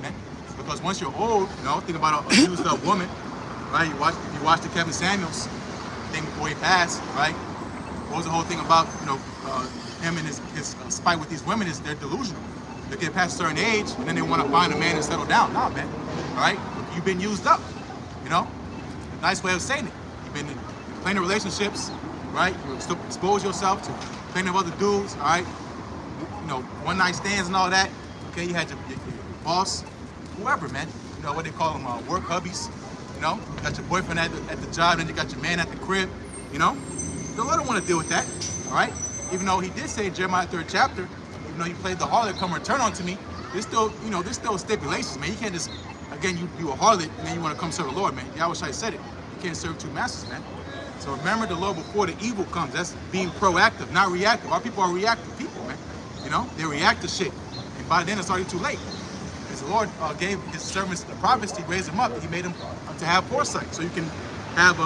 man. Because once you're old, think about a used up woman, right? If you watch the Kevin Samuels thing before he passed, right? What was the whole thing about, him and his spite with these women is they're delusional. They get past a certain age and then they want to find a man and settle down. Nah, man, all right? You've been used up, Nice way of saying it. You've been in plenty of relationships, right? You expose yourself to plenty of other dudes, all right? One night stands and all that. Okay, you had your boss, whoever, man. What they call them, work hubbies. You got your boyfriend at the job, then you got your man at the crib. The Lord don't want to deal with that, all right? Even though He did say in Jeremiah 3rd chapter, even though you played the harlot, come return unto me. There's still, there's still stipulations, man. You can't just, again, you a harlot and then you want to come serve the Lord, man. Yahweh Shai said it. You can't serve two masters, man. So remember the Lord before the evil comes. That's being proactive, not reactive. Our people are reactive people, man. They react to shit, and by then it's already too late. Because the Lord gave His servants the prophets, He raised them up, He made them to have foresight, so you can have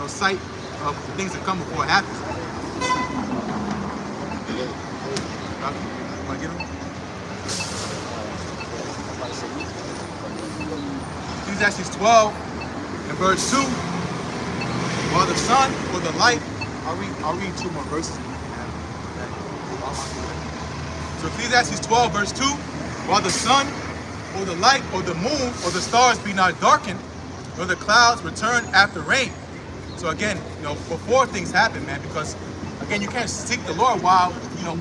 sight of the things that come before it happens. Want to get them? Ecclesiastes 12 and verse 2. While the sun or the light, I'll read two more verses. So Ecclesiastes 12 verse 2, while the sun or the light or the moon or the stars be not darkened, nor the clouds return after rain. So again, before things happen, man, because again, you can't seek the Lord while,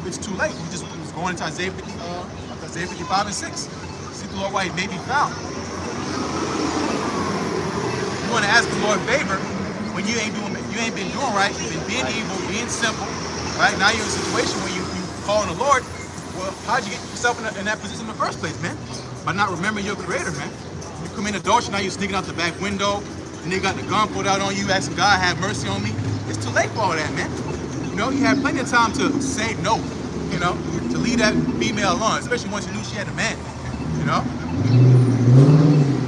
it's too late. We just was going into Isaiah 55 and 6. Seek the Lord while He may be found. You want to ask the Lord favor when you ain't been doing right, you've been being evil, being simple, right? Now you're in a situation where you call on the Lord. Well, how'd you get yourself in that position in the first place, man? By not remembering your Creator, man. You commit adultery, now you're sneaking out the back window, and they got the gun pulled out on you, asking God, have mercy on me. It's too late for all that, man. You had plenty of time to say no, to leave that female alone, especially once you knew she had a man,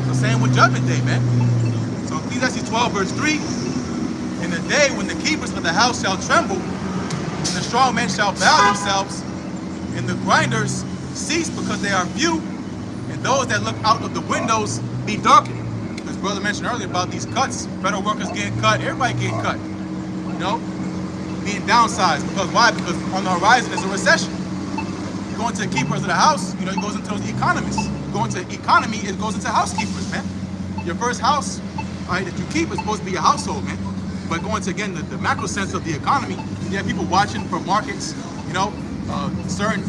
So same with Judgment Day, man. So Ecclesiastes 12 verse 3, in the day when the keepers of the house shall tremble, and the strong men shall bow themselves, and the grinders cease because they are few, and those that look out of the windows be darkened. As brother mentioned earlier about these cuts, federal workers getting cut, everybody getting cut, being downsized. Because why? Because on the horizon is a recession. You go into the keepers of the house, it goes into the economists. You go into economy, it goes into housekeepers, man. Your first house, all right, that you keep is supposed to be your household, man. But going to, again, the macro sense of the economy, you have people watching for markets, certain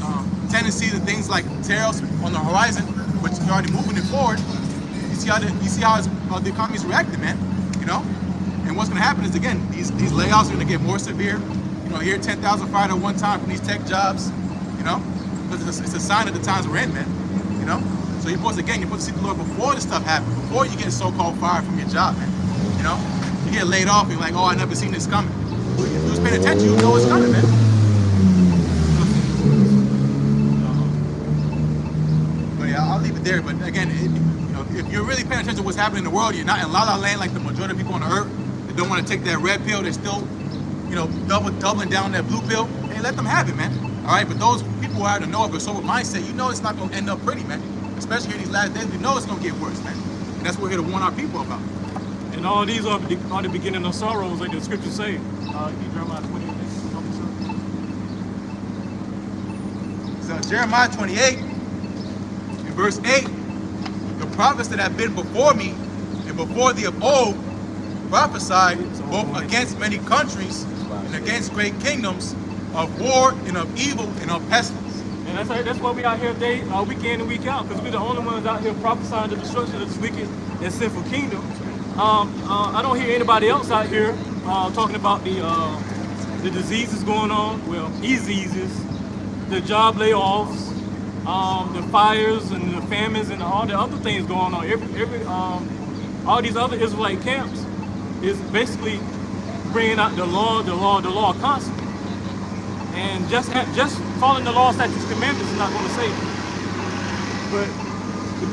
tendencies and things like tariffs on the horizon, which is already moving it forward. You see how the economy is reacting, man. And what's going to happen is, again, these layoffs are going to get more severe. Here 10,000 fired at one time from these tech jobs. Because it's a sign of the times we're in, man. So you're supposed to seek the Lord before this stuff happens, before you get so-called fired from your job, man. You get laid off and you're like, oh, I never seen this coming. If you was paying attention, you know it's coming, man. But yeah, I'll leave it there. But again, if you're really paying attention to what's happening in the world, you're not in la la land like the majority of people on the earth that don't want to take that red pill. They're still, doubling down that blue pill. Hey, let them have it, man. All right, but those people who are to know of a sober mindset, it's not going to end up pretty, man. Especially here these last days, we know it's going to get worse, man. And that's what we're here to warn our people about. And all these are the beginning of sorrows, like the scriptures say. Jeremiah 28. So Jeremiah 28, in verse 8, the prophets that have been before me and before thee of old prophesied both against many countries and against great kingdoms, of war and of evil and of pestilence. And that's why we out here week in and week out, because we're the only ones out here prophesying the destruction of this wicked and sinful kingdom. I don't hear anybody else out here talking about the diseases going on. Well, diseases, the job layoffs, the fires and the famines and all the other things going on. All these other Israelite camps is basically bringing out the law constantly. And just following the law, statutes, commandments is not going to save you. But the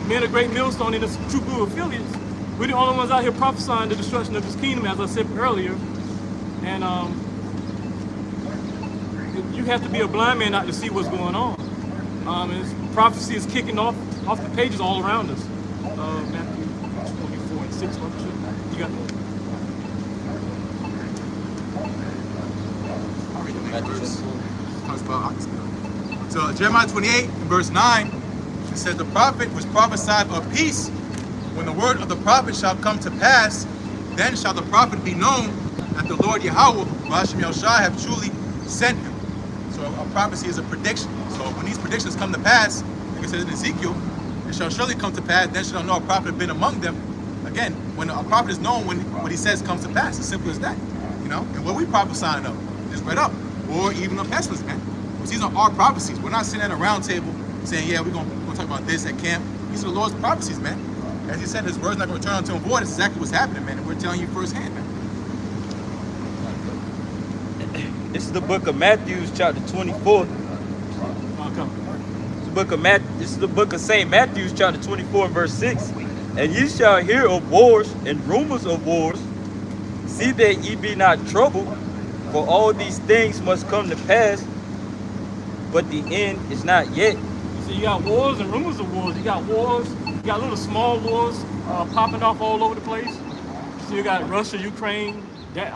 men of Great Millstone and the True Blue affiliates, we're the only ones out here prophesying the destruction of this kingdom, as I said earlier. And you have to be a blind man not to see what's going on. It's prophecy is kicking off the pages all around us. Matthew 24 and 6. You got that? I'll read the main verse. Talks about, so Jeremiah 28 and verse 9, it says, the prophet which prophesied of peace, when the word of the prophet shall come to pass, then shall the prophet be known that the Lord Yahweh, Hashem Yahushua, have truly sent him. So a prophecy is a prediction. So when these predictions come to pass, like it says in Ezekiel, it shall surely come to pass, then shall know a prophet have been among them. Again, when a prophet is known when what he says comes to pass, as simple as that. You know, and what we prophesying of is right up, or even a pestilence, man. Because these are our prophecies. We're not sitting at a round table saying, yeah, we're gonna talk about this at camp. These are the Lord's prophecies, man. As he said, his word's not gonna return unto him void. It's exactly what's happening, man. And we're telling you firsthand, man. This is the book of Matthew, chapter 24. This is the book of St. Matthew, chapter 24, and verse 6. And ye shall hear of wars and rumors of wars. See that ye be not troubled, for all these things must come to pass, but the end is not yet. So you got wars and rumors of wars. You got wars, you got little small wars popping off all over the place. So you got Russia, Ukraine. That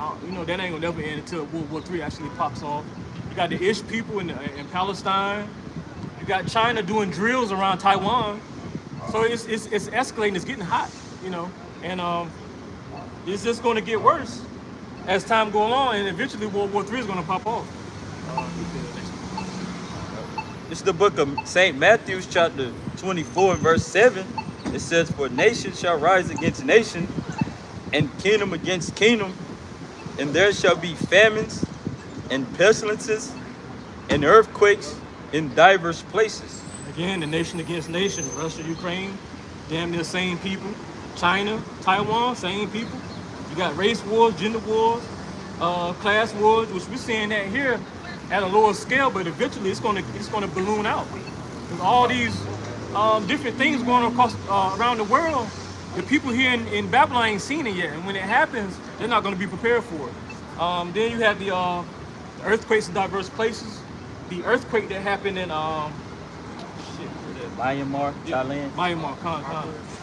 that ain't gonna never end until World War III actually pops off. You got the Ish people in Palestine. You got China doing drills around Taiwan. So it's escalating. It's getting hot, and it's just going to get worse as time goes on, and eventually World War III is going to pop off. This is the book of St. Matthew, chapter 24, and verse 7. It says, for nation shall rise against nation, and kingdom against kingdom, and there shall be famines, and pestilences, and earthquakes in diverse places. Again, the nation against nation. Russia, Ukraine, damn near same people. China, Taiwan, same people. You got race wars, gender wars, class wars, which we're seeing that here at a lower scale, but eventually it's gonna balloon out. With all these different things going across around the world, the people here in Babylon ain't seen it yet, and when it happens, they're not going to be prepared for it. Then you have the earthquakes in diverse places. The earthquake that happened in Myanmar, Thailand. Myanmar,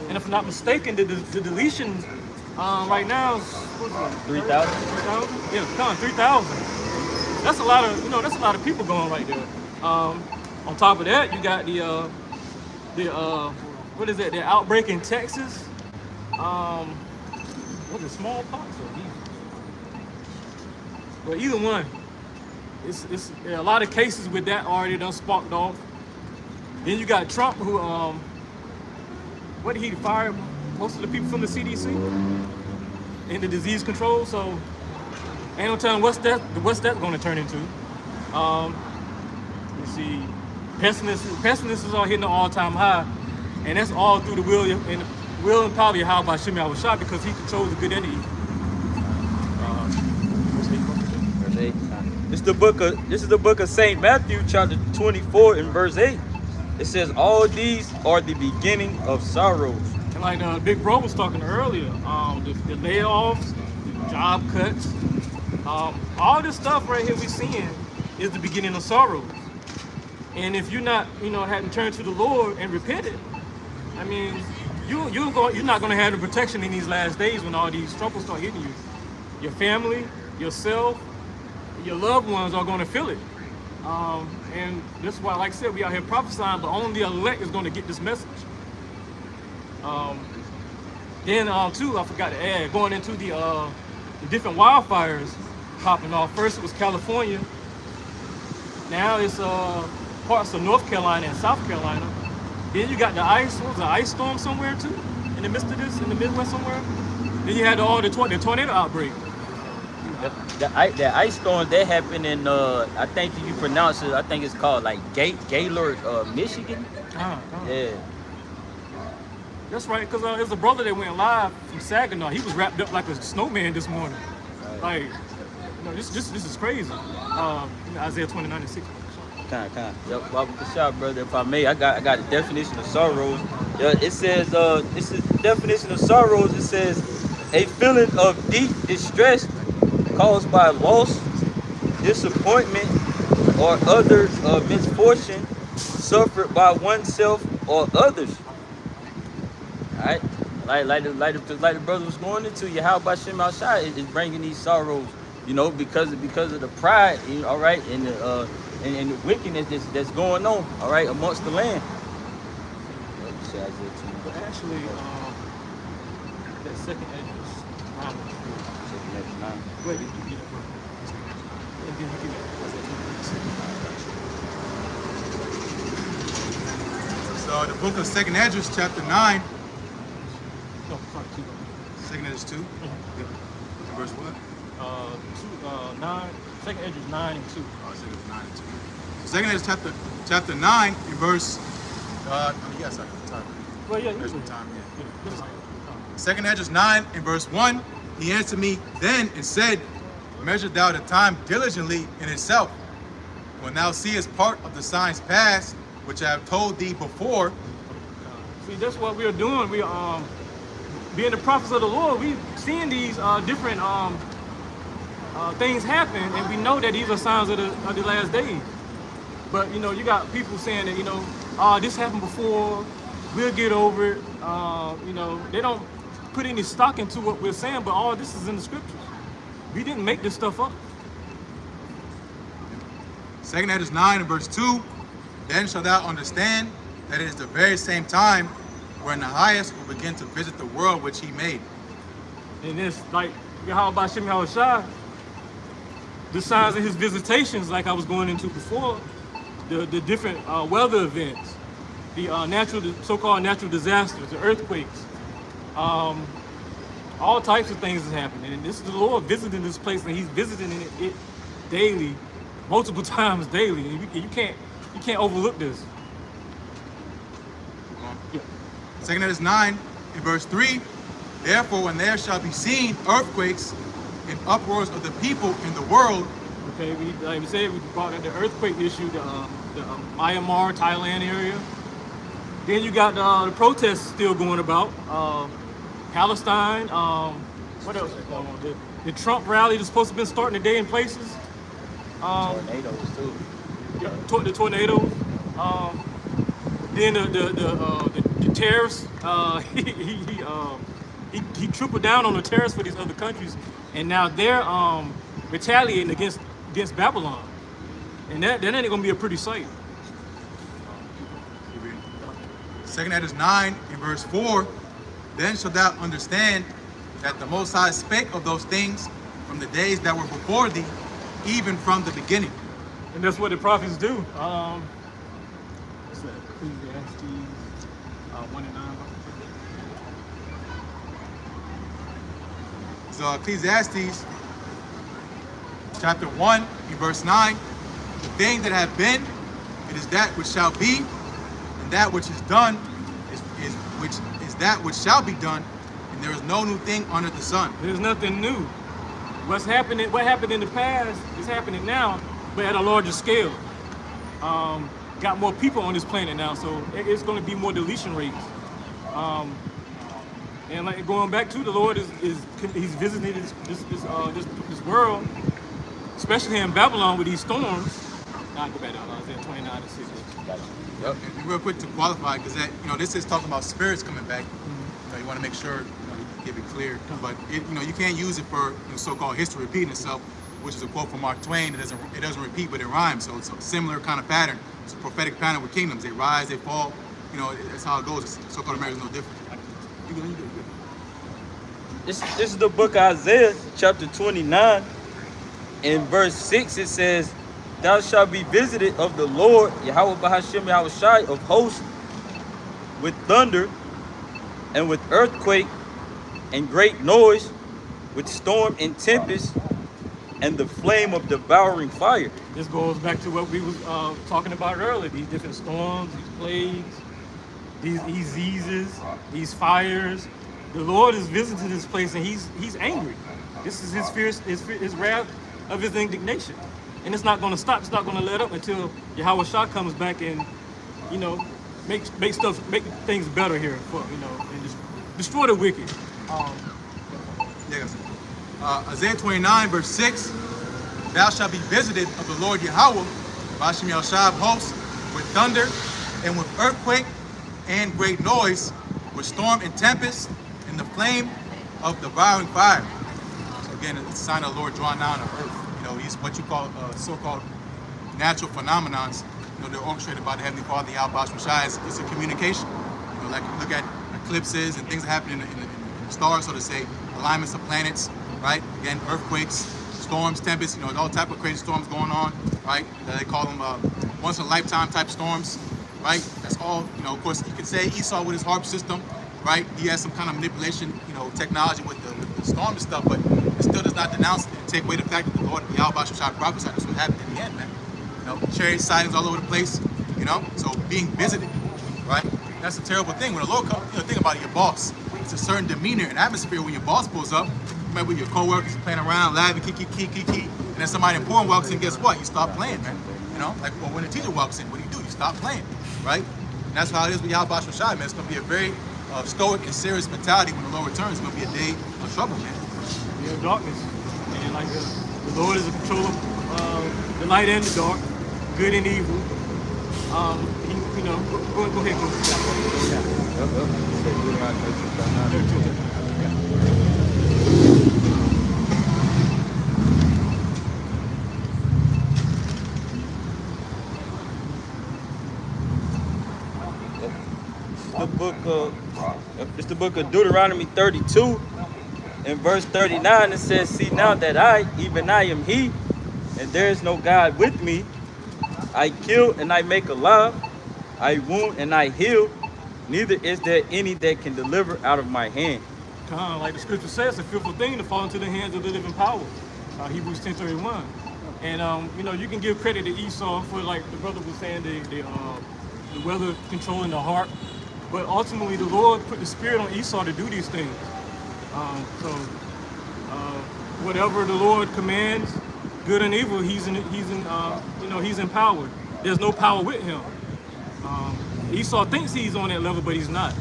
and if I'm not mistaken, the deletions right now is 3,000. 3,000? Yeah, 3,000. That's a lot of that's a lot of people going right there. On top of that, you got the what is it? The outbreak in Texas. Was it smallpox or either? But either one, it's a lot of cases with that already done sparked off. Then you got Trump, who what did he fire most of the people from the CDC in the disease control. So ain't no telling what's that going to turn into. You see, pestilences are hitting an all-time high, and that's all through the will and power of Yahweh by Hashem Yahushua, because he controls the good and the evil. Verse 8. This is the book of St. Matthew, chapter 24, and verse 8. It says, all these are the beginning of sorrows. And like Big Bro was talking earlier, the layoffs, the job cuts, all this stuff right here we're seeing is the beginning of sorrows. And if you're not, hadn't turned to the Lord and repented, I mean, you're not going to have the protection in these last days when all these troubles start hitting you. Your family, yourself, your loved ones are going to feel it. And this is why, like I said, we out here prophesying, but only the elect is going to get this message. Then too, I forgot to add, going into the different wildfires popping off. First it was California. Now it's parts of North Carolina and South Carolina. Then you got the ice storm somewhere too, in the midst of this, in the Midwest somewhere. Then you had the tornado outbreak. The ice storm that happened in I think you pronounce it. I think it's called like Gaylord, Michigan. Yeah. That's right, because there's a brother that went live from Saginaw. He was wrapped up like a snowman this morning. Like, this is crazy. Isaiah 29 and 6. Kind. Yep. Well, good shot, brother. If I may, I got a definition of sorrows. Yeah, it says this is the definition of sorrows. It says a feeling of deep distress caused by loss, disappointment, or other misfortune, suffered by oneself or others. All right, like the brother was going into, Yahweh Shem outside is bringing these sorrows, you know, because of the pride, you know, all right, and the wickedness that's going on, all right, amongst the land. But actually, that second address. Wait, you get it, bro. And then you get it. So the book of Second Esdras, chapter 9. No, sorry, keep going. Second Esdras 2. Verse what? 9. Second Esdras 9 and 2. Oh, Second Esdras 9 and 2. So Second Esdras chapter 9 in verse. Yes, I got the time. Well, yeah, There's usually. some time. Yeah. Yeah. Second Esdras 9 in verse 1. He answered me then and said, measure thou the time diligently in itself. When thou seest part of the signs past, which I have told thee before. See, that's what we're doing. We being the prophets of the Lord, we seeing these different things happen, and we know that these are signs of the last days. But you know, you got people saying that, you know, this happened before, we'll get over it. You know, they don't put any stock into what we're saying, but all this is in the scriptures. We didn't make this stuff up. Second Esdras 9 and verse 2. Then shalt thou understand that it is the very same time when the highest will begin to visit the world which he made. And it's like Yahweh Shem Yahushai, the signs of his visitations, like I was going into before, the different weather events, the so-called natural disasters, the earthquakes, all types of things is happening. And this is the Lord visiting this place, and he's visiting it daily, multiple times daily. And you can't overlook this. Yeah. Second Esdras 9 in verse 3. Therefore, when there shall be seen earthquakes and uproars of the people in the world. Okay, like we said, we brought up the earthquake issue, the Myanmar, Thailand area. Then you got the protests still going about. Palestine. What else is going on? The Trump rally that's supposed to be starting today in places. Tornadoes too. Yeah, the tornadoes. Then the tariffs. He tripled down on the tariffs for these other countries, and now they're retaliating against Babylon, and that ain't gonna be a pretty sight. Second Esdras 9 in verse 4. Then shalt thou understand that the Most High spake of those things from the days that were before thee, even from the beginning. And that's what the prophets do. What's that? Ecclesiastes 1 and 9. So Ecclesiastes chapter 1 in verse 9. The thing that have been, it is that which shall be, and that which is done is that which shall be done, and there is no new thing under the sun. There's nothing new. What happened in the past is happening now, but at a larger scale. Got more people on this planet now, so it's going to be more deletion rates. And like going back to the Lord he's visiting this world, especially here in Babylon with these storms. Now I go back to Isaiah 29 and 6. Yep. And real quick to qualify, because this is talking about spirits coming back. You want to make sure you give it clear, but you can't use it for so-called history repeating itself, which is a quote from Mark Twain. It doesn't repeat, but it rhymes. So it's a similar kind of pattern. It's a prophetic pattern with kingdoms. They rise, they fall. That's how it goes. So-called America is no different. This is the book of Isaiah, chapter 29. In verse 6, it says, thou shalt be visited of the Lord, Yahweh Bahashem Yahushai of hosts, with thunder, and with earthquake, and great noise, with storm and tempest, and the flame of devouring fire. This goes back to what we was talking about earlier. These different storms, these plagues, these diseases, these fires. The Lord is visiting this place, and he's angry. This is his wrath of his indignation. And it's not going to stop. It's not going to let up until Yahweh Shah comes back and, make things better here for, and just destroy the wicked. Isaiah 29 verse 6. Thou shalt be visited of the Lord Yahweh, Bashem Yahshua of hosts, with thunder, and with earthquake and great noise, with storm and tempest, and the flame of devouring fire. So again, it's a sign of the Lord drawing down on earth. You know, these what you call so-called natural phenomenons. You know, they're orchestrated by the Heavenly Father, Yahweh Shai. It's a communication. You know, like look at eclipses and things that happen in the stars, so to say, alignments of planets, right? Again, earthquakes, storms, tempests, you know, all type of crazy storms going on, right? They call them once in a lifetime type storms, right? That's all, you know, of course, you could say Esau with his harp system, right? He has some kind of manipulation, you know, technology with the storm and stuff, but it still does not denounce and take away the fact that the Lord, Yahweh Shai prophesied that's what happened in the end, man. You know, chariot sightings all over the place, you know, so being visited, right? That's a terrible thing. When the Lord comes, you know, think about it, your boss. It's a certain demeanor and atmosphere when your boss pulls up. Remember your co-workers playing around, laughing, kiki, and then somebody important walks in, guess what? You stop playing, man. You know, like well, when a teacher walks in, what do? You stop playing, right? And that's how it is with Yahweh Shai, man. It's going to be a very stoic and serious mentality when the Lord returns. It's going to be a day of trouble, man. Yeah, darkness. And like the Lord is a controller of the light and the dark, good and evil. He, you know, go ahead, go. It's the book of Deuteronomy 32 and verse 39. It says, see now that I, even I am he, and there is no God with me. I kill and I make alive. I wound and I heal. Neither is there any that can deliver out of my hand. Like the scripture says, it's a fearful thing to fall into the hands of the living power. Hebrews 10:31. And you know, you can give credit to Esau for, like the brother was saying, the weather controlling the heart. But ultimately, the Lord put the spirit on Esau to do these things. Whatever the Lord commands, good and evil, he's empowered. There's no power with him. Esau thinks he's on that level, but he's not.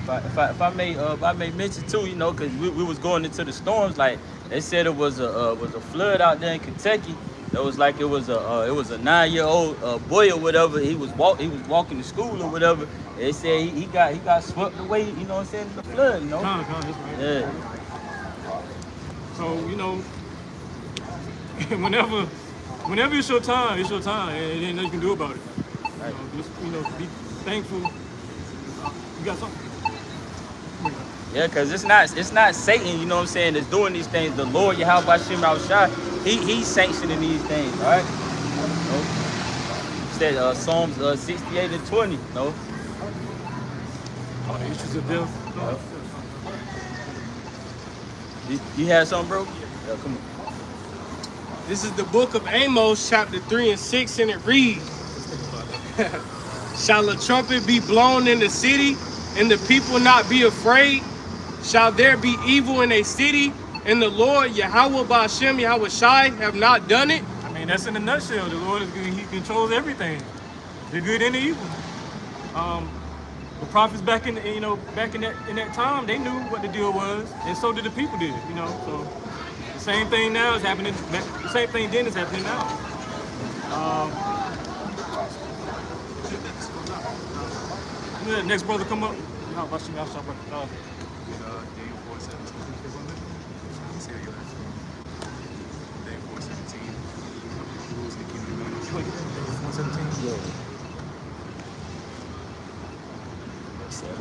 If I may mention too, you know, because we was going into the storms, like they said it was a flood out there in Kentucky. It was like it was a 9-year-old boy or whatever. He was walking to school or whatever. They said he got swept away. You know what I'm saying? The flood, you know. That's right. Yeah. So you know, whenever it's your time, and ain't nothing you can do about it. Right. Just be thankful. You got something? Yeah, because it's not Satan, you know what I'm saying, that's doing these things. The Lord Yahweh Shai, he's sanctioning these things, all right? It's that Psalms 68 and 20, no? The issues of death. You had something, bro? Yeah, come on. This is the book of Amos, chapter 3 and 6, and it reads, shall a trumpet be blown in the city, and the people not be afraid? Shall there be evil in a city, and the Lord Yahweh Ba'ashem Yahweh Shai have not done it? I mean, that's in a nutshell. The Lord is good. He controls everything, the good and the evil. The prophets back in that time, they knew what the deal was, and so did the people did. You know, so the same thing now is happening. The same thing then is happening now. The next brother come up.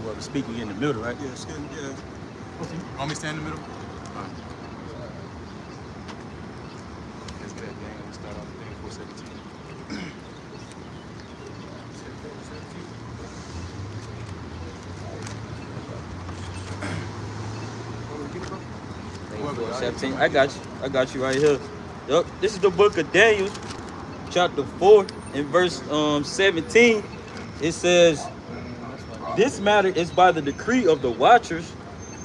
Whoever speaking in the middle, right? Yeah, yeah. Want me to stand in the middle? Let's get that thing. We'll start off with thing 417. What, 17. I got you right here. Yep. This is the book of Daniel, chapter 4, and verse 17. It says, this matter is by the decree of the watchers,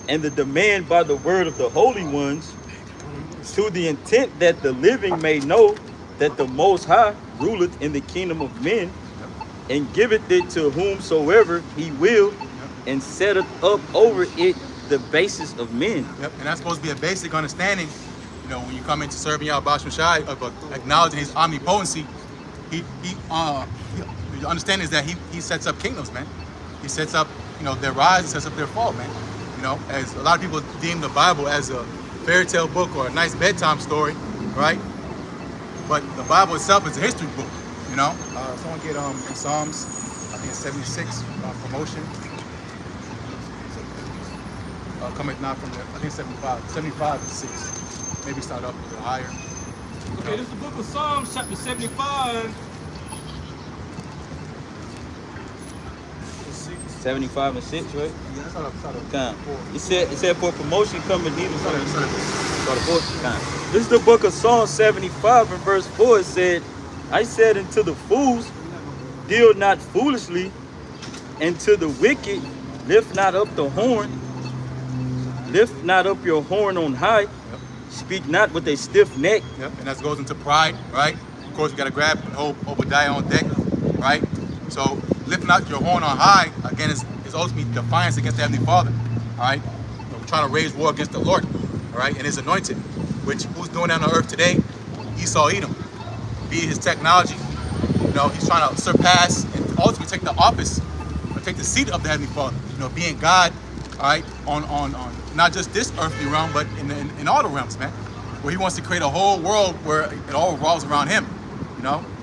and the demand by the word of the holy ones, to the intent that the living may know that the Most High ruleth in the kingdom of men, and giveth it to whomsoever he will, and setteth up over it the basis of men. Yep, and that's supposed to be a basic understanding, you know, when you come into serving Yahweh Shai, of acknowledging his omnipotency, the understanding is that he sets up kingdoms, man. He sets up, their rise, he sets up their fall, man. As a lot of people deem the Bible as a fairy tale book or a nice bedtime story, right? But the Bible itself is a history book, Someone get in Psalms, I think it's 76, promotion. Coming not from there, I think 75. 75 is 6. Maybe start up a little higher. Okay, this is the book of Psalms, chapter 75. 75 and 6, right? Yeah, start up. Kind. It said for promotion coming neither from This is the book of Psalms 75 and verse 4. It said, I said unto the fools, deal not foolishly, and to the wicked, lift not up the horn. Lift not up your horn on high. Yep. Speak not with a stiff neck. Yep, and that goes into pride, right? Of course, you got to grab and hold Obadiah on deck, right? So, lift not your horn on high, again, is ultimately defiance against the Heavenly Father, all right? We're trying to raise war against the Lord, all right? And His anointed, which who's doing that on earth today? Esau Edom. Be it his technology, he's trying to surpass and ultimately take the office, or take the seat of the Heavenly Father, being God, all right, on not just this earthly realm, but in all the realms, man, where he wants to create a whole world where it all revolves around him.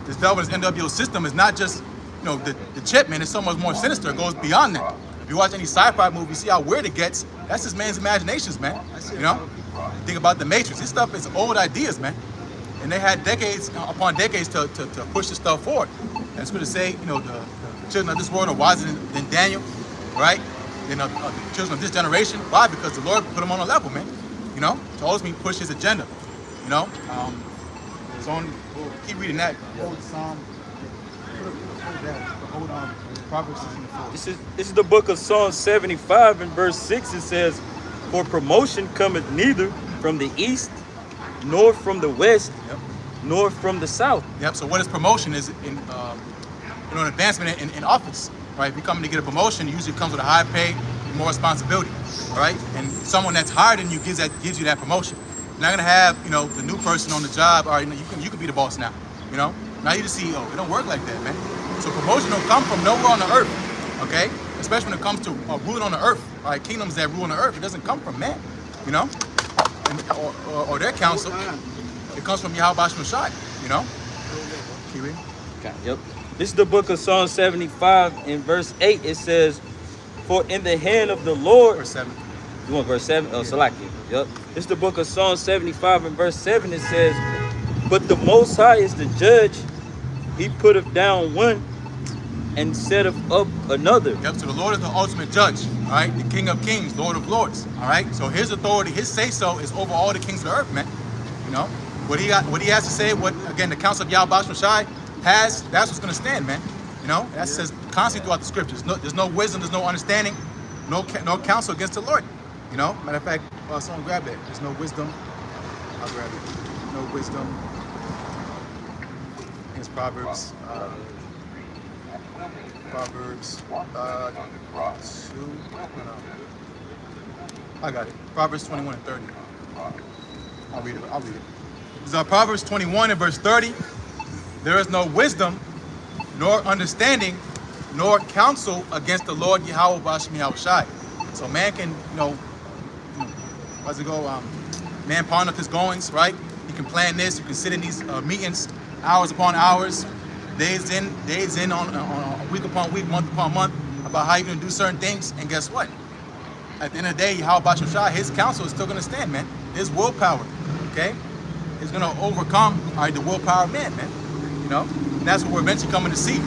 This devil, this NWO system is not just, the chip, man. It's so much more sinister. It goes beyond that. If you watch any sci-fi movie, you see how weird it gets. That's this man's imaginations, man. Think about the Matrix. This stuff is old ideas, man. And they had decades upon decades to push this stuff forward. And it's good to say, the children of this world are wiser than Daniel, right? The children of this generation. Why? Because the Lord put them on a level, man. To ultimately push His agenda. It's on. We'll keep reading that. Hold Psalm. Hold on. Proverbs 16:4. This is the book of Psalm 75 and verse 6. It says, for promotion cometh neither from the east, nor from the west, nor from the south. Yep. So what is promotion? Is an advancement in office. Right, if you're coming to get a promotion, it usually comes with a higher pay and more responsibility, all right? And someone that's higher than you gives you that promotion. You're not gonna have, the new person on the job, all right, you can be the boss now, Now you're the CEO. It don't work like that, man. So promotion don't come from nowhere on the earth, okay? Especially when it comes to ruling on the earth, all right? Kingdoms that rule on the earth, it doesn't come from man, or their counsel. It comes from Yahweh Shai, Keep reading. Okay. Yep. This is the book of Psalm 75 in verse 8. It says, for in the hand of the Lord. Verse 7. You want verse 7? Oh, Salaki. Yep. This is the book of Psalm 75 and verse 7. It says, but the Most High is the judge. He putteth down one and setteth up another. Yep, so the Lord is the ultimate judge, all right? The King of Kings, Lord of Lords, all right? So His authority, His say-so is over all the kings of the earth, man. What he has to say, the counsel of Yahweh Shai has, that's what's going to stand, man. That says constantly throughout the scriptures. There's no wisdom, there's no understanding, no counsel against the Lord. Matter of fact, someone grab that. There's no wisdom. I'll grab it. No wisdom. It's Proverbs. Proverbs 2. I got it. Proverbs 21 and 30. I'll read it. It's Proverbs 21 and verse 30. There is no wisdom, nor understanding, nor counsel against the Lord Yahweh Bashim Yahushai. So man can, how's it go? Man ponder his goings, right? You can plan this. You can sit in these meetings, hours upon hours, days in on week upon week, month upon month, about how you're gonna do certain things. And guess what? At the end of the day, Yahweh Bashim Shai, His counsel is still gonna stand, man. His willpower, okay, is gonna overcome, all right, the willpower of man. And that's what we're eventually coming to see.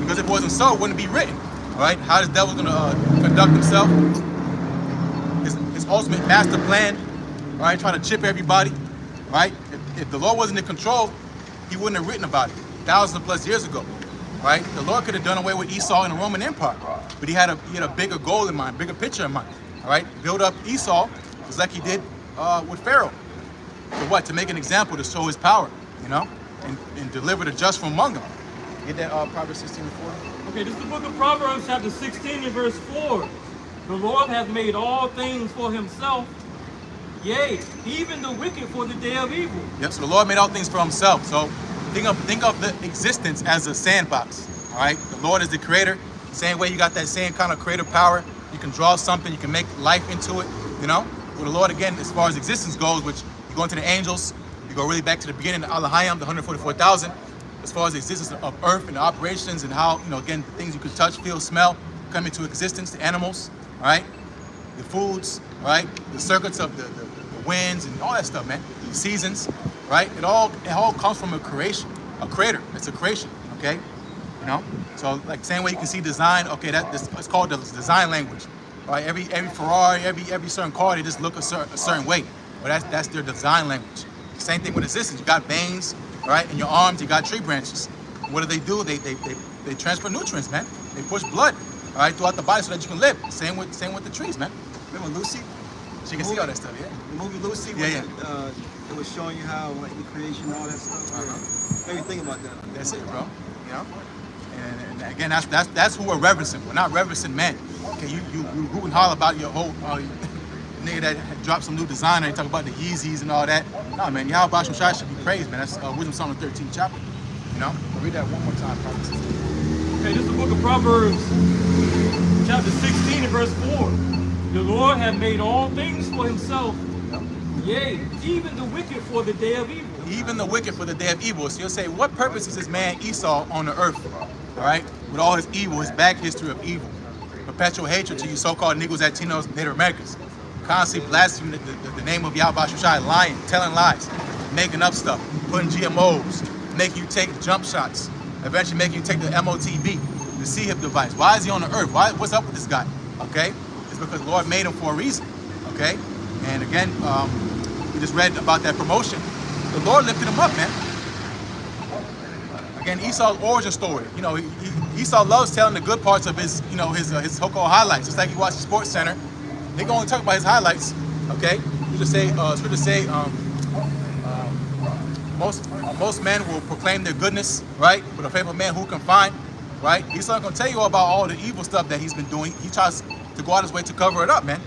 Because if it wasn't so, it wouldn't be written. All right, how this devil going to conduct himself? His ultimate master plan. All right, trying to chip everybody. All right, if the Lord wasn't in control, He wouldn't have written about it thousands of plus years ago. All right, the Lord could have done away with Esau and the Roman Empire, but He had a bigger goal in mind, bigger picture in mind. All right, build up Esau just like He did with Pharaoh. For what? To make an example, to show His power. And deliver the just from among them. Get that Proverbs 16 and 4. Okay, this is the book of Proverbs, chapter 16 and verse 4. The Lord hath made all things for Himself, yea, even the wicked for the day of evil. Yep, so the Lord made all things for Himself. So Think of the existence as a sandbox. All right, the Lord is the creator. Same way you got that same kind of creative power. You can draw something, you can make life into it. You know, with the Lord again, as far as existence goes, which you go into the angels, you go really back to the beginning, the Alahayim, the 144,000. As far as the existence of Earth and the operations and how, you know, again, the things you can touch, feel, smell, come into existence, the animals, all right, the foods, all right, the circuits of the winds and all that stuff, man. The seasons, right? It all comes from a creator. It's a creation, okay? You know, so like same way you can see design. Okay, it's called the design language, right? Every Ferrari, every certain car, they just look a certain way, but that's their design language. Same thing with existence. You got veins, right? In your arms, you got tree branches. What do? They transfer nutrients, man. They push blood, all right, throughout the body so that you can live. Same with the trees, man. Remember Lucy? She can see all that stuff, yeah. The movie Lucy, Yeah. It was showing you how like the creation and all that stuff. Everything about that. That's it, bro. You know. And again, that's who we're reverencing. We're not reverencing men. Okay, you root and holler about your whole nigga that dropped some new designer and talk about the Yeezys and all that. No, man, Yahweh Basham Shai should be praised, man. That's Wisdom Psalm 13th chapter. You know. I'll read that one more time, promise. Okay, this is the book of Proverbs, chapter 16 and verse 4. The Lord hath made all things for himself, yea, even the wicked for the day of evil. Even the wicked for the day of evil. So you'll say, what purpose is this man Esau on the earth? All right, with all his evil, his back history of evil, perpetual hatred to you so-called Negroes, Latinos, Native Americans, constantly blaspheming the name of Yahweh Shai, lying, telling lies, making up stuff, putting GMOs, making you take jump shots, eventually making you take the MOTB, the C-hip device. Why is he on the earth? What's up with this guy? Okay, it's because the Lord made him for a reason. Okay, and again, we just read about that promotion. The Lord lifted him up, man. Again, Esau's origin story. You know, Esau loves telling the good parts of his, you know, his so-called highlights. Just like you watch the Sports Center, they can only talk about his highlights. Okay, Scripture say, most men will proclaim their goodness, right? But a faithful man who can find, right? Esau's gonna tell you about all the evil stuff that he's been doing. He tries to go out his way to cover it up, man.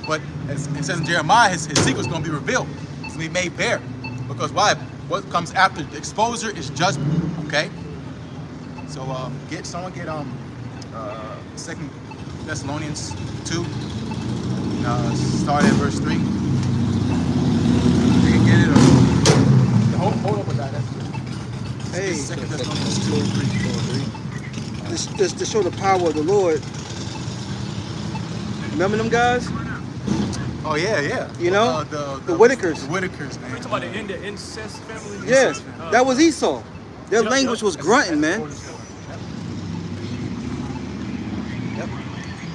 But as it says in Jeremiah, his secret's gonna be revealed. It's gonna be made bare. Because why? What comes after the exposure is judgment. Okay. So get 2 Thessalonians 2. Start at verse 3. You can get it. Hold up with that. That's good. Hey, 2 Thessalonians 2. this to show the power of the Lord. Remember them guys? Oh yeah. You know, the Whitakers. The Whitakers, man. We're talking about the incest family? Yes, that was Esau. Their language was grunting, man.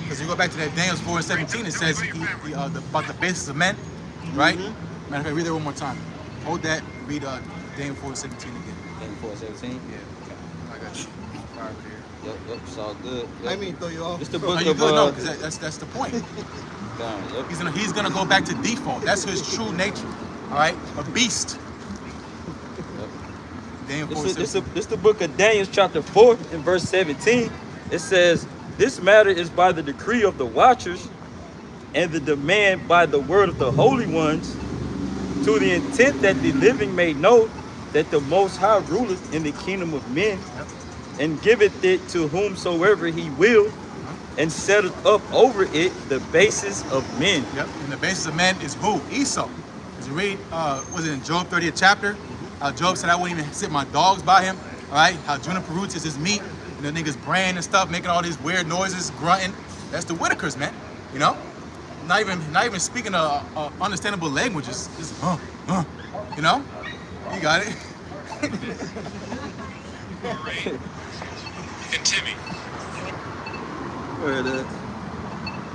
Because you go back to that Daniel 4:17, it says about the basis of men, right? Matter of fact, read that one more time. Hold that. Read Daniel 4:17 again. Daniel 4:17. Yeah. I got you. Fire up here. Yep, it's all good. Yep. I mean, throw you off. It's the Oh, book you of good? No, because that's the point. Yep. He's gonna go back to default. That's his true nature. All right, a beast. Daniel 4:17. This the book of Daniel chapter 4 and verse 17. It says, this matter is by the decree of the watchers and the demand by the word of the holy ones, to the intent that the living may know that the Most High ruleth in the kingdom of men, and giveth it to whomsoever he will, and setteth up over it the basis of men. Yep. And the basis of men is who? Esau. As you read, was it in Job 30th chapter? How Job said, I wouldn't even sit my dogs by him. All right. How juniper roots is his meat. And the nigga's brain and stuff, making all these weird noises, grunting. That's the Whitakers, man. You know? Not even speaking a understandable language. Just you know? You got it. And Timmy. Where it is.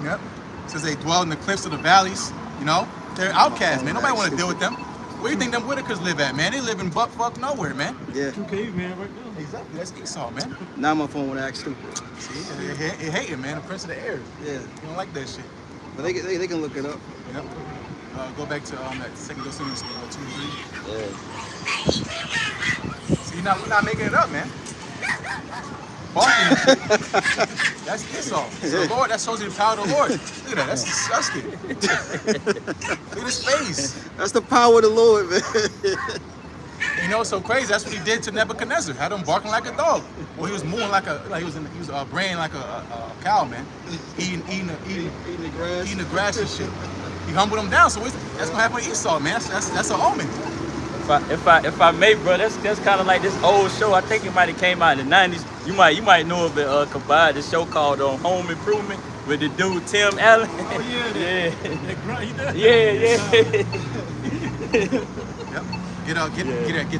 Yep. It says they dwell in the cliffs of the valleys. You know? They're outcasts, man. Nobody want to deal with them. Where do you think them Whitakers live at, man? They live in butt-fuck nowhere, man. Yeah. 2 cavemen right there. Exactly. That's Esau, man. Now my phone would act stupid. See? They hate him, man. The prince of the air. Yeah. You don't like that shit. But they can look it up. Yep. Go back to that 2 Thessalonians 2:3. Yeah. See, we're not making it up, man. That's Esau. So the Lord, that shows you the power of the Lord. Look at that. That's disgusting. Look at his face. That's the power of the Lord, man. And you know what's so crazy? That's what he did to Nebuchadnezzar. Had him barking like a dog. Well, he was mooing like he was braying like a cow, man. Eating the grass and shit. He humbled him down. So that's gonna happen with Esau, man. That's an omen. If I may, bro, that's kind of like this old show. I think it might have came out in the 90s. You might know of it, Kabad, this show called Home Improvement with the dude Tim Allen. Oh yeah, that grunt he does. Yep. Get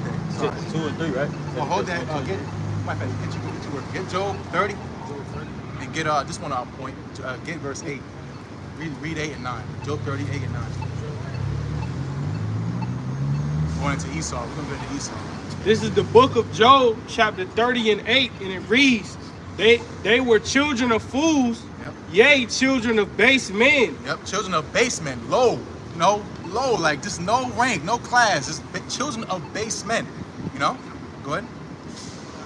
that. Sorry. 2 and 3, right? Well, hold that. Get your work. Get Job 30 and get this one on point. Get verse 8. Read 8 and 9. Job 30, 8 and 9. Going into Esau. We're going to go into Esau. This is the book of Job, chapter 30 and 8, and it reads, They were children of fools, yea, children of base men. Yep, children of base men, low, like just no rank, no class, just children of base men, you know? Go ahead.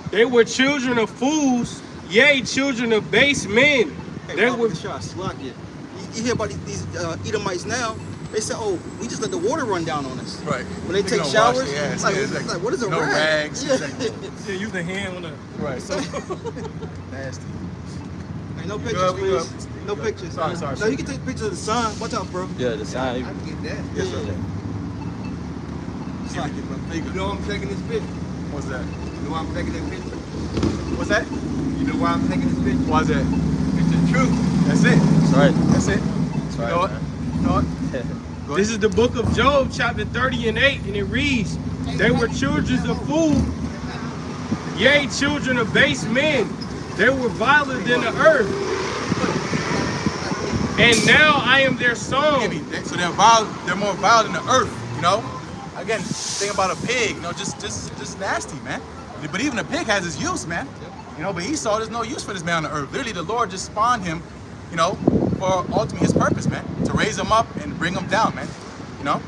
They were children of fools, yea, children of base men. Hey, They Bob, were. the shot, slack it. You hear about these Edomites now? They say, oh, we just let the water run down on us. Right. When they take gonna showers, wash their ass. it's like, what is a no rag? rags. Yeah. Yeah, use the hand on the. Right. So nasty. Hey, no pictures, good, we please. good. No pictures. Sorry. No, you can take pictures of the sun. Watch out, bro. Yeah, the sign. I can get that. Yes, sir. Slack it, bro. There you You go. know I'm taking this picture. What's that? You know why I'm taking that picture. What's that? You know why I'm taking this picture. Why's that? It's the truth. That's it. That's right. That's it. That's You right, know what? man. You know what? Go This ahead. is the book of Job, chapter 30 and 8, and it reads, They were children of fools, yea, children of base men. They were violent than the earth. And now I am their song. So they're violent. They're more violent than the earth. You know. Again, think about a pig. You know, just nasty, man. But even a pig has its use, man. You know. But Esau, there's no use for this man on the earth. Literally, the Lord just spawned him, you know, for ultimately his purpose, man, to raise him up and bring him down, man. You know.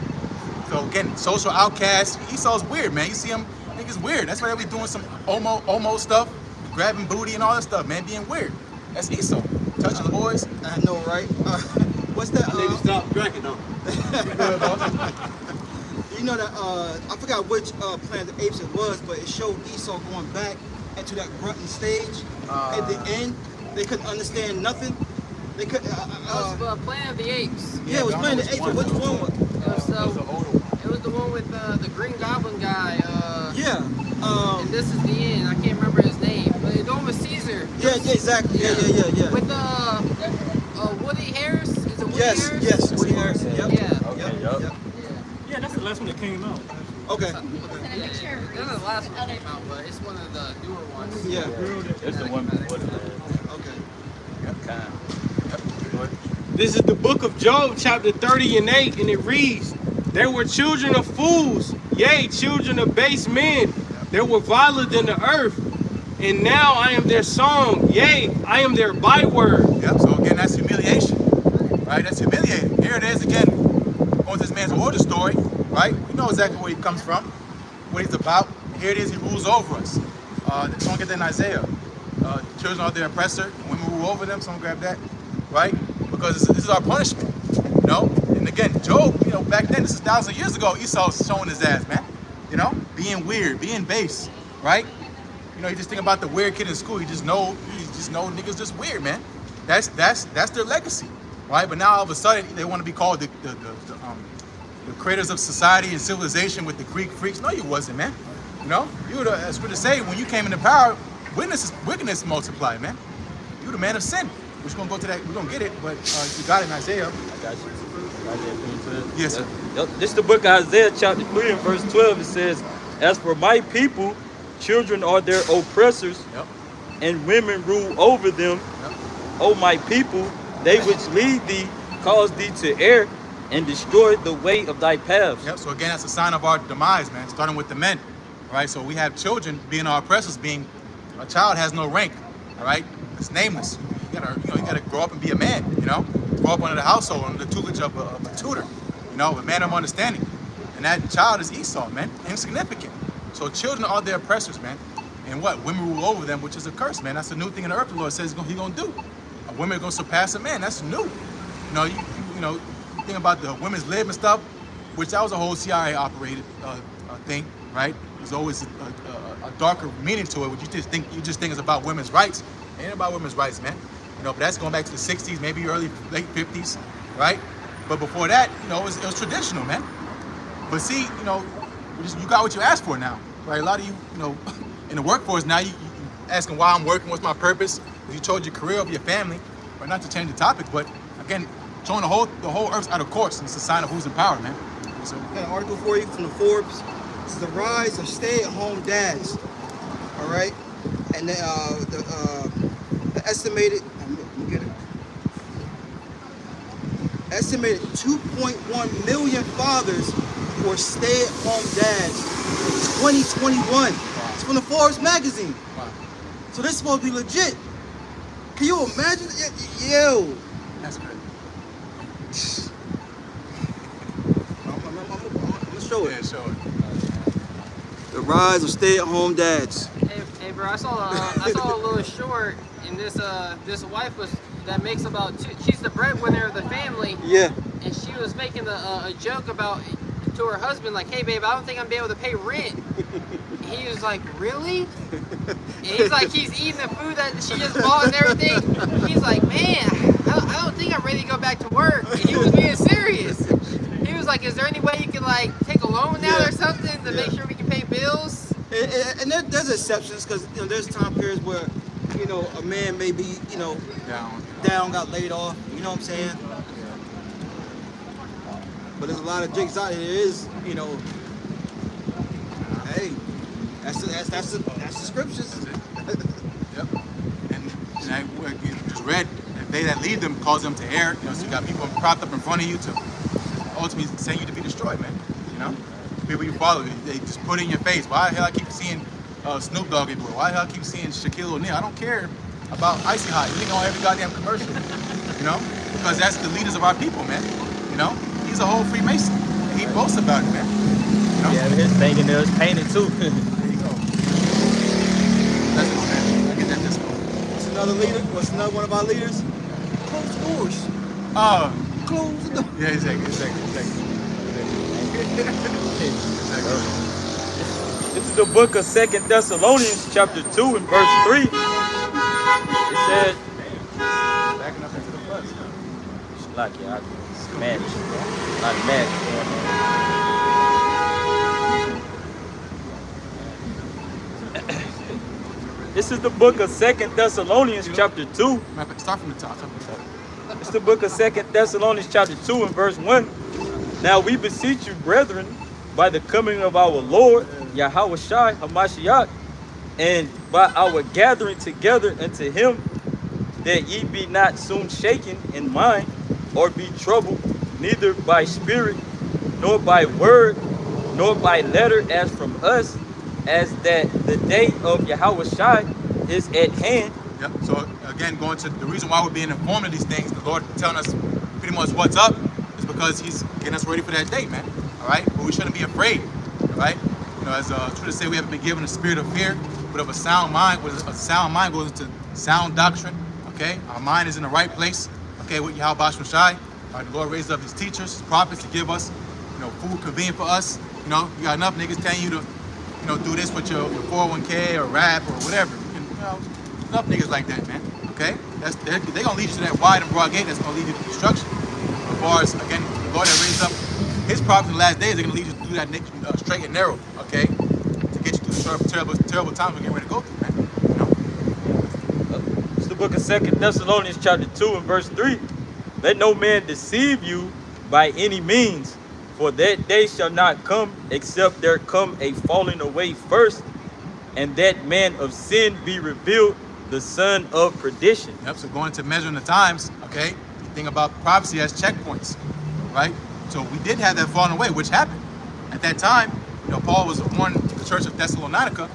So again, social outcast. Esau's weird, man. You see him, I think it's weird. That's why they be doing some homo stuff, grabbing booty and all that stuff, man, being weird. That's Esau. Touching boys. I know, right? What's that? I need to stop drinking though. You know that I forgot which Planet of the Apes it was, but it showed Esau going back into that grunting stage. At the end, they couldn't understand nothing. They could. It was Planet of the Apes. Yeah, it was Planet of the Apes. But which one was? It was the one with the Green Goblin guy. Yeah. And this is the end. I can't remember his name, but the one with Caesar. Yeah, exactly. Yeah. With Woody Harris. Is it Woody Harris? Yes. Woody Harris. Yep. Yeah. Okay, Yep. yup. Yeah, that's the last one that came out. Okay. This is the last one that came out, but it's one of the newer ones. Yeah. It's the one before the last. Okay. Kind. This is the book of Job, chapter 30 and 8, and it reads, They were children of fools, yea, children of base men. They were violent than the earth. And now I am their song, yea, I am their byword. Yep. So again, that's humiliation, right? That's humiliating. Here it is again, going to this man's origin story, right? We know exactly where he comes from, what he's about. Here it is, he rules over us. Someone get that in Isaiah. Children are their oppressor, women rule over them. Someone grab that, right? Because this is our punishment, you know. And again, Job, you know, back then, this is thousands of years ago, Esau's showing his ass, man. You know, being weird, being base, right? You know, you just think about the weird kid in school. You just know niggas just weird, man. That's their legacy, right? But now all of a sudden they want to be called the creators of society and civilization with the Greek freaks. No, you wasn't, man. You know, you were as we're to say when you came into power, wickedness multiplied, man. You the man of sin. We're just gonna go to that. We're gonna get it, but you got it in Isaiah. I got you. Isaiah 3:12. Yes, sir. Yep. This is the book of Isaiah, chapter 3 and verse 12. It says, As for my people, children are their oppressors, Yep. and women rule over them. Yep. O my people, they which lead thee cause thee to err, and destroy the way of thy paths. Yep. So again, that's a sign of our demise, man. Starting with the men, right? So we have children being our oppressors. Being a child has no rank, all right? It's nameless. You gotta grow up and be a man. You know, grow up under the household, under the tutelage of a tutor. You know, a man of understanding. And that child is Esau, man. Insignificant. So children are their oppressors, man. And what? Women rule over them, which is a curse, man. That's a new thing in the earth. The Lord says He's gonna do. A woman is gonna surpass a man. That's new. You know, you think about the women's lib and stuff, which that was a whole CIA operated thing. right? There's always a darker meaning to it. What you just think it's about women's rights. It ain't about women's rights, man. You know, but that's going back to the 60s, maybe late 50s, right? But before that, you know, it was traditional, man. But see, you know, you got what you asked for now, right? A lot of you, you know, in the workforce now, you asking why I'm working, what's my purpose? You chose your career over your family, but not to change the topic, but again, showing the whole earth's out of course. And it's a sign of who's in power, man. So, I got an article for you from the Forbes. This is the rise of stay-at-home dads. All right, and the estimated. Let me get it. Estimated 2.1 million fathers who are stay-at-home dads in 2021. It's from the Forbes magazine. wow. So this is supposed to be legit. Can you imagine? Yo. That's good. I'm gonna show Yeah, it. show it. The rise of stay-at-home dads. Hey, bro, I saw a little short, and this wife that makes about she's the breadwinner of the family, Yeah. and she was making a joke about to her husband, like, hey babe, I don't think I'm be able to pay rent. He was like, really? And he's like, he's eating the food that she just bought and everything. He's like, man, I don't think I'm ready to go back to work. And he was being serious. He was like, is there any way you can like take a loan now or something to make sure we can pay bills? And there's exceptions, because you know there's time periods where you know a man may be down, got laid off. You know what I'm saying? But there's a lot of jigs out there. There is, you know, hey, that's the scriptures. Yep. And I just read that they that lead them cause them to err. You know, so you got people propped up in front of you to ultimately send you to be destroyed, man. You know, people you follow, they just put in your face. Why the hell I keep seeing Snoop Dogg everywhere? Why the hell I keep seeing Shaquille O'Neal? I don't care about Icy Hot. You think on every goddamn commercial, you know, because that's the leaders of our people, man. You know, he's a whole Freemason. And he boasts about it, man. You know? Yeah, his fingernails painted too. There you go. That's it, man. I get that disco. What's another leader? What's another one of our leaders? Close the doors. Close the door. Yeah, exactly. This is the book of 2 Thessalonians chapter 2 and verse 3. It said, Backing up into the bus. like, yeah, man, like mad. This is the book of 2 Thessalonians chapter 2. Start from the top. It's the book of 2 Thessalonians chapter 2 and verse 1. Now we beseech you, brethren, by the coming of our Lord, Yahweh Shai HaMashiach, and by our gathering together unto him, that ye be not soon shaken in mind, or be troubled, neither by spirit, nor by word, nor by letter as from us, as that the day of Yahweh Shai is at hand. Yep. So again, going to the reason why we're being informed of these things, the Lord telling us pretty much what's up, is because He's getting us ready for that day, man. All right. But we shouldn't be afraid. All right. You know, as Twitter say, we haven't been given a spirit of fear, but of a sound mind. With a sound mind goes into sound doctrine. Okay. Our mind is in the right place. Okay. With Yahweh Shai, the Lord raised up His teachers, His prophets to give us, you know, food convenient for us. You know, you got enough niggas telling you to, you know, do this with your 401k or rap or whatever. You know, enough niggas like that, man. Okay? They're gonna lead you to that wide and broad gate that's gonna lead you to destruction. As far as, again, the Lord that raised up His prophets in the last days, they're gonna lead you through that straight and narrow, okay? To get you through the terrible times we're getting ready to go through, man. You know? It's the book of 2 Thessalonians chapter 2 and verse 3. Let no man deceive you by any means, for that day shall not come, except there come a falling away first, and that man of sin be revealed, the son of perdition. Yep, so going to measuring the times, okay? The thing about prophecy has checkpoints, right? So we did have that falling away, which happened. At that time, you know, Paul was born to the church of Thessalonica.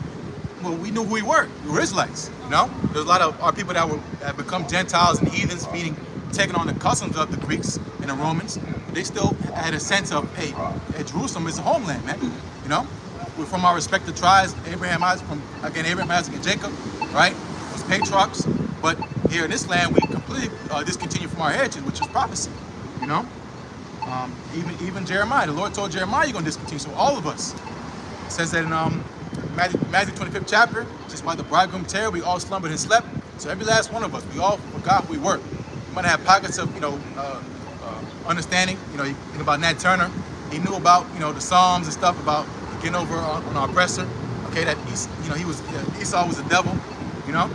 Well, we knew who we were. We were Israelites, you know? There's a lot of our people that have become Gentiles and heathens, meaning taking on the customs of the Greeks and the Romans. They still had a sense of, hey, Jerusalem is a homeland, man. You know? We're from our respective tribes, Abraham, Isaac, and Jacob, right? Those patriarchs. But here in this land, we completely discontinue from our heritage, which is prophecy, you know? Even Jeremiah, the Lord told Jeremiah you're going to discontinue. So all of us, It says that in Matthew 25th chapter, just while the bridegroom tarried, we all slumbered and slept. So every last one of us, we all forgot who we were. We might have pockets of, understanding. You think about Nat Turner. He knew about, the Psalms and stuff about getting over on our oppressor. Okay, that Esau was the devil.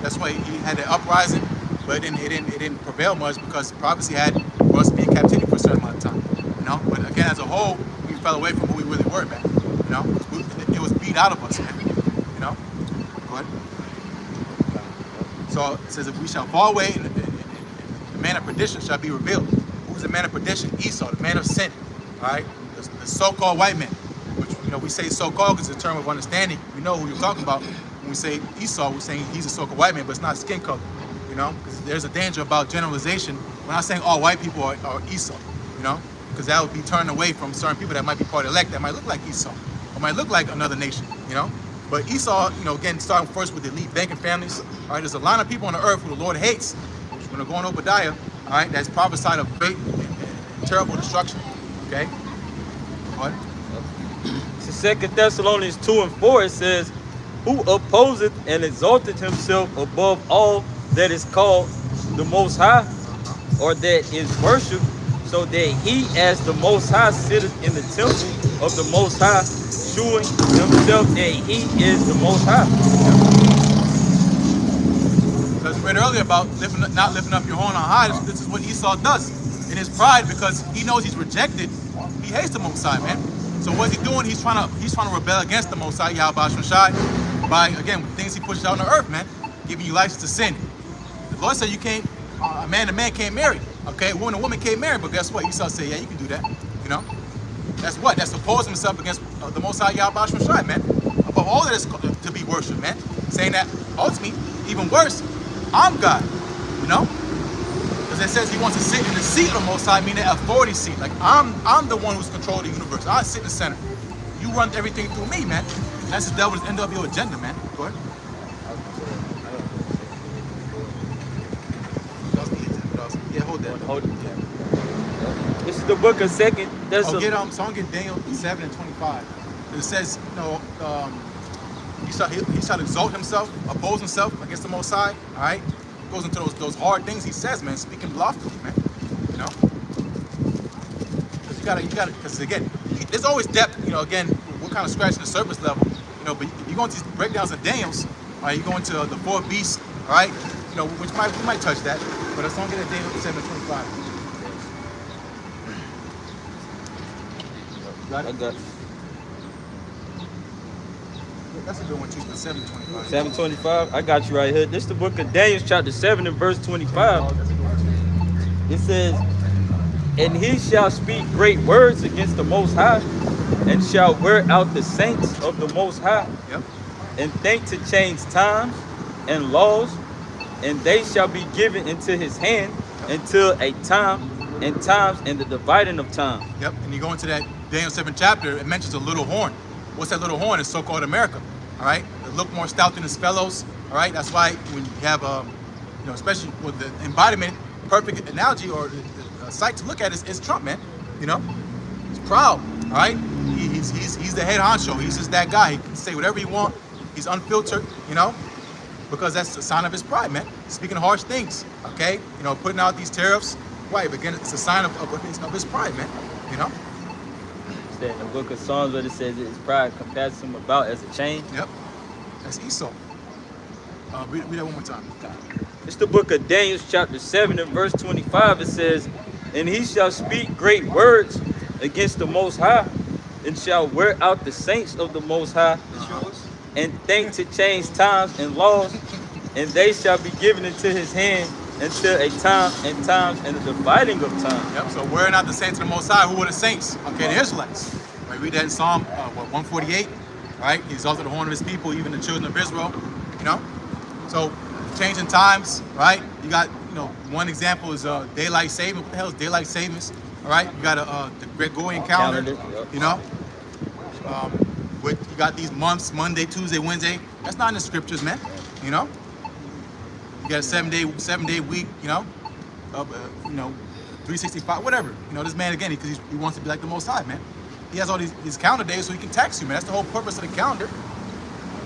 That's why he had that uprising, but it didn't prevail much because prophecy had for us to be in captivity for a certain amount of time. But again, as a whole, we fell away from who we really were, man. It was beat out of us, man. Go ahead. So it says, if we shall fall away, and the man of perdition shall be revealed. Who's the man of perdition? Esau, the man of sin. All right, the so-called white man, which we say so-called because it's a term of understanding. We know who you're talking about. When we say Esau, we're saying he's a so-called white man, but it's not skin color. Because there's a danger about generalization. We're not saying all white people are Esau. Because that would be turned away from certain people that might be part elect that might look like Esau or might look like another nation. But Esau, again, starting first with the elite banking families. All right, there's a line of people on the earth who the Lord hates. When we're going to Obadiah, all right, that's prophesied of great and terrible destruction. Okay. What? So 2 Thessalonians 2:4, it says, who opposeth and exalteth himself above all that is called the Most High, or that is worshipped, so that he as the Most High sitteth in the temple of the Most High, shewing himself that he is the Most High. As we read earlier about not lifting up your horn on high, this is what Esau does in his pride, because he knows he's rejected. He hates the Most High, man. So what's he doing? He's trying to rebel against the Most High, Yahweh Shai, by again things he pushes out on the earth, man, giving you license to sin. The Lord said you can't, a man and man can't marry. Okay, a woman and woman can't marry, but guess what? Esau said, yeah, you can do that. That's what? That's opposing himself against the Most High Yahweh Shai, man. Above all that is to be worshipped, man. Saying that ultimately, even worse, I'm God. Because it says he wants to sit in the seat of the Most High, meaning the authority seat. Like I'm the one who's controlling the universe. I sit in the center. You run everything through me, man. That's the devil's end of your agenda, man. Go ahead. Yeah, hold that. Hold it. This is the book of 2 Thessalonians. So I'm getting Daniel 7 and 25. It says, he shall exalt himself, oppose himself against the Most High. All right, goes into those hard things he says, man, speaking loftily, man. Because you gotta, because again, there's always depth. Again, we're kind of scratching the surface level. But if you go into these breakdowns of Daniel's, all right, you go into the four beasts, all right, which we might touch that, but let's not get at Daniel 7 and 25. I got That's a good one too, but 7:25. 7:25. I got you right here. This is the book of Daniel, chapter 7 and verse 25. It says, and he shall speak great words against the Most High, and shall wear out the saints of the Most High, and think to change times and laws, and they shall be given into his hand until a time and times and the dividing of time. Yep, and you go into that Daniel 7 chapter, it mentions a little horn. What's that little horn? It's so-called America, all right? It look more stout than his fellows, all right? That's why when you have, especially with the embodiment, perfect analogy or the sight to look at is Trump, man. He's proud, all right? He's the head honcho. He's just that guy. He can say whatever he wants. He's unfiltered, because that's a sign of his pride, man. Speaking harsh things, okay? Putting out these tariffs. Right, but again, it's a sign of his pride, man. In the book of Psalms, where it says that his pride compasses him about as a chain. Yep, that's Esau. Read that one more time. It's the book of Daniel, chapter 7 and verse 25. It says, and he shall speak great words against the Most High, and shall wear out the saints of the Most High, and think to change times and laws, and they shall be given into his hand until a time and times and the dividing of time. Yep, so wearing out the saints of the Most High. Who were the saints? Okay, the Israelites. Right, read that in Psalm 148. Right, he exalted the horn of his people, even the children of Israel. So changing times. Right, you got one example is daylight saving. What the hell is daylight savings? All right, you got the Gregorian calendar. With you got these months, Monday, Tuesday, Wednesday. That's not in the scriptures, man. You got a seven-day week, 365, whatever. This man again, because he wants to be like the Most High, man. he has all these calendar days so he can tax you, man. That's the whole purpose of the calendar.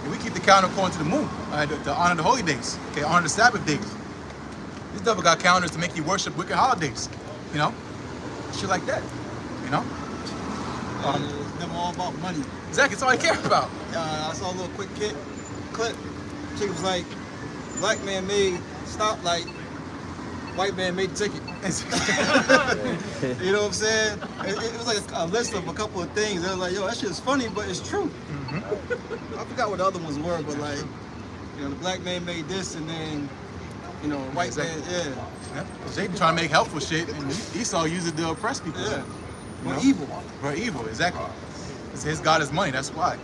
And we keep the calendar according to the moon, to honor the holy days, okay, honor the Sabbath days. This devil got calendars to make you worship wicked holidays, you know, shit like that, you know. It's never all about money. Exactly, that's all I care about. I saw a little quick clip. Chick was like, black man made stoplight, white man made the ticket. You know what I'm saying? It was like a list of a couple of things. They were like, yo, that shit is funny, but it's true. I forgot what the other ones were, but like, you know, the black man made this, and then, you know, white man, Yeah. They be trying to make helpful shit, and Esau used it to oppress people. yeah. You We're know? evil. For evil, exactly. It's his God is money, that's why.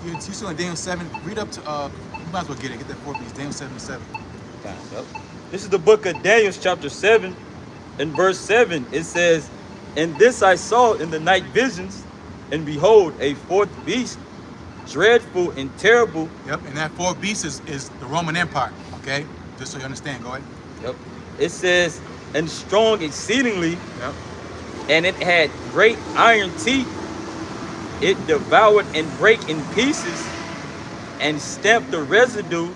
You see in Daniel 7, read up to, you might as well get that 4 piece, Daniel 7:7. Yep. This is the book of Daniel, chapter 7, and verse 7. It says, "And this I saw in the night visions, and behold, a fourth beast, dreadful and terrible." Yep, and that 4 beast is the Roman Empire, okay? Just so you understand, go ahead. Yep. It says, "And strong exceedingly, Yep. and it had great iron teeth. It devoured and brake in pieces, and stamped the residue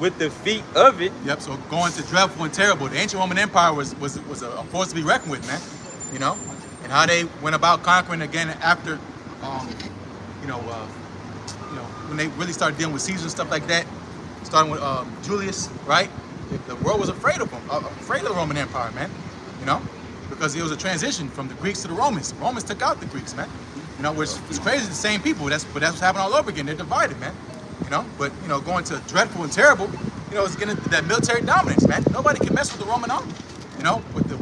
with the feet of it." Yep, so going to dreadful and terrible. The ancient Roman Empire was a force to be reckoned with, man. You know? And how they went about conquering again after, when they really started dealing with Caesar and stuff like that, starting with Julius, right? The world was afraid of them, afraid of the Roman Empire, man. You know? Because it was a transition from the Greeks to the Romans. The Romans took out the Greeks, man. You know, which is crazy, the same people. But that's what's happening all over again. They're divided, man. You know, but you know, going to dreadful and terrible, you know, it's getting that military dominance, man. Nobody can mess with the Roman army. You know, with the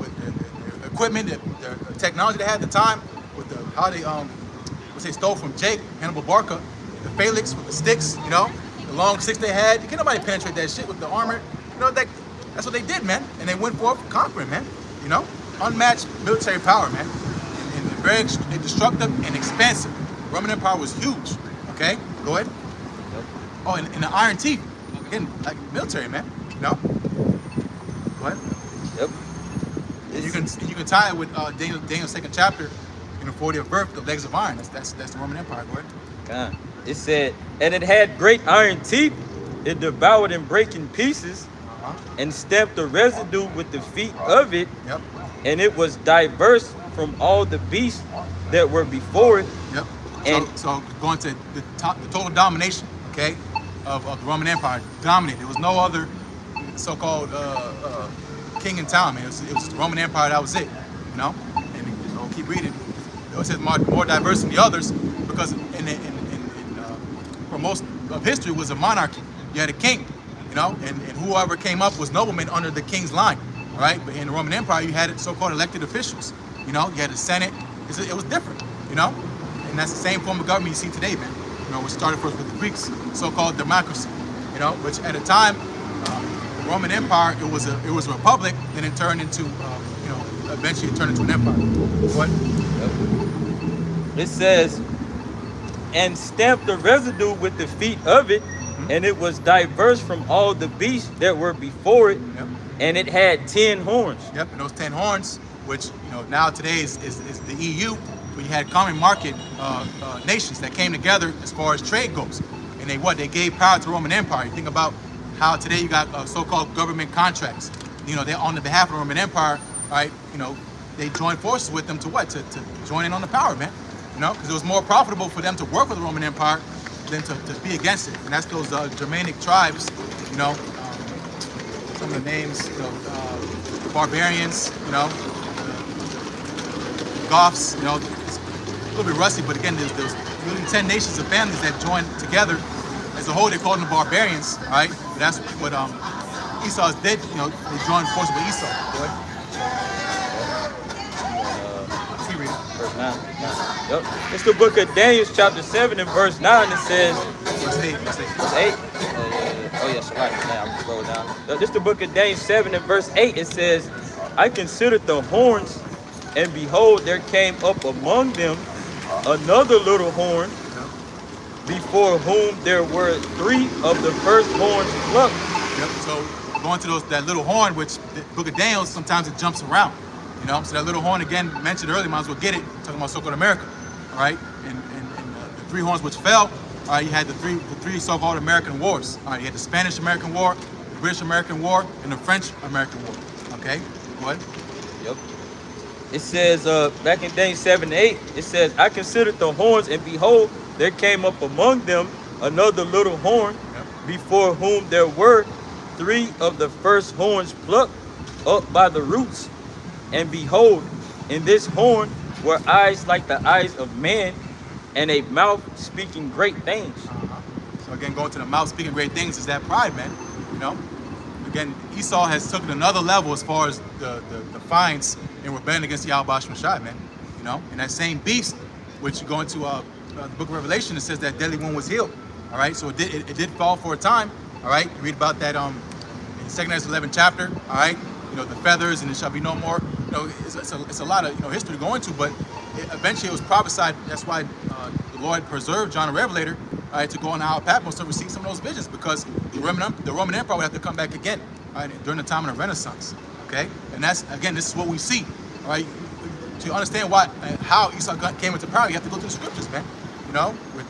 equipment, the technology they had at the time, with how they what they stole from Jake, Hannibal Barca, the phalanx with the sticks, you know, the long sticks they had. You can't nobody penetrate that shit with the armor. You know, that's what they did, man. And they went forth conquering, man. You know, unmatched military power, man. And very destructive and expansive. The Roman Empire was huge. Okay, go ahead. Oh, and the iron teeth. Again, like military, man. You know? Go ahead. Yep. And you can tie it with Daniel's 2nd chapter, in the 40th verse, the legs of iron. That's the Roman Empire. Go ahead. It said, "And it had great iron teeth. It devoured and brake in pieces, and stamped the residue with the feet of it. Yep. And it was diverse from all the beasts that were before it." Yep. And so going to the total domination, okay, of the Roman Empire, dominated. There was no other so-called king in town, man. It was the Roman Empire. That was it, you know. And you know, keep reading. It says more diverse than the others because for most of history was a monarchy. You had a king, you know, and whoever came up was noblemen under the king's line, all right? But in the Roman Empire, you had so-called elected officials, you know. You had a Senate. It was different, you know. And that's the same form of government you see today, man. You know, which started first with the Greeks, so-called democracy, you know, which at a time, the Roman Empire, it was a republic, then it turned into, eventually it turned into an empire. What? it says, "And stamped the residue with the feet of it, and it was diverse from all the beasts that were before it, and it had 10 horns." Yep, and those 10 horns, which now today is the EU, where you had common market nations that came together as far as trade goes, and they gave power to the Roman Empire. You think about how today you got so-called government contracts. They're on the behalf of the Roman Empire, right? They joined forces with them to what? To join in on the power, man. Because it was more profitable for them to work with the Roman Empire than to be against it. And that's those Germanic tribes, some of the names, barbarians, Goths, it's a little bit rusty, but again, there's really 10 nations of families that joined together. As a whole, they called them barbarians, right? But that's what Esau did, they joined forces with Esau. Go ahead. Verse 9. Yep. It's the book of Daniel, chapter 7, and verse 9. It says, Verse 8. Verse 8. Oh, yes, right. Now I'm scrolling down. This is the book of Daniel 7, and verse 8. It says, "I considered the horns, and behold, there came up among them another little horn, before whom there were 3 of the first horns plucked." Yep. So going to that little horn, which the book of Daniel, sometimes it jumps around. So that little horn, again, mentioned earlier, might as well get it. Talking about so-called America. all right, and the three horns which fell, all right, you had the three so-called American wars. All right, you had the Spanish-American War, the British-American War, and the French-American War. Okay, go ahead. Yep. It says, back in Daniel 7:8, it says, I considered the horns, and behold, there came up among them another little horn, before whom there were 3 of the first horns plucked up by the roots. And behold, in this horn were eyes like the eyes of man, and a mouth speaking great things. So again, going to the mouth speaking great things is that pride, man. You know, again, Esau has taken another level as far as the defiance and rebellion against Yahweh Shai, man. You know, and that same beast, which you go into the book of Revelation, it says that deadly wound was healed. All right, so it did fall for a time. All right, you read about that in 2 Ezra 11 chapter. All right, you know, the feathers and it shall be no more. You know, it's a lot of history to go into, but eventually it was prophesied. That's why the Lord preserved John the Revelator, all right, to go on Isle Patmos to receive some of those visions, because the Roman Empire would have to come back again, all right, during the time of the Renaissance. Okay, and that's, again, this is what we see. All right, to understand how Esau came into power, you have to go through the scriptures, man. You know, with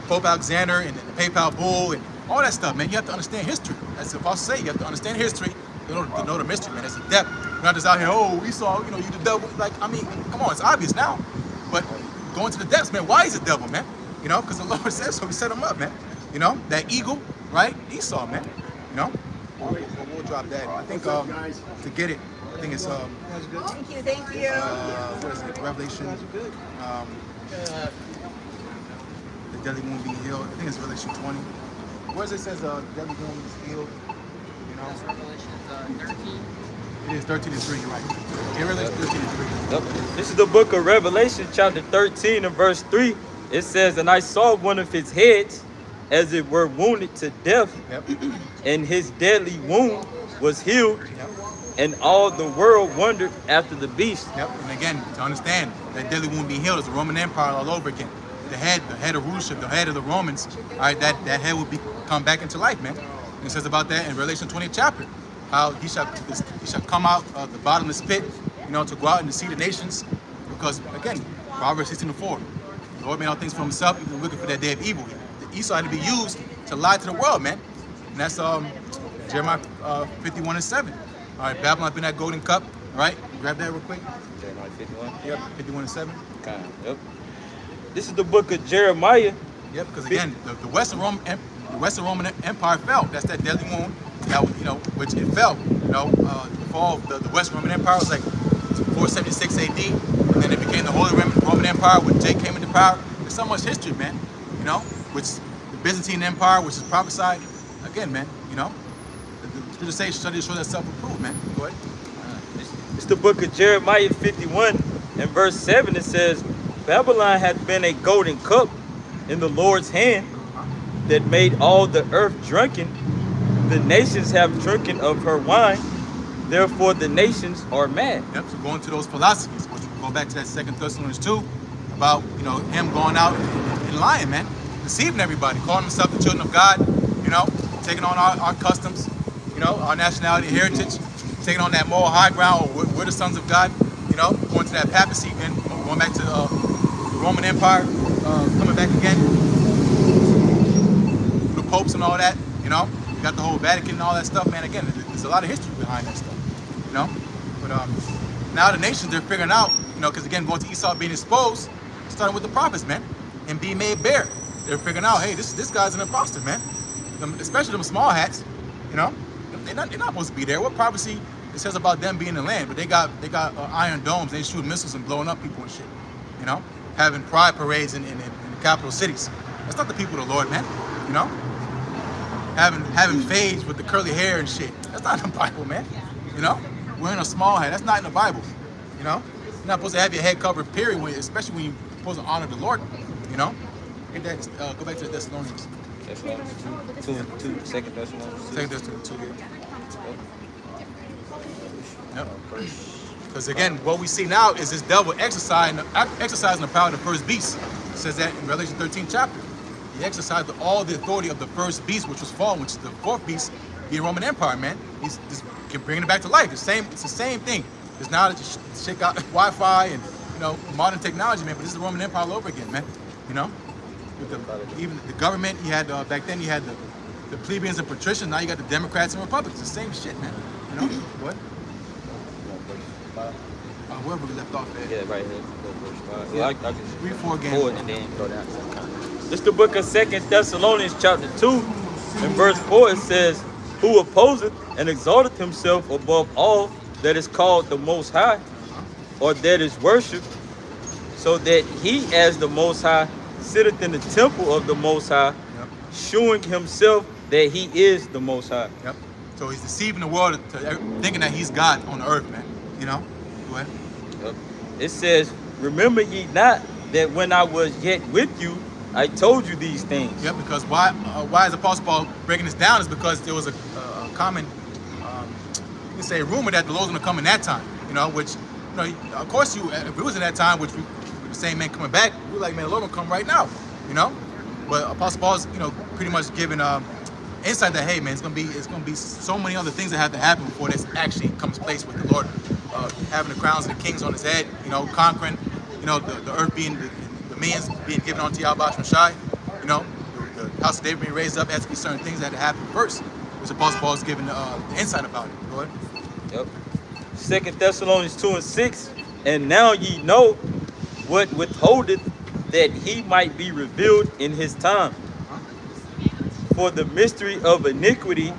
Pope Alexander and the Papal Bull and all that stuff, man. You have to understand history. That's what I'll say. You have to understand history to know the mystery, man. It's a depth. You're not just out here, oh, Esau, you know, you the devil. Like, I mean, come on, it's obvious now. But going to the depths, man, why is the devil, man? You know, because the Lord says so. He set him up, man. You know, that eagle, right? Esau, man. You know? We'll drop that. I think to get it, I think it's Thank you. what is it? Revelation. The deadly wound being healed. I think it's Revelation 20. Where does it says deadly wound is healed? You know, That's Revelation 13. it is 13 and 3. You're right. Yeah, Revelation 13 and 3. Yep. This is the book of Revelation, chapter 13 and verse 3. It says, and I saw one of his heads as it were wounded to death, Yep. and his deadly wound was healed, Yep. and all the world wondered after the beast. Yep. And again, to understand that deadly wound being healed is the Roman Empire all over again. The head of rulership, the head of the Romans, all right, that head would come back into life, man. And it says about that in Revelation 20th chapter, how he shall come out of the bottomless pit, you know, to go out and to see the nations, because again, Proverbs 16:4, the Lord made all things for himself, even looking for that day of evil. Esau had to be used to lie to the world, man. And that's Jeremiah 51:7. All right, Babylon up in that golden cup. All right, grab that real quick. Jeremiah 51. Yep, 51:7. Kind of, yep. This is the book of Jeremiah. Yep, because again, the Western Roman Empire fell. That's that deadly wound that, you know, which it fell. You know, the fall of the Western Roman Empire was like 476 AD, and then it became the Holy Roman Empire when Jake came into power. There's so much history, man. You know, which the Byzantine Empire, which is prophesied again, man. You know, the scripture says study to show that self-approved, man. Go ahead. It's the book of Jeremiah 51 and verse 7. It says, Babylon hath been a golden cup in the Lord's hand that made all the earth drunken. The nations have drunken of her wine. Therefore the nations are mad. Yep, so going to those philosophies, which we go back to that 2 Thessalonians 2, about, you know, him going out and lying, man, deceiving everybody, calling himself the children of God, you know, taking on our customs, you know, our nationality and heritage, taking on that moral high ground, or we're the sons of God, you know, going to that papacy again, going back to the Roman Empire, coming back again, the popes and all that, you know, you got the whole Vatican and all that stuff, man. Again, there's a lot of history behind that stuff, you know. But now the nations, they're figuring out, you know, because again, going to Esau being exposed, starting with the prophets, man, and being made bare. They're figuring out, hey, this guy's an imposter, man. Especially them small hats, you know, they're not supposed to be there. What prophecy it says about them being in the land? But they got iron domes. They shoot missiles and blowing up people and shit, you know, having pride parades in the capital cities. That's not the people of the Lord, man. You know, having fades with the curly hair and shit. That's not in the Bible, man. You know, wearing a small hat. That's not in the Bible. You know, you're not supposed to have your head covered, period. Especially when you're supposed to honor the Lord. You know, get that. Go back to the Thessalonians. Thessalonians 2, 2 Thessalonians 2. 2 Thessalonians 2. Yep. Because again, what we see now is this devil exercising the power of the first beast. It says that in Revelation 13 chapter. He exercised all the authority of the first beast, which was fallen, which is the fourth beast, the Roman Empire, man. He's just bringing it back to life. It's the same thing. There's now that you shake out Wi-Fi and, you modern technology, man. But this is the Roman Empire all over again, man. You know, with even the government. You had back then. You had the plebeians and patricians. Now you got the Democrats and Republicans. The same shit, man. You know what? Wherever we left off at. Yeah, right here. Yeah. I can Read 4 again. forward and then go down. This the book of 2 Thessalonians chapter 2 and verse 4. It says, who opposeth and exalteth himself above all that is called the Most High, or that is worshipped, so that he as the Most High sitteth in the temple of the Most High, shewing himself that he is the Most High. Yep. So he's deceiving the world thinking that he's God on the earth, man. You know? Go ahead. Yep. It says, remember ye not that when I was yet with you, I told you these things. Yeah, because why is Apostle Paul breaking this down is because there was a common, you can say, rumor that the Lord's going to come in that time, you know, which, you know, of course, if it was in that time, which we the same man coming back, we're like, man, the Lord will come right now, you know. But Apostle Paul's, you know, pretty much giving insight that, hey, man, it's gonna be so many other things that have to happen before this actually comes place with the Lord having the crowns of the kings on his head, you know, conquering, you know, the earth being the means being given onto Yahweh Shai, you know, the house of David being raised up, has to be certain things that had to happen first, which Apostle Paul's giving the insight about it. Go ahead. Yep. 2 Thessalonians 2 and 6, and now ye know what withholdeth, that he might be revealed in his time. For the mystery of iniquity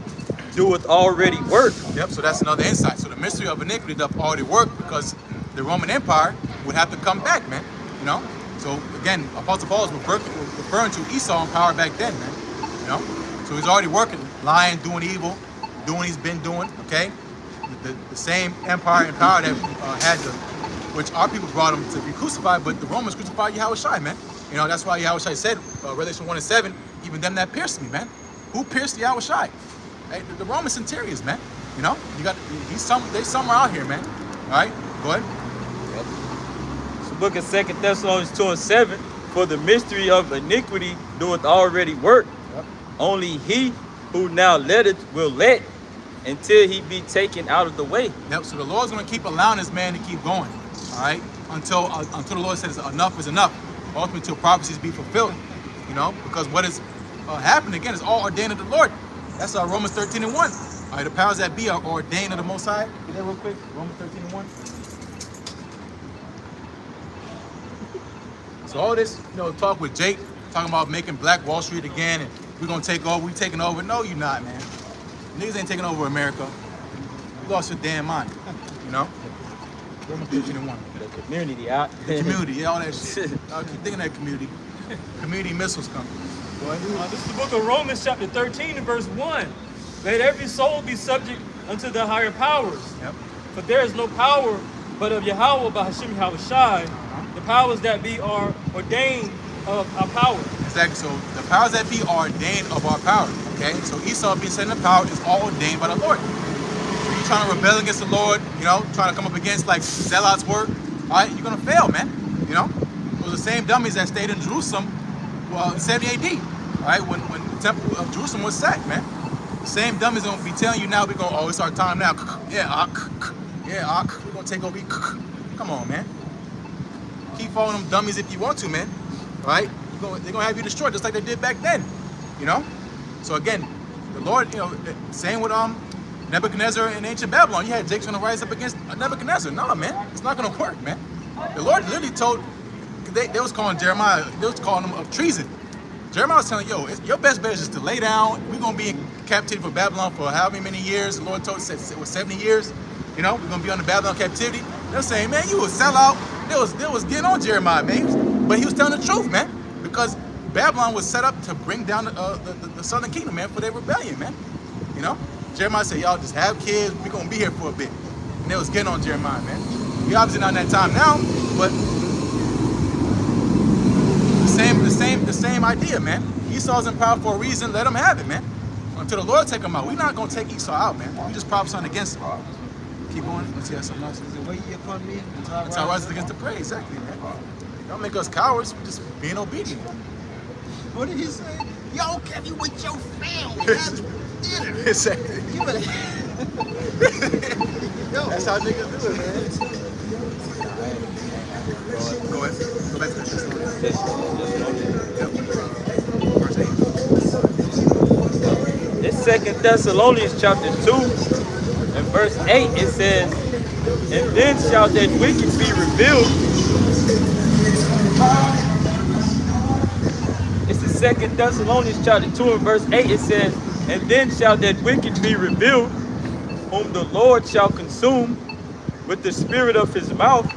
doeth already work. Yep, so that's another insight. So the mystery of iniquity doth already work because the Roman Empire would have to come back, man. You know? So again, Apostle Paul is referring to Esau in power back then, man. You know? So he's already working, lying, doing evil, doing what he's been doing, okay? The same empire and power that which our people brought him to be crucified, but the Romans crucified Yahweh Shai, man. You know, that's why Yahweh Shai said, Revelation 1 and 7, even them that pierced me, man. Who pierced Yahweh Shai? Hey, the Roman centurions, man. You know, you got they somewhere out here, man. All right, go ahead. Yep. So book of 2 Thessalonians 2 and 7, for the mystery of iniquity doeth already work. Yep. Only he who now letteth will let until he be taken out of the way. Yep, so the Lord's going to keep allowing this man to keep going, all right, until the Lord says enough is enough, ultimately until prophecies be fulfilled, you know, because what is happening, again, is all ordained of the Lord. That's Romans 13 and 1. All right, the powers that be are ordained of the Most High. Get that real quick, Romans 13 and 1. So all this, you know, talk with Jake, talking about making Black Wall Street again, and we're going to take over, we taking over. No, you're not, man. Niggas ain't taking over America. You lost your damn mind, you know? Romans 13 and 1. The community out. The community, yeah, all that shit. I keep thinking of that community. Community missiles coming. Go ahead. This is the book of Romans chapter 13 and verse 1. Let every soul be subject unto the higher powers. Yep. For there is no power but of Yahweh by Hashem Yahweh Shai. The powers that be are ordained of our power. Exactly. So the powers that be are ordained of our power. Okay. So Esau being set in power is all ordained by the Lord. So you trying to rebel against the Lord, you know, trying to come up against like zealots work, all right, you're gonna fail, man. You know, those are the same dummies that stayed in Jerusalem, in 70 AD, all right, when the temple of Jerusalem was sacked, man. The same dummies gonna be telling you now, we're going, oh, it's our time now. Yeah, we're gonna take over. Come on, man. Keep following them dummies if you want to, man. All right, they're gonna have you destroyed just like they did back then. You know. So again, the Lord, you know, same with Nebuchadnezzar in ancient Babylon. You had Jake's gonna rise up against Nebuchadnezzar. No, man, it's not gonna work, man. The Lord literally told, they was calling Jeremiah, they was calling him of treason. Jeremiah was telling, yo, your best bet is just to lay down. We're gonna be in captivity for Babylon for however many years. The Lord told us it was 70 years. You know, we're gonna be on the Babylon captivity. They're saying, man, you a sellout. They was getting on Jeremiah, man. But he was telling the truth, man, because Babylon was set up to bring down the southern kingdom, man, for their rebellion, man. You know, Jeremiah said, y'all just have kids. We're gonna be here for a bit, and they was getting on Jeremiah, man. We obviously not in that time now, but the same idea, man. Esau's in power for a reason. Let him have it, man. Until the Lord take him out. We're not gonna take Esau out, man. We just prophesying against him. Keep going. Let's see something else. Wait upon me. That's how rises against the prey, exactly, man. Don't make us cowards. We're just being obedient. What did he say? Yo, Kevin, with your family. That's dinner. Exactly. You better. Yo. That's how niggas do it, man. Go ahead. Go back to the Thessalonians. Verse 8. It's 2 Thessalonians chapter 2 and verse 8. It says, and then shall that wicked be revealed. It's the 2 Thessalonians chapter 2 and verse 8. It says, and then shall that wicked be revealed, whom the Lord shall consume with the spirit of his mouth,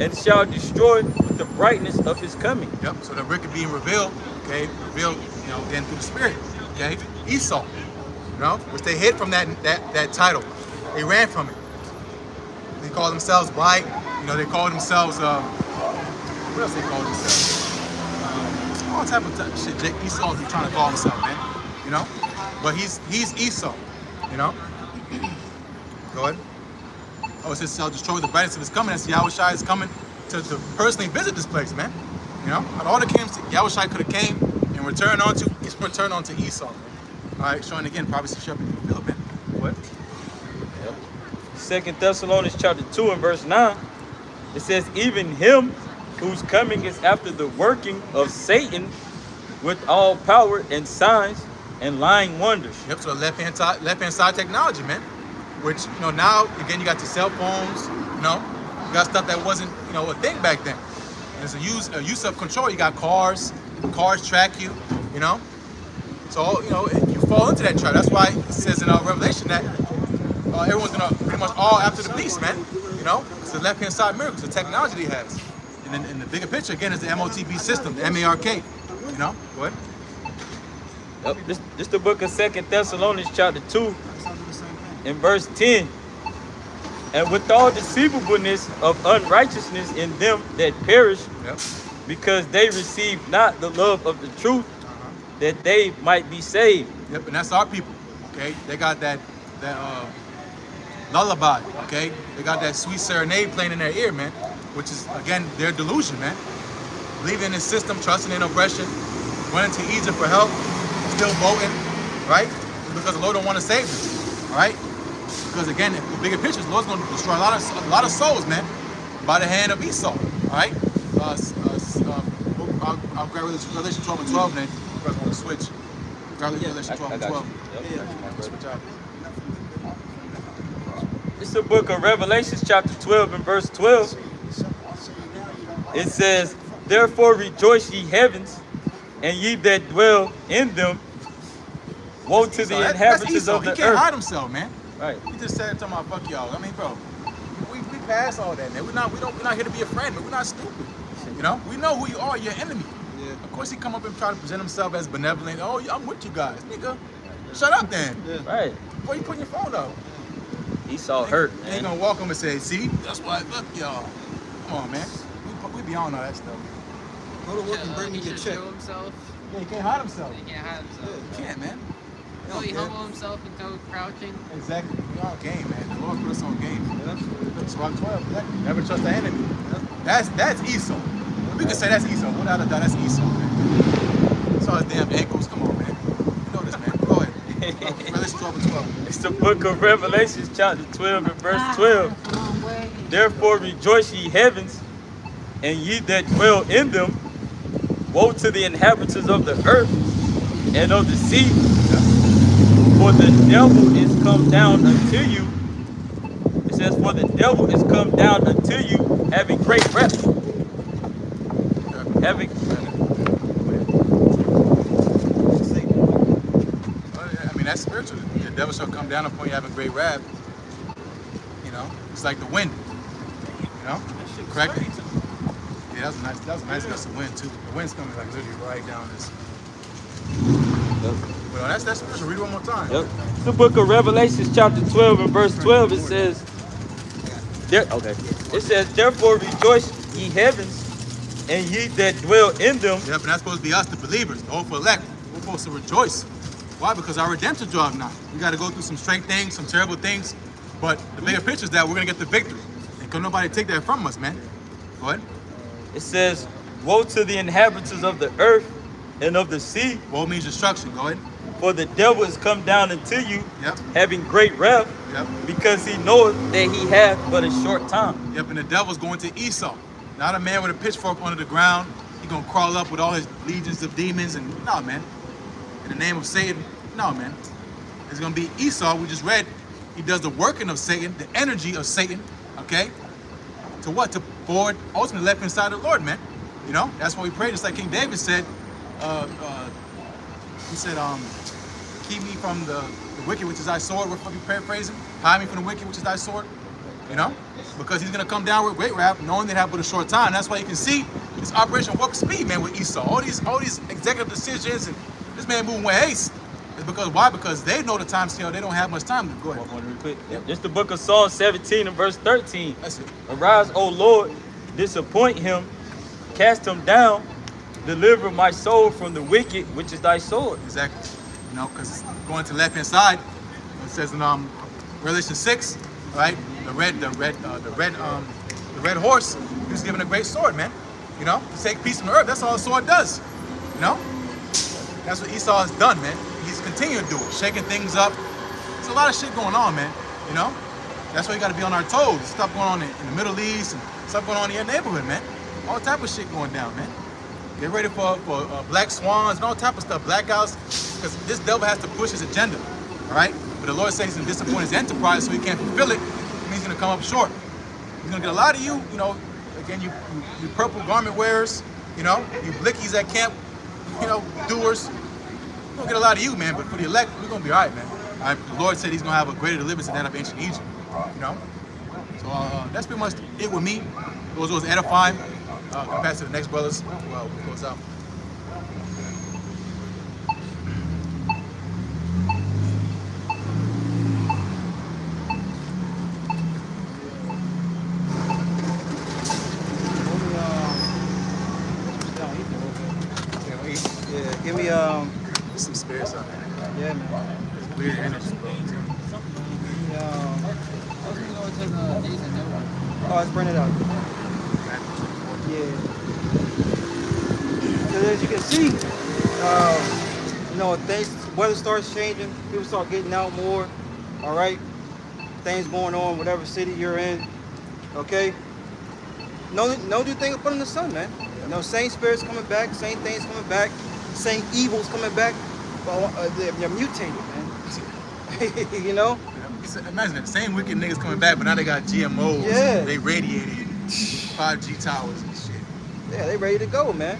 and shall destroy with the brightness of his coming. Yep. So the wicked being revealed, okay, revealed, then through the Spirit, okay. Esau, which they hid from that title. They ran from it. They called themselves white. They called themselves what else they called themselves? All type of shit. Esau is trying to call himself, man. But he's Esau. Go ahead. Oh, it says shall destroy the brightness of his coming. That's Yahushua is coming to personally visit this place, man. And all the kings Yahushua could have came and returned onto, he's returned onto Esau, man. All right, showing again, prophecy shall be fulfilled, man. What? Yep. 2 Thessalonians chapter 2 and verse 9. It says, even him whose coming is after the working of Satan with all power and signs and lying wonders. Yep, so left-hand side technology, man. Which, now, again, you got your cell phones, you got stuff that wasn't, a thing back then. And it's a use of control. You got cars track you, So, you fall into that trap. That's why it says in Revelation that everyone's going to pretty much all after the beast, man. It's the left-hand side miracles, the technology he has. And then in the bigger picture, again, is the MOTB system, the MARK. Go ahead. Yep. This is the book of 2 Thessalonians chapter 2 and verse 10. And with all deceivableness of unrighteousness in them that perish, because they receive not the love of the truth, that they might be saved. Yep, and that's our people, okay? They got that lullaby, okay? They got that sweet serenade playing in their ear, man, which is, again, their delusion, man. Believing in this system, trusting in oppression, running to Egypt for help, still voting, right? Because the Lord don't want to save them, right? Because again, the bigger picture, the Lord's going to destroy a lot of souls, man, by the hand of Esau, all right? I'll grab Revelation 12 and 12, then we're going to switch. Revelation 12 and 12. Switch out. It's the book of Revelation chapter 12 and verse 12. It says, therefore rejoice ye heavens, and ye that dwell in them. Woe to the inhabitants of the earth. He can't hide himself, man. Right. He just said, talking about fuck y'all. I mean, bro, we pass all that, man. We're not here to be a friend, man. We're not stupid. We know who you are. You're an enemy. Yeah. Of course, he come up and try to present himself as benevolent. Oh, yeah, I'm with you guys, nigga. Shut up, then. Yeah. Right. Why you putting your phone up? Esau hurt, man. They ain't gonna walk him and say, see, that's why fuck y'all. Come on, man. We beyond all that stuff. Go to work and bring me your check. Show himself. Yeah, he can't hide himself. He can't hide himself. Yeah, he can't, man. Will he humble himself until crouching? Exactly. We on game, man. The Lord put us on game. That's why 12. Exactly. Never trust the enemy. That's Esau. We can say that's Esau. Without a doubt, that's Esau, man. Saw his damn ankles. Come on, man. You know this, man. Go ahead. Revelation 12 and 12. It's the book of Revelation chapter 12 and verse 12. Therefore rejoice ye heavens, and ye that dwell in them. Woe to the inhabitants of the earth and of the sea. For the devil is come down unto you. It says, for the devil is come down unto you, having great wrath. I mean, that's spiritual. The devil shall come down upon you having great wrath. It's like the wind. Correct? Yeah, that was a nice gust of wind too. The wind's coming like literally right down this. Well, that's spiritual. Read it one more time. Yep. The book of Revelation chapter 12 and verse 12, it says, it says, therefore rejoice ye heavens, and ye that dwell in them. Yep, and that's supposed to be us, the believers, the hopeful elect. We're supposed to rejoice. Why? Because our redemption draweth nigh. We got to go through some strange things, some terrible things, but the bigger picture is that we're going to get the victory. And can nobody take that from us, man? Go ahead. It says, woe to the inhabitants of the earth and of the sea. Woe means destruction. Go ahead. For the devil is come down unto you, having great wrath, because he knoweth that he hath but a short time. Yep, and the devil's going to Esau. Not a man with a pitchfork under the ground. He gonna crawl up with all his legions of demons and no, man. In the name of Satan, no, man. It's gonna be Esau. We just read. He does the working of Satan, the energy of Satan. Okay. To what? To forward, ultimately left inside the Lord, man. You know. That's what we pray. Just like King David said. He said, keep me from the wicked, which is thy sword. What are you paraphrasing? Hide me from the wicked, which is thy sword. You know? Because he's going to come down with great wrath, knowing they have but a short time. That's why you can see this Operation Warp Speed, man, with Esau. All these executive decisions and this man moving with haste. It's because, why? Because they know the time scale. They don't have much time. Go ahead. One real quick. This the book of Psalm 17 and verse 13. That's it. Arise, O Lord, disappoint him, cast him down, deliver my soul from the wicked, which is thy sword. Exactly. You know, because going to the left hand side, it says in Revelation 6, right? The red horse, he was given a great sword, man. You know, to take peace from the earth. That's all a sword does. You know, that's what Esau has done, man. He's continuing to do it, shaking things up. There's a lot of shit going on, man. You know, that's why you got to be on our toes. Stuff going on in the Middle East and stuff going on in your neighborhood, man. All type of shit going down, man. Get ready for black swans and all type of stuff, blackouts, because this devil has to push his agenda, all right? But the Lord says he's going to disappoint his enterprise so he can't fulfill it. It means he's going to come up short. He's going to get a lot of you, you know, again, you purple garment wearers, you know, you blickies at camp, you know, doers. We're going to get a lot of you, man, but for the elect, we're going to be all right, man. All right? The Lord said he's going to have a greater deliverance than that of ancient Egypt, you know? So that's pretty much it with me. Those was edifying. Pass to the next brothers. Well, we'll close out. Yeah, give me Some spirits out there. yeah, man. It's weird energy, bro. Oh, let's burn it out. Yeah. So as you can see, you know, weather starts changing. People start getting out more. All right. Things going on, whatever city you're in. Okay. No new thing up under the sun, man. You know, same spirits coming back, same things coming back, same evils coming back. But they're mutated, man. You know. Imagine that same wicked niggas coming back, but now they got GMOs. Yeah. They radiated 5G towers and shit. Yeah, they ready to go, man.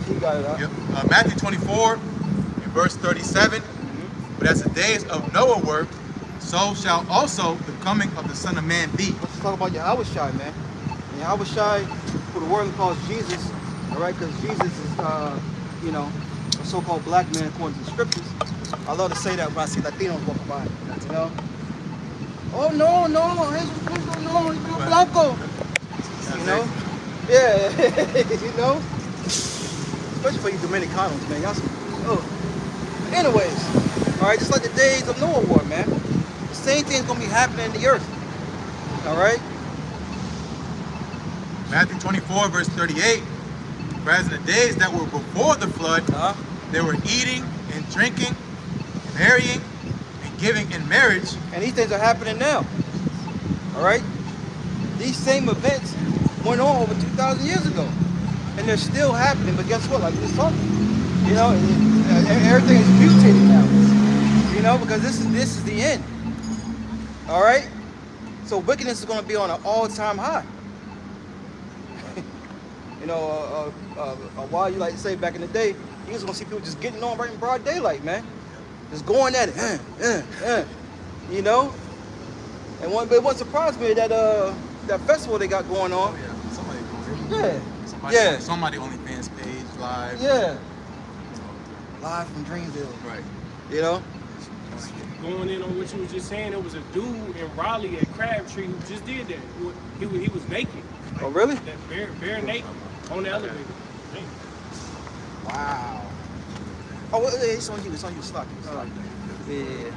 You got it, huh? Yep. Matthew 24, in verse 37. But as the days of Noah were, so shall also the coming of the Son of Man be. Let's talk about Yahushai, man. Yahushai, who the world calls Jesus, all right? Because Jesus is, you know, a so-called black man according to the scriptures. I love to say that when I see Latinos walking by, you know? Oh, no, he's blanco. You know? Yeah, you know? Especially for you Dominicanos, man. Y'all some, oh. Anyways, all right, just like the days of Noah war, man. The same thing's gonna be happening in the earth. All right? Matthew 24, verse 38. For as in the days that were before the flood, they were eating and drinking, marrying, and giving in marriage. And these things are happening now. All right? These same events went on over 2,000 years ago. And they're still happening, but guess what? Like this talking, you know, everything is mutated now. You know, because this is the end. All right? So wickedness is going to be on an all-time high. You know, a while you like to say back in the day, you was going to see people just getting on right in broad daylight, man. Just going at it, you know? And it wouldn't surprise me that that festival they got going on. Oh, yeah. Somebody doing it. Somebody OnlyFans page, live. Yeah. Live from Dreamville. Right. You know? Going in on what you was just saying, there was a dude in Raleigh at Crabtree who just did that. He was naked. Oh, really? That bare naked on the elevator. Wow. Oh, well, it's on you. It's on you. Slack. Yeah.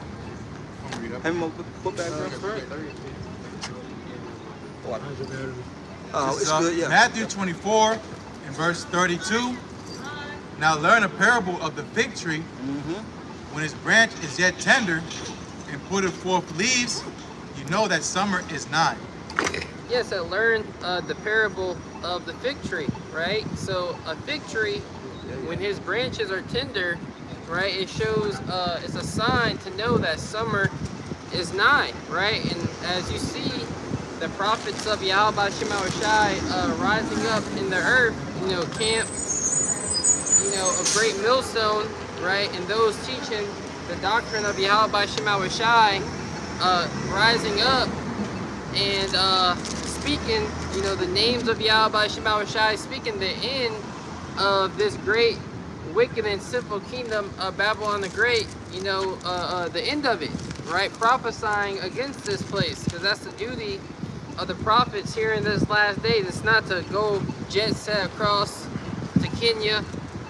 Have him put back first. Oh, it's good, yeah. Matthew 24 and verse 32. Now learn a parable of the fig tree. When its branch is yet tender and putteth forth leaves, you know that summer is nigh. Yes, I learned the parable of the fig tree, right? So a fig tree, when his branches are tender, right, it shows, it's a sign to know that summer is nigh, right? And as you see, the prophets of Yahweh Shema Shai rising up in the earth, camp, a great millstone, right? And those teaching the doctrine of Yahweh Shema Shai rising up and speaking, the names of Yahweh Shema Shai, speaking the end of this great, wicked and sinful kingdom of Babylon the Great, the end of it, right? Prophesying against this place, because that's the duty of the prophets here in this last days. It's not to go jet set across to Kenya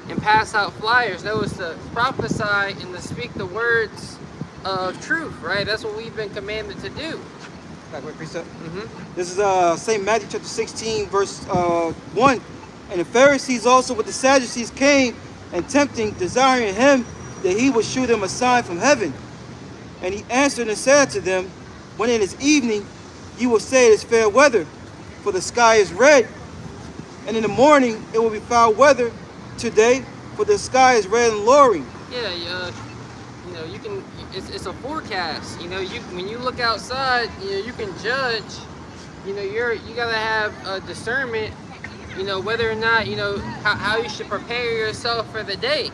and pass out flyers. No, it's to prophesy and to speak the words of truth, right? That's what we've been commanded to do. Quick precept. This is St. Matthew chapter 16, verse 1. And the Pharisees also with the Sadducees came and tempting, desiring him that he would shew them a sign from heaven. And he answered and said to them, when it is evening, you will say it is fair weather, for the sky is red. And in the morning it will be foul weather today, for the sky is red and lowering. Yeah, you can. It's a forecast. When you look outside, you can judge. You gotta have a discernment. Whether or not how you should prepare yourself for the day.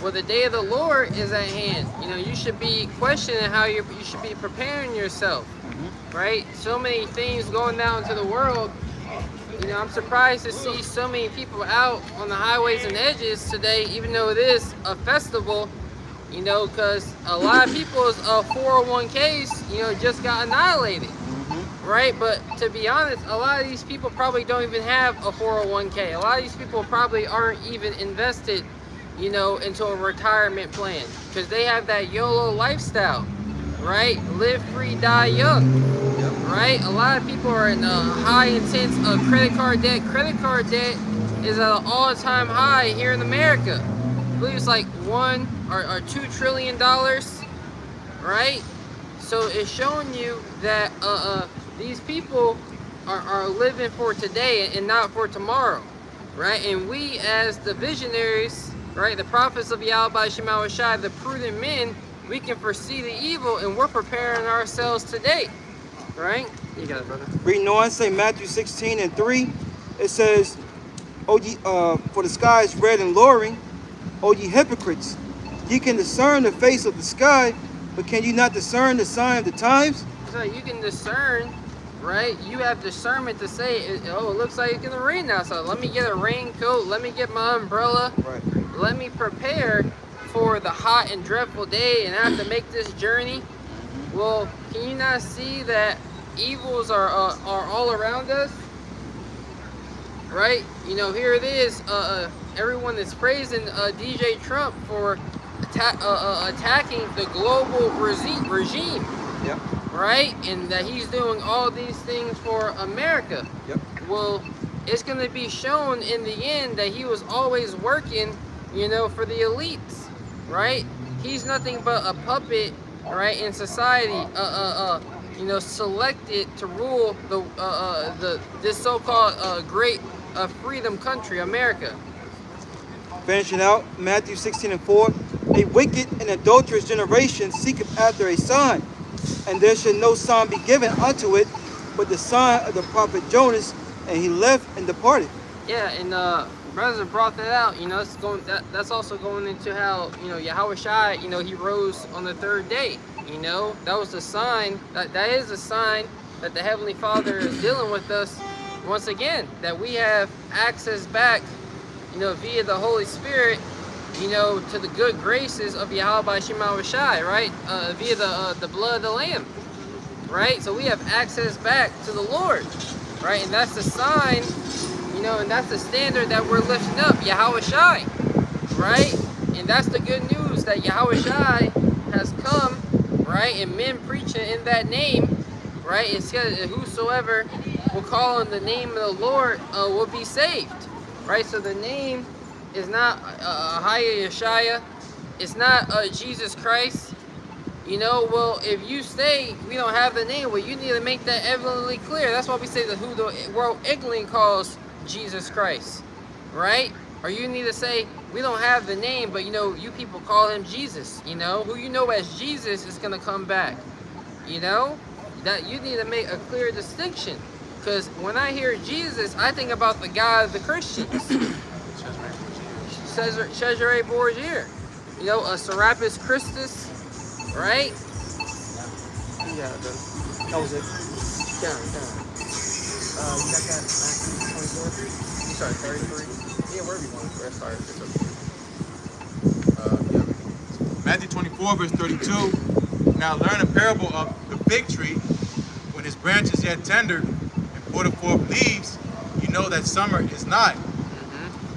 Well, the day of the Lord is at hand. You should be questioning how you should be preparing yourself, right? So many things going down to the world. I'm surprised to see so many people out on the highways and edges today, even though it is a festival. Because a lot of people's 401ks, just got annihilated, right? But to be honest, a lot of these people probably don't even have a 401k. A lot of these people probably aren't even invested, into a retirement plan, because they have that YOLO lifestyle, right? Live free, die young, right? A lot of people are in high intense credit card debt. Credit card debt is at an all-time high here in America. I believe it's like $1 or $2 trillion, right? So it's showing you that these people are living for today and not for tomorrow, right? And we as the visionaries, right, the prophets of Yahweh Shema Shai, the prudent men, we can foresee the evil, and we're preparing ourselves today, right? You got it, brother. Reading on, St. Matthew 16 and 3, it says, for the sky is red and lowering, O ye hypocrites, ye can discern the face of the sky, but can you not discern the sign of the times? So you can discern, right? You have discernment to say, it looks like it's gonna rain now, so let me get a raincoat, let me get my umbrella, Right. let me prepare for the hot and dreadful day, and I have to make this journey. Well, can you not see that evils are all around us, right? Here it is, everyone is praising DJ Trump for attacking the global regime, Yep. right? And that he's doing all these things for America. Yep. Well, it's going to be shown in the end that he was always working, for the elites, right? He's nothing but a puppet, right, in society, selected to rule this so-called great freedom country, America. Finishing out, Matthew 16 and 4, a wicked and adulterous generation seeketh after a sign, and there should no sign be given unto it, but the sign of the prophet Jonas, and he left and departed. Yeah, and brothers brought that out. It's going. That's also going into how Yahweh Shai, he rose on the third day. That was a sign. That is a sign that the Heavenly Father is dealing with us once again. That we have access back, via the Holy Spirit, to the good graces of Yahweh Shema Shai, right? Via the blood of the Lamb, right? So we have access back to the Lord, right? And that's the sign, and that's the standard that we're lifting up, Yahweh Shai, right? And that's the good news, that Yahweh Shai has come, right? And men preaching in that name, right? It says, whosoever will call on the name of the Lord will be saved, right? So the name is not Ahaya Yeshaya. It's not Jesus Christ. You know, well, if you say we don't have the name, well, you need to make that evidently clear. That's why we say that who the world ignorantly calls Jesus Christ, right? Or you need to say we don't have the name, but you know, you people call him Jesus. You know, who you know as Jesus is gonna come back. You know, that you need to make a clear distinction. Because when I hear Jesus, I think about the God of the Christians, Cesare Borgia. You know, Serapis Christus. Right? Yeah, that was it. Down. You got that Matthew 24? You start 33? Yeah, wherever you want to start. Matthew 24, verse 32. Now learn a parable of the fig tree. When his branch is yet tender and putteth forth leaves, you know that summer is nigh.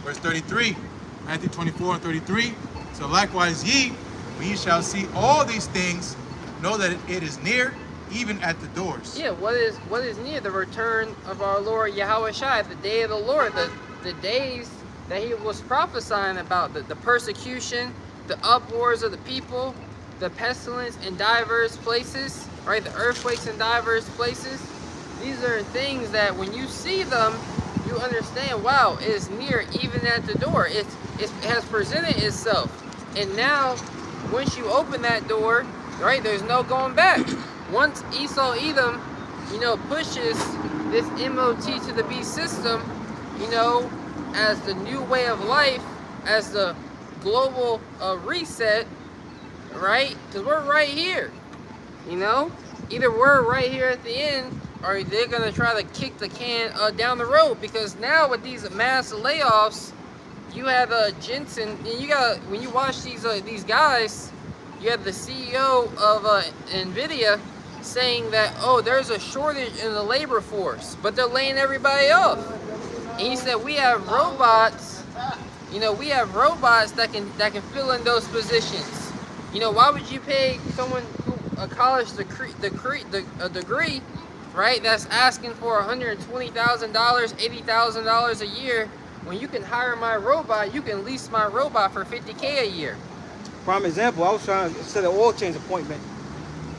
Verse 33. Matthew 24 and 33. So likewise ye, when ye shall see all these things, know that it is near, even at the doors. Yeah, what is near? The return of our Lord Yahweh Shai, the day of the Lord, the days that he was prophesying about, the persecution, the uproars of the people, the pestilence in diverse places, right? The earthquakes in diverse places. These are things that when you see them, you understand, wow, it is near, even at the door. It has presented itself. And now, once you open that door, right, there's no going back. Once Esau Edom, you know, pushes this MOT to the beast system, you know, as the new way of life, as the global reset, right? Because we're right here, you know? Either we're right here at the end, or they're going to try to kick the can down the road. Because now with these mass layoffs, you have Jensen, and you got, when you watch these guys, you have the CEO of NVIDIA saying that, oh, there's a shortage in the labor force, but they're laying everybody off. And he said, we have robots, you know, we have robots that can fill in those positions. You know, why would you pay someone who a college degree, right, that's asking for $120,000, $80,000 a year, when you can hire my robot, you can lease my robot for $50K a year. Prime example, I was trying to set an oil change appointment.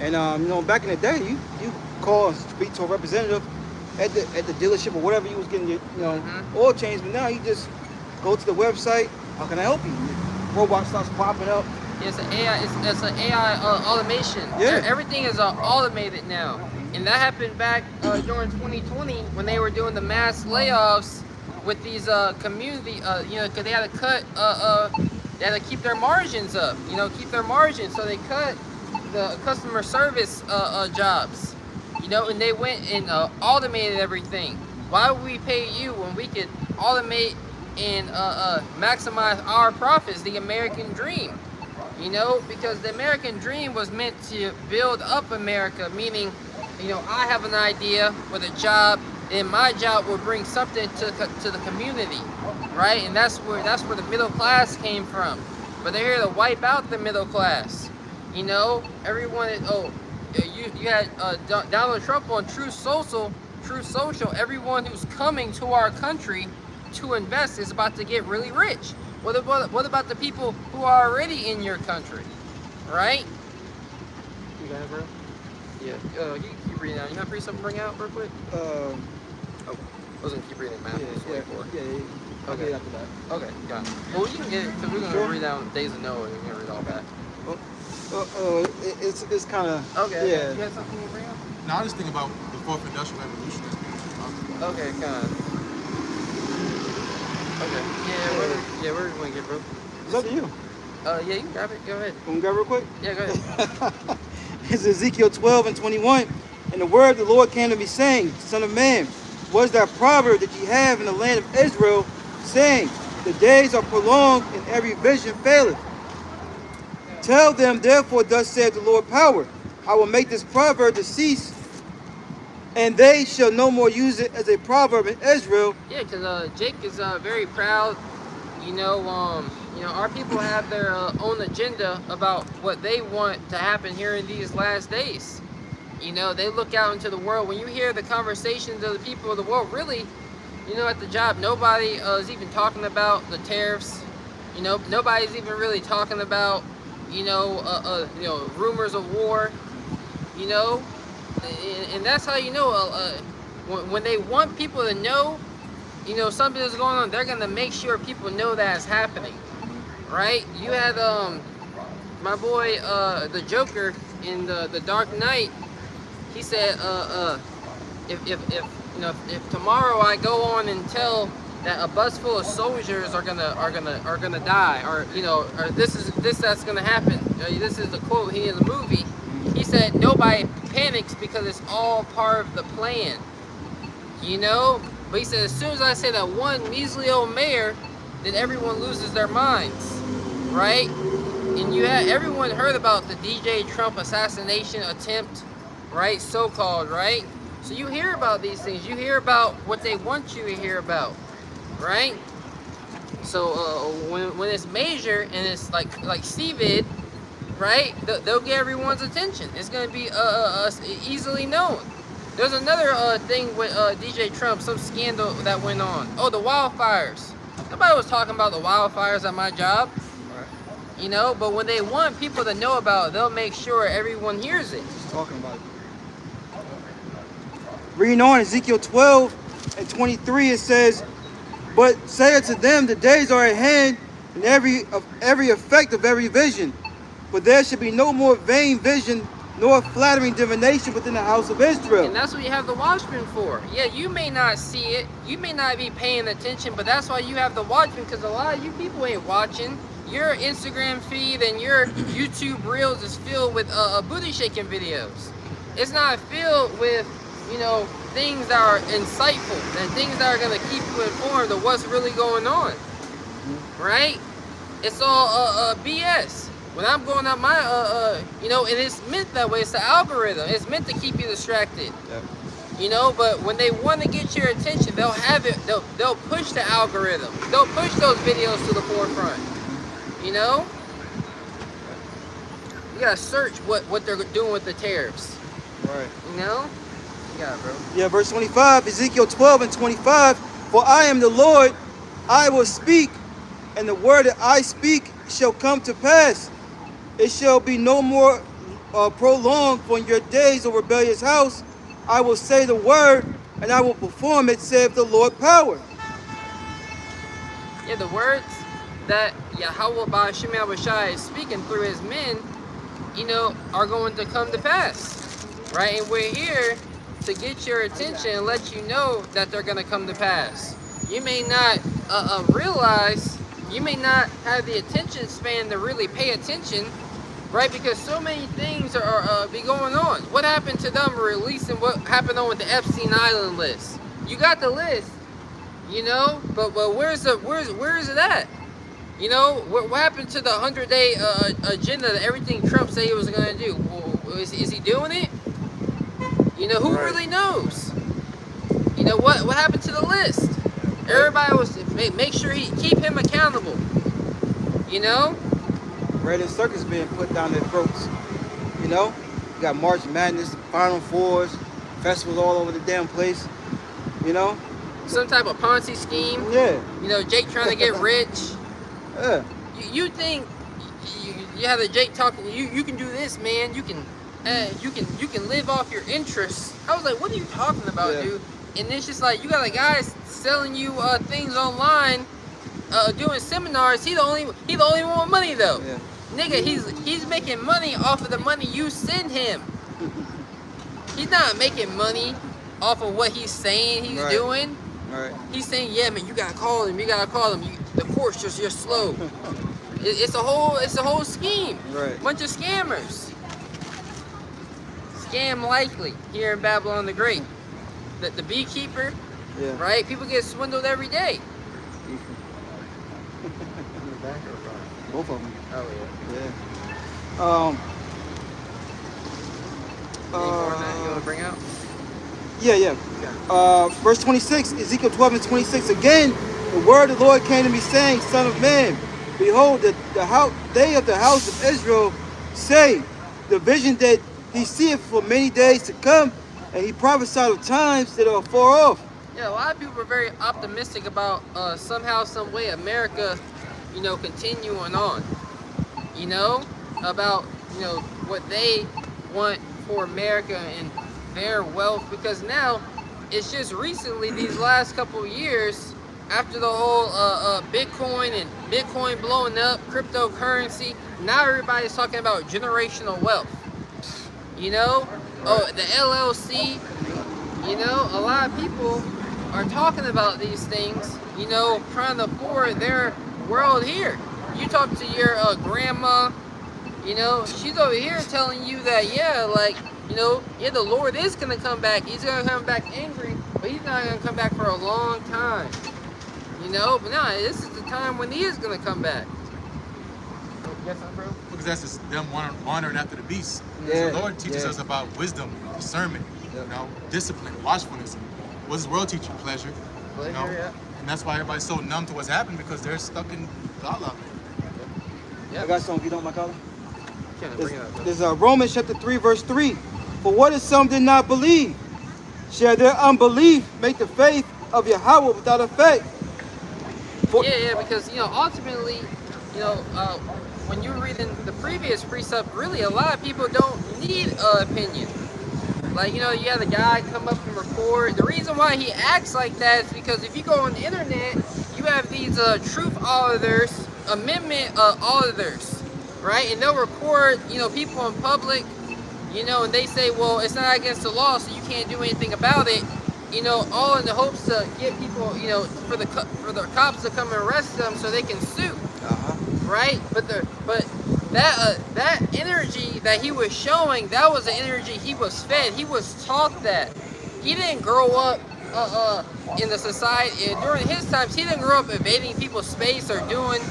And you know, back in the day, you call and speak to a representative at the dealership or whatever you was getting your oil change, but now you just go to the website, how can I help you? Robot starts popping up. It's an AI automation. Yeah. Everything is automated now. And that happened back during 2020 when they were doing the mass layoffs with these community, you know, because they had to cut, they had to keep their margins up, you know, so they cut the customer service jobs, you know, and they went and automated everything. Why would we pay you when we could automate and maximize our profits, the American dream? You know, because the American dream was meant to build up America, meaning, you know, I have an idea with a job, and my job will bring something to the community, right? And that's where the middle class came from. But they're here to wipe out the middle class. You know, everyone is, you had Donald Trump on Truth Social. Everyone who's coming to our country to invest is about to get really rich. What about the people who are already in your country, right? You got it, bro? Yeah. You can keep reading out. You have something to bring out real quick? Oh, I was gonna keep reading Matthew 24. Yeah. Okay, after that. Okay, got it. Well, you can get it, because we're gonna read down Days of Noah, and we're gonna read all that. It's kind of Okay. Yeah. You got something to bring up? Now I just think about the fourth industrial revolution that's being talked about. Okay, kind of. Okay. Yeah, where are you going to get, bro? It's up to you. Yeah, you can grab it. Go ahead. Can we grab it real quick? Yeah, go ahead. It's Ezekiel 12 and 21. And the word of the Lord came to me, saying, Son of man, what is that proverb that ye have in the land of Israel, saying, the days are prolonged and every vision faileth? Tell them, therefore, thus saith the Lord power, I will make this proverb to cease, and they shall no more use it as a proverb in Israel. Yeah, because Jake is very proud. You know, our people have their own agenda about what they want to happen here in these last days. You know, they look out into the world. When you hear the conversations of the people of the world, really, you know, at the job, nobody is even talking about the tariffs. You know, nobody's even really talking about, you know, rumors of war, you know, and that's how you know when they want people to know, you know, something is going on, they're gonna make sure people know that it's happening, right? You had my boy the Joker in the Dark Knight. He said if you know if tomorrow I go on and tell that a bus full of soldiers are gonna die, or you know, or that's gonna happen. This is the quote he in the movie. He said nobody panics because it's all part of the plan. You know, but he said as soon as I say that one measly old mayor, then everyone loses their minds, right? And you had everyone heard about the DJ Trump assassination attempt, right? So-called, right? So you hear about these things. You hear about what they want you to hear about, right? So when it's major and it's like CVID, right? They'll get everyone's attention. It's gonna be easily known. There's another thing with DJ Trump, some scandal that went on. Oh, the wildfires. Nobody was talking about the wildfires at my job. You know, but when they want people to know about it, they'll make sure everyone hears it. Just talking about it. Reading on Ezekiel 12 and 23, it says, "But say unto them, the days are at hand, and every effect of every vision. But there should be no more vain vision, nor flattering divination within the house of Israel." And that's what you have the watchman for. Yeah, you may not see it, you may not be paying attention, but that's why you have the watchman, because a lot of you people ain't watching. Your Instagram feed and your YouTube reels is filled with booty shaking videos. It's not filled with, you know, things that are insightful and things that are going to keep you informed of what's really going on, right? It's all BS. When I'm going on my, you know, and it's meant that way. It's the algorithm. It's meant to keep you distracted. Yep. You know, but when they want to get your attention, they'll have it. They'll push the algorithm. They'll push those videos to the forefront. You know, you gotta search what they're doing with the tariffs. Right. You know. Yeah, bro. Yeah, verse 25, Ezekiel 12 and 25. "For I am the Lord, I will speak, and the word that I speak shall come to pass. It shall be no more prolonged from your days, O rebellious house. I will say the word, and I will perform it, saith the Lord power." Yeah, the words that Yahweh Ba'ashim Yahushai is speaking through his men, you know, are going to come to pass, right? And we're here to get your attention and let you know that they're going to come to pass. You may not realize, you may not have the attention span to really pay attention, right? Because so many things are be going on. What happened to them releasing what happened on with the Epstein Island list? You got the list, you know, but where is it at? You know, what happened to the 100-day agenda, that everything Trump said he was going to do? Well, is he doing it? You know, who really knows? You know, what happened to the list? Everybody was, make sure keep him accountable. You know? Bread and circus being put down their throats. You know? You got March Madness, Final Fours, festivals all over the damn place. You know? Some type of Ponzi scheme. Yeah. You know, Jake trying to get rich. Yeah. You think you have the Jake talking? You can do this, man. You can live off your interests. I was like, what are you talking about, dude? And it's just like you got a guy selling you things online, doing seminars. He the only one with money though. Yeah. Nigga, he's making money off of the money you send him. He's not making money off of what he's saying he's doing. Right. He's saying, yeah, man, you gotta call him. The court's you're slow. It's a whole scheme. Right. Bunch of scammers. Scam likely here in Babylon the Great. The beekeeper. Yeah. Right. People get swindled every day. Both of them. Oh yeah. Yeah. Any more on that you want to bring out? Yeah. Verse 26, Ezekiel 12 and 26. "Again, the word of the Lord came to me, saying, Son of man, behold, they of the house of Israel say, the vision that he seeth for many days to come, and he prophesied of times that are far off." Yeah, a lot of people are very optimistic about somehow, some way, America, you know, continuing on. You know, about, you know, what they want for America and their wealth, because now it's just recently, these last couple of years, after the whole Bitcoin and Bitcoin blowing up, cryptocurrency, now everybody's talking about generational wealth. You know, oh, the LLC, you know, a lot of people are talking about these things, you know, trying to forward their world here. You talk to your grandma, you know, she's over here telling you that, yeah, like, you know, yeah, the Lord is going to come back. He's going to come back angry, but he's not going to come back for a long time. You know, but now this is the time when he is going to come back. Yes, bro? Because that's just them wandering after the beast. Yeah, So the Lord teaches us about wisdom, discernment, you know, discipline, watchfulness. What does the world teach you? Pleasure. Pleasure, You know? yeah. And that's why everybody's so numb to what's happening, because they're stuck in God. I got something if you don't, my color. Can't bring it up, bro. There's Romans chapter 3, verse 3. For what if some did not believe? Shall their unbelief make the faith of Yahweh without effect? Yeah, because, you know, ultimately, you know, when you're reading the previous precept, really a lot of people don't need an opinion. Like, you know, you have a guy come up and record. The reason why he acts like that is because if you go on the internet, you have these truth auditors, amendment auditors, right? And they'll record, you know, people in public, you know, and they say, well, it's not against the law, so you can't do anything about it. You know, all in the hopes to get people, you know, for the cops to come and arrest them so they can sue, right? But that energy that he was showing, that was the energy he was fed. He was taught that. He didn't grow up in the society during his times. He didn't grow up invading people's space or doing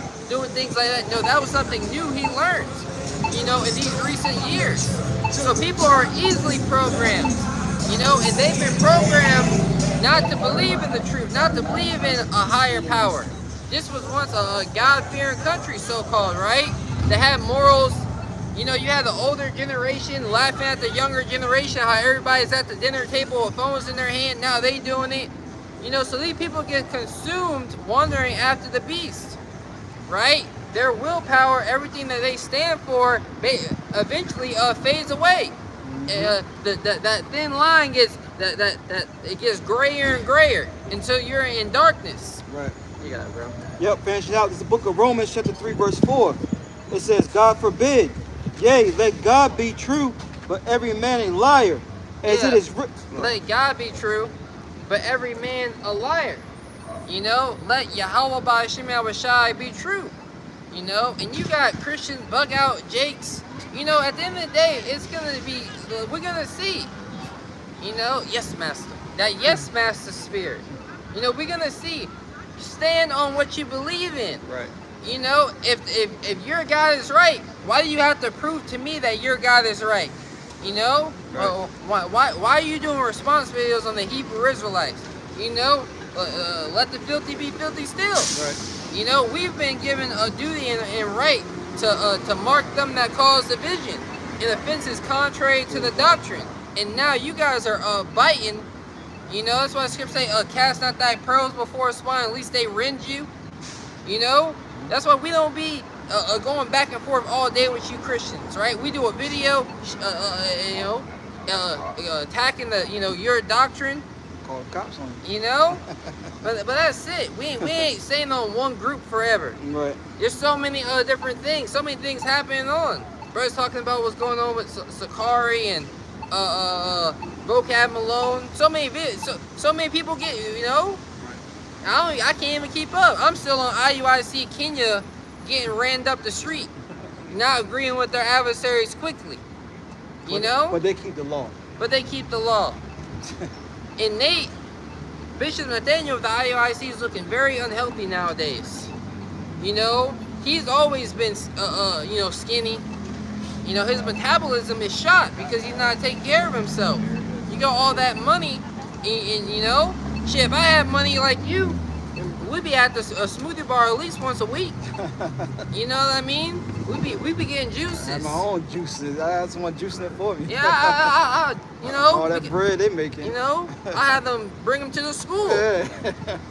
things like that. No, that was something new he learned, you know, in these recent years. So people are easily programmed. You know, and they've been programmed not to believe in the truth, not to believe in a higher power. This was once a God-fearing country, so-called, right? That had morals. You know, you had the older generation laughing at the younger generation, how everybody's at the dinner table with phones in their hand, now they doing it. You know, so these people get consumed wandering after the beast, right? Their willpower, everything that they stand for, eventually fades away. That thin line gets it gets grayer and grayer until you're in darkness. Right. You got it, bro. Yep, finishing out. This is the book of Romans, chapter 3, verse 4. It says, God forbid, yea, let God be true, but every man a liar, as it is written. Let God be true, but every man a liar. You know, let Yahweh by Hashem Yahushai be true. You know, and you got Christian bug out Jakes. You know, at the end of the day, it's gonna be, we're gonna see. You know, yes, master. That yes, master spirit. You know, we're gonna see. Stand on what you believe in. Right. You know, if your God is right, why do you have to prove to me that your God is right? You know, Right. why are you doing response videos on the Hebrew Israelites? You know, let the filthy be filthy still. Right. You know, we've been given a duty and right to mark them that cause division and offenses contrary to the doctrine. And now you guys are biting. You know, that's why the scripture say, cast not thy pearls before swine, at least they rend you. You know, that's why we don't be going back and forth all day with you Christians, right? We do a video, you know, attacking the, you know, your doctrine. Call the cops on you. You know, but that's it. We ain't staying on one group forever. Right. There's so many different things, so many things happening on. Brothers talking about what's going on with Sakari and Vocab Malone. So many videos, so many people get, you know. I can't even keep up. I'm still on IUIC Kenya, getting ran up the street, not agreeing with their adversaries quickly. You know. But they keep the law. But they keep the law. And Nate, Bishop Nathaniel of the IUIC is looking very unhealthy nowadays. You know, he's always been, you know, skinny. You know, his metabolism is shot because he's not taking care of himself. You got all that money, and you know, shit, if I had money like you, we'd be at a smoothie bar at least once a week. You know what I mean? We be getting juices. I have my own juices. I have someone juicing it for me. Yeah, I you know. All that bread they making. You know, I have them bring them to the school. Yeah.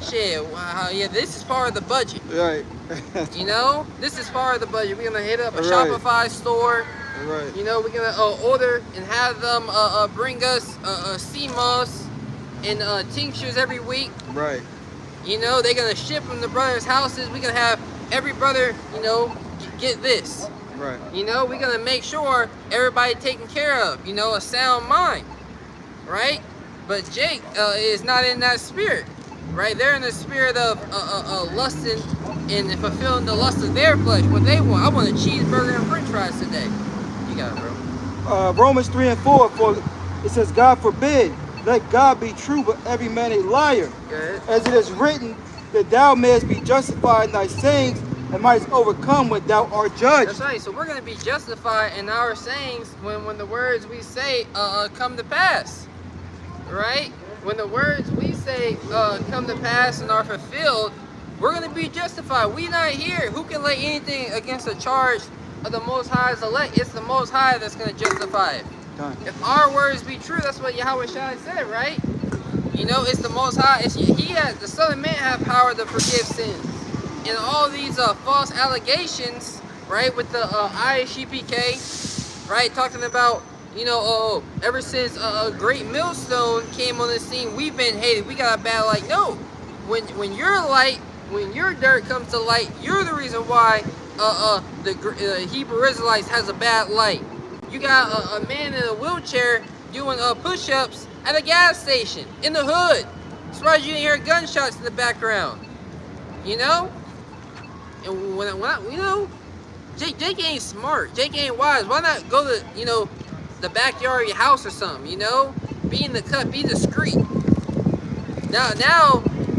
Shit, wow, yeah, this is part of the budget. Right. You know, this is part of the budget. We're gonna hit up a Right. Shopify store. Right. You know, we're gonna order and have them bring us sea moss and tinctures every week. Right. You know, they're gonna ship them to brothers' houses. We're gonna have every brother, you know, get this. Right. You know, we're gonna make sure everybody taken care of. You know, a sound mind, right? But Jake is not in that spirit, right? They're in the spirit of lusting and fulfilling the lust of their flesh, what they want. I want a cheeseburger and French fries today. You got it, bro. Romans 3 and 4, for it says, God forbid, let God be true, but every man a liar. Good. As it is written, that thou mayest be justified in thy sayings, and mightest overcome when thou art judged. That's right. So we're going to be justified in our sayings when the words we say come to pass, right? When the words we say come to pass and are fulfilled, we're going to be justified. We not here. Who can lay anything against the charge of the Most High's elect? It's the Most High that's going to justify it. Done. If our words be true, that's what Yahweh Shai said, right? You know, it's the Most High. He has, the Son of Man have power to forgive sins. And all these false allegations, right, with the ISGPK, right, talking about, you know, ever since a great millstone came on the scene, we've been hated. We got a bad light. No, when your light, when your dirt comes to light, you're the reason why the Hebrew Israelites has a bad light. You got a man in a wheelchair doing push-ups at a gas station in the hood. Surprised you didn't hear gunshots in the background. You know? And when I, you know, Jake ain't smart. Jake ain't wise. Why not go to, you know, the backyard of your house or something, you know? Be in the cut, be discreet. Now,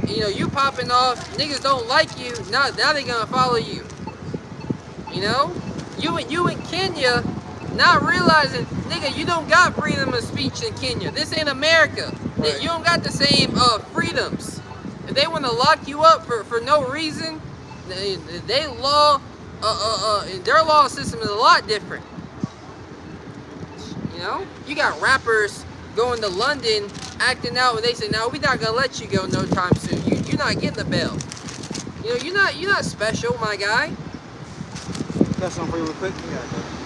you know, you popping off, niggas don't like you, now they gonna follow you. You know? You in Kenya, not realizing, nigga, you don't got freedom of speech in Kenya. This ain't America. Right. You don't got the same freedoms. If they want to lock you up for no reason, their law system is a lot different. You know, you got rappers going to London acting out when they say, "No, we're not gonna let you go no time soon. You're not getting the bail. You know, you're not special, my guy." Got something for you real quick?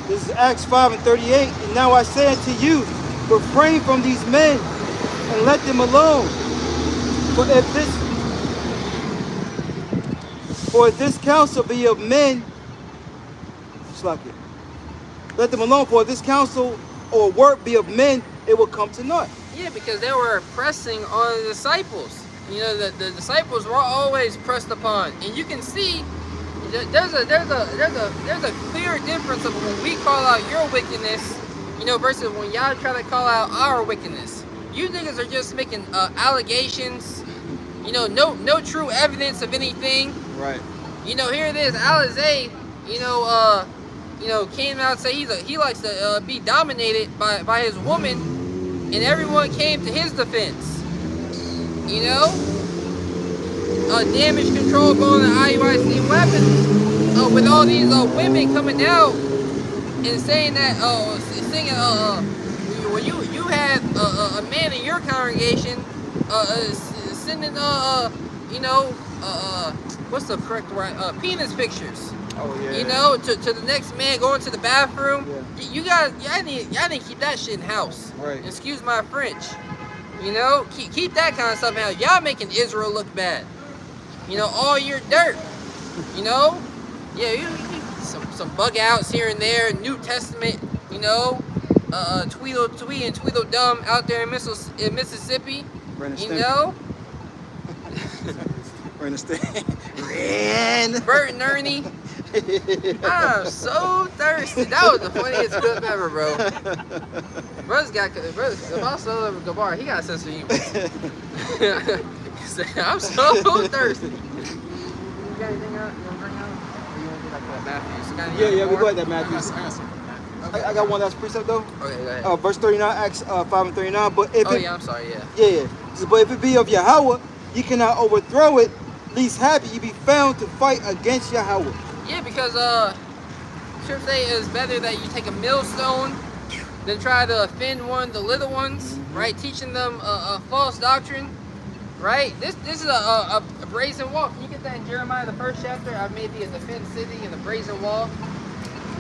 This is Acts 5 and 38. And now I say unto you, refrain from these men and let them alone. For if this counsel be of men, let them alone. For if this counsel or work be of men, it will come to naught. Yeah, because they were pressing on the disciples. You know, the disciples were always pressed upon, and you can see there's a clear difference of when we call out your wickedness, you know, versus when y'all try to call out our wickedness. You niggas are just making allegations, you know, no true evidence of anything. Right. You know, here it is, Alizé, you know, came out and said he likes to be dominated by his woman, and everyone came to his defense. You know, damage control going to IUIC weapons, with all these women coming out and saying that, singing, when you had a man in your congregation sending, you know, what's the correct word? Penis pictures. Oh yeah. You know, to the next man going to the bathroom. Yeah. Y'all need to keep that shit in house. Right. Excuse my French. You know, keep that kind of stuff in house. Y'all making Israel look bad. You know, all your dirt. You know, yeah, you some bug outs here and there. New Testament. You know, Tweedledee and Tweedledum out there in Mississippi. You know. Bert and Ernie. I'm so thirsty. That was the funniest clip ever, bro. If I saw Gabar, he got a sense of humor. He said, I'm so thirsty. You got anything out you want to bring out? Or you want to do like that Matthew? Yeah, we got that Matthew. I got one that's precept though. Okay, go ahead. Verse 39, Acts 5 and 39. But if I'm sorry, yeah. Yeah. But if it be of Yahweh, you cannot overthrow it, least happy you be found to fight against Yahweh. Yeah, because scripture say it's better that you take a millstone than try to offend one of the little ones, right? Teaching them a false doctrine, right? This is a brazen wall. Can you get that in Jeremiah, the 1st chapter? I've made thee a defense city and a brazen wall.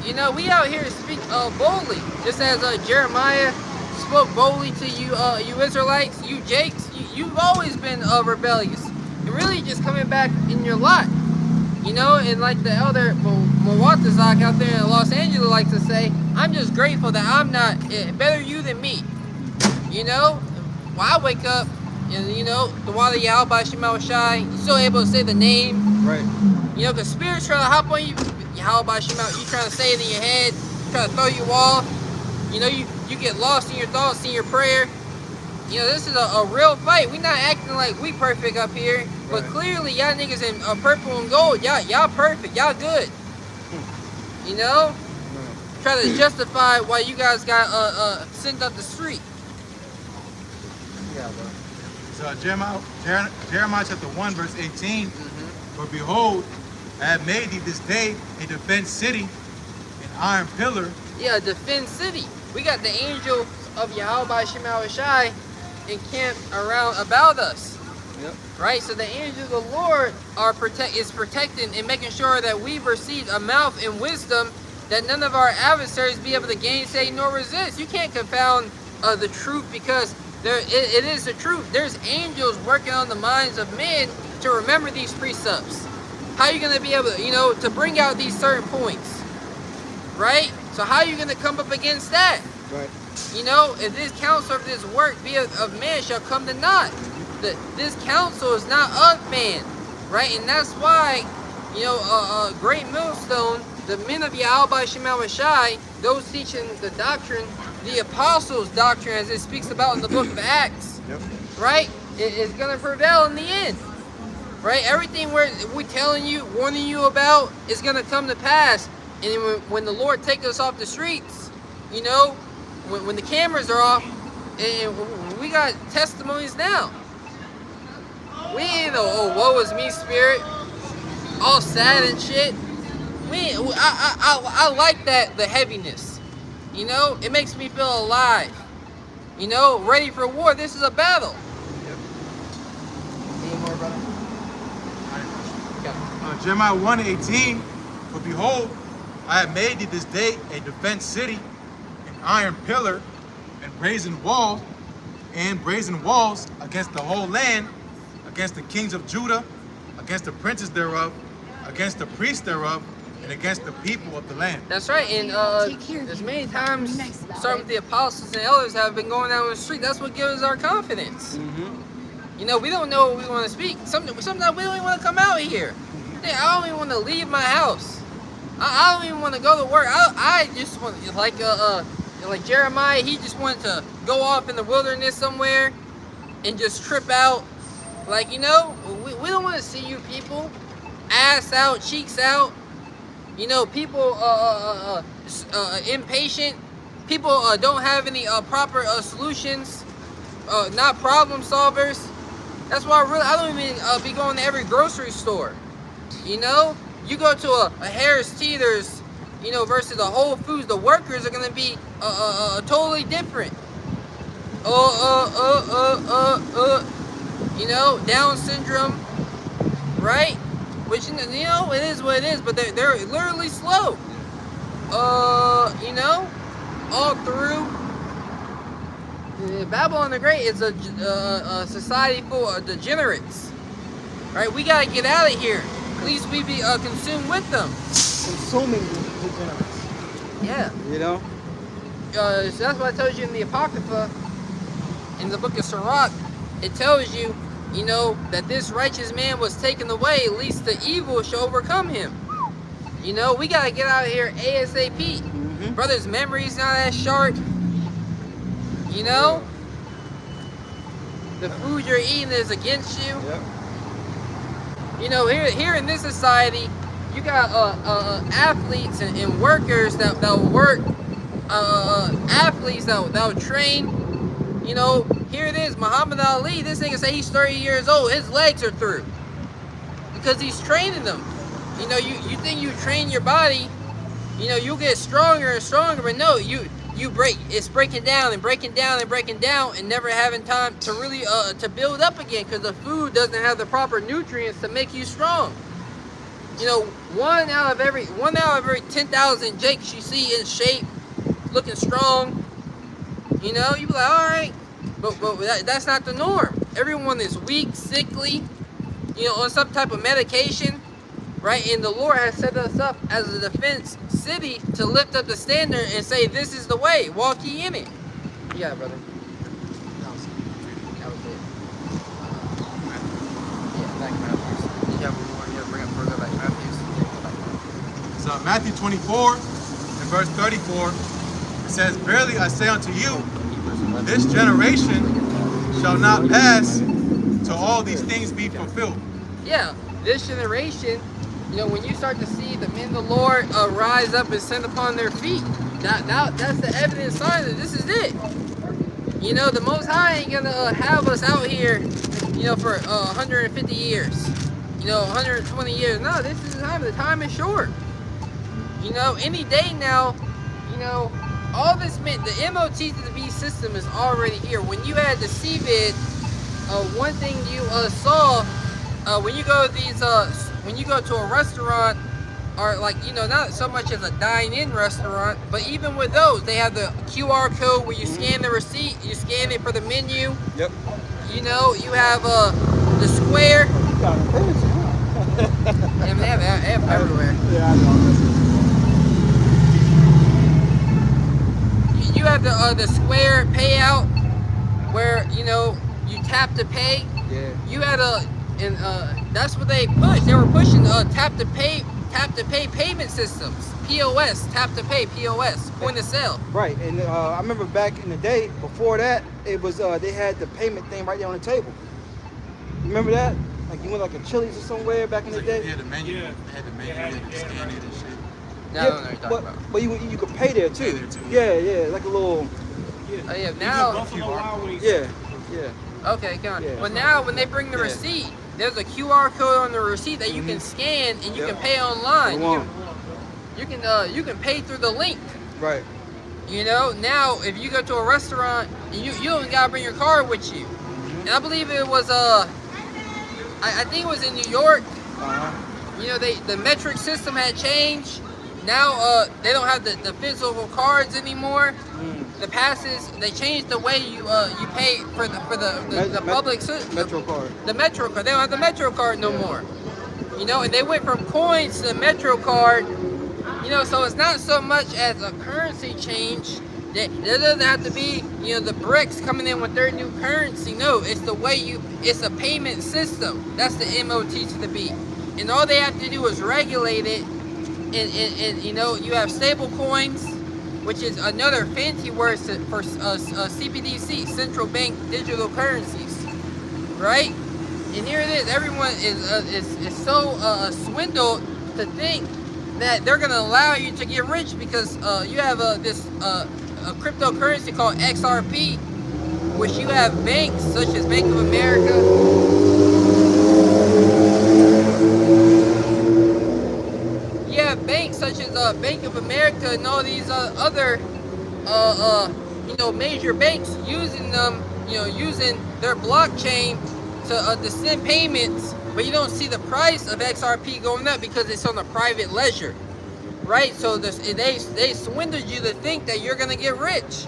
You know, we out here speak boldly, just as Jeremiah spoke boldly to you, you Israelites, you Jakes. You've always been rebellious, and really just coming back in your lot. You know, and like the elder Mwatazak out there in Los Angeles likes to say, I'm just grateful that I'm not better you than me. You know, when I wake up and, you know, the water Yahweh Shemal Shai, you're still able to say the name. Right. You know, because spirits trying to hop on you, Yahweh Shemal, you trying to say it in your head, trying to throw you off. You know, you get lost in your thoughts, in your prayer. You know, this is a real fight. We not acting like we perfect up here, but clearly y'all niggas in purple and gold, y'all perfect, y'all good. You know, try to justify why you guys got sent up the street. Yeah, bro. So Jeremiah chapter 1 verse 18. For behold, I have made thee this day a defense city, an iron pillar. Yeah, defense city. We got the angels of Yahweh Shemal Shai encamped around about us. Yep. Right? So the angels of the Lord is protecting and making sure that we've received a mouth and wisdom that none of our adversaries be able to gainsay nor resist. You can't confound the truth, because it is the truth. There's angels working on the minds of men to remember these precepts. How are you going to be able to, you know, to bring out these certain points? Right? So how are you going to come up against that? Right. You know, if this counsel of this work be of man shall come to naught. This counsel is not of man, right? And that's why, you know, a great millstone, the men of Yahweh Shemal Shai, those teaching the doctrine, the apostles' doctrine, as it speaks about in the book of Acts, right? It is going to prevail in the end, right? Everything we're telling you, warning you about, is going to come to pass. And when the Lord takes us off the streets, you know, when the cameras are off, and we got testimonies now. We ain't no, oh, woe is me spirit, all sad and shit. I like that, the heaviness. You know, it makes me feel alive. You know, ready for war. This is a battle. Any more, brother? Okay. Jeremiah 1:18. For behold, I have made thee this day a defense city, an iron pillar, and brazen walls against the whole land, against the kings of Judah, against the princes thereof, against the priests thereof, and against the people of the land. That's right, and as many times, starting with the apostles and elders, have been going out on the street. That's what gives us our confidence. You know, we don't know what we want to speak. Sometimes we don't even want to come out here. I don't even want to leave my house. I don't even want to go to work. I just want, like Jeremiah, he just wanted to go off in the wilderness somewhere and just trip out. Like, you know, we don't want to see you people. Ass out, cheeks out. You know, people impatient. People don't have any proper solutions. Not problem solvers. That's why I don't even be going to every grocery store. You know, you go to a Harris Teeter's, you know, versus a Whole Foods. The workers are gonna be totally different. You know, Down syndrome, right? Which, you know, it is what it is, but they're literally slow. You know, all through. Babylon the Great is a society full of degenerates, right? We gotta get out of here. At least we be consumed with them. Consuming degenerates. Yeah. You know? So that's what I told you in the Apocrypha, in the book of Sirach. It tells you, you know, that this righteous man was taken away, at least the evil shall overcome him. You know, we gotta get out of here ASAP. Brother's memory's not as sharp. You know? The food you're eating is against you. You know, here in this society, you got athletes and workers that will work, athletes that will train. You know, here it is, Muhammad Ali, this nigga say he's 30 years old, his legs are through. Because he's training them. You know, you think you train your body, you know, you'll get stronger and stronger, but no, it's breaking down and breaking down and breaking down and never having time to really to build up again, because the food doesn't have the proper nutrients to make you strong. You know, one out of every 10,000 jakes you see in shape, looking strong, you know, you be like, all right, but that's not the norm. Everyone is weak, sickly, you know, on some type of medication, right? And the Lord has set us up as a defense city to lift up the standard and say, this is the way, walk ye in it. Yeah, brother. That was it. Yeah, back to Matthews. You have more, bring up further back to Matthews. So Matthew 24 and verse 34, it says, verily I say unto you, this generation shall not pass till all these things be fulfilled. Yeah, this generation, you know, when you start to see the men of the Lord rise up and stand upon their feet, that's the evident sign that this is it. You know, the Most High ain't gonna have us out here, you know, for 150 years, you know, 120 years. No, this is the time. The time is short. You know, any day now, you know, all this meant the MOT to the B system is already here. When you had the CVID, one thing you saw when you go to these, when you go to a restaurant, or like, you know, not so much as a dine-in restaurant, but even with those, they have the QR code where you scan the receipt, you scan it for the menu. Yep. You know, you have the square. Yeah, they have everywhere. Yeah, I know. You have the square payout where, you know, you tap to pay. Yeah. You had that's what they pushed. They were pushing tap to pay payment systems. POS, tap to pay, POS, point of sale. Right, and I remember back in the day, before that, it was they had the payment thing right there on the table. Remember that? Like you went like a Chili's or somewhere back in the day. They had the menu. Yeah. They had the menu. They had to scan it and shit. No, I don't know what you're talking about. But you could pay there too. Pay there too. Yeah, like a little. Oh yeah, now. Buffalo Wild Wings. Yeah. Okay, come on. Yeah. Well, now when they bring the receipt, there's a QR code on the receipt that you can scan and you can pay online. You can pay through the link. Right. You know, now if you go to a restaurant, you don't gotta bring your card with you. And I believe it was I think it was in New York. You know, the metric system had changed. Now they don't have the physical cards anymore. The passes, they changed the way you pay for the public Metro card. The Metro card. They don't have the Metro card no more. You know, and they went from coins to the Metro card. You know, so it's not so much as a currency change. There doesn't have to be, you know, the BRICS coming in with their new currency. No, it's the way it's a payment system. That's the MOT to the B. And all they have to do is regulate it. And you know, you have stable coins, which is another fancy word for CBDC, central bank digital currencies, right? And here it is. Everyone is so swindled to think that they're gonna allow you to get rich because you have this a cryptocurrency called XRP, which you have banks such as Bank of America. You have banks such as Bank of America and all these other you know, major banks using them, you know, using their blockchain to send payments, but you don't see the price of XRP going up because it's on a private ledger, right? So they swindled you to think that you're gonna get rich,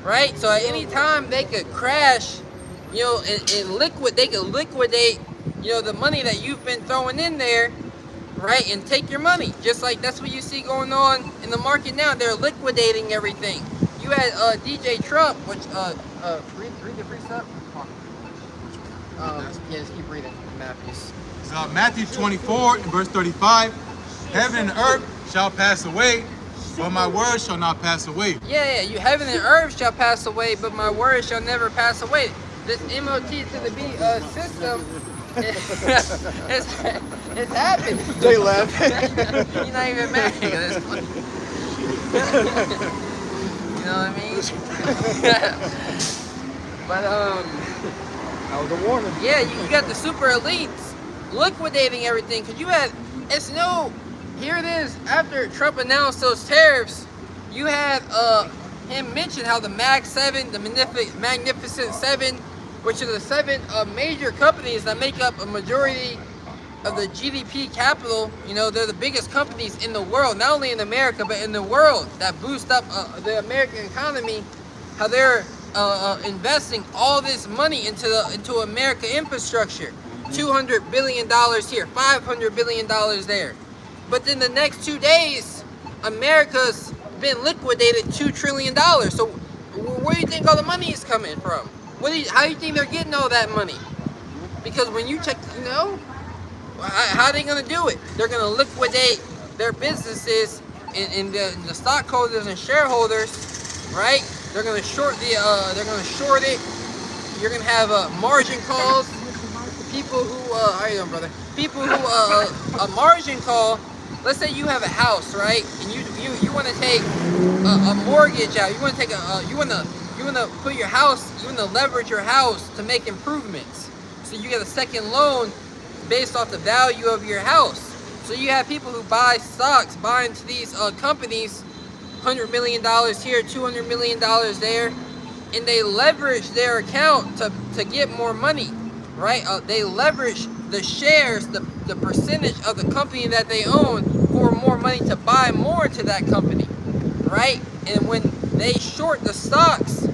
right? So at any time they could crash, you know, and they could liquidate, you know, the money that you've been throwing in there, right, and take your money. Just like that's what you see going on in the market now. They're liquidating everything. You had DJ Trump, which read the precept. Yeah, just keep reading Matthews. So Matthew 24 and verse 35, heaven and earth shall pass away, but my word shall not pass away. Yeah, you heaven and earth shall pass away, but my word shall never pass away. This MOT to the B system, it's happening. Jay laughed. You're not even mad. That's funny. You know what I mean? But That was a warning. yeah, you got the super elites. liquidating everything. Because here it is, after Trump announced those tariffs, you had him mention how the Mag 7, the Magnificent 7, which are the 7 major companies that make up a majority of the GDP capital. They're the biggest companies in the world, not only in America, but in the world, that boost up the American economy, how they're investing all this money into America infrastructure. $200 billion here, $500 billion there. But then the next 2 days, America's been liquidated $2 trillion. So where do you think all the money is coming from? How do you think they're getting all that money? Because when you check, how are they going to do it? They're going to liquidate their businesses and the stockholders and shareholders, right? They're going to short it. You're going to have margin calls. People who, how you doing, brother? People who, a margin call. Let's say you have a house, right? And you want to take a mortgage out. You want to take you want to put your house. You want to leverage your house to make improvements. So you get a second loan based off the value of your house. So you have people who buy stocks, buy into these companies, $100 million here, $200 million there, and they leverage their account to get more money, right? They leverage the shares, the percentage of the company that they own for more money to buy more into that company, right? And when they short the stocks,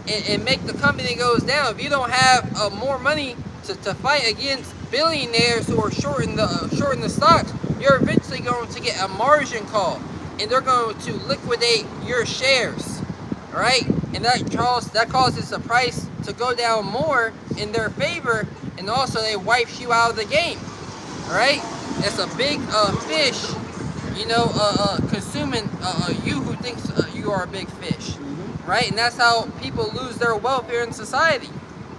and make the company goes down, if you don't have more money to fight against billionaires who are shorting the stocks, you're eventually going to get a margin call, and they're going to liquidate your shares, right? And that causes the price to go down more in their favor, and also they wipe you out of the game, right? It's a big fish, consuming you who thinks you are a big fish, right? And that's how people lose their wealth here in society,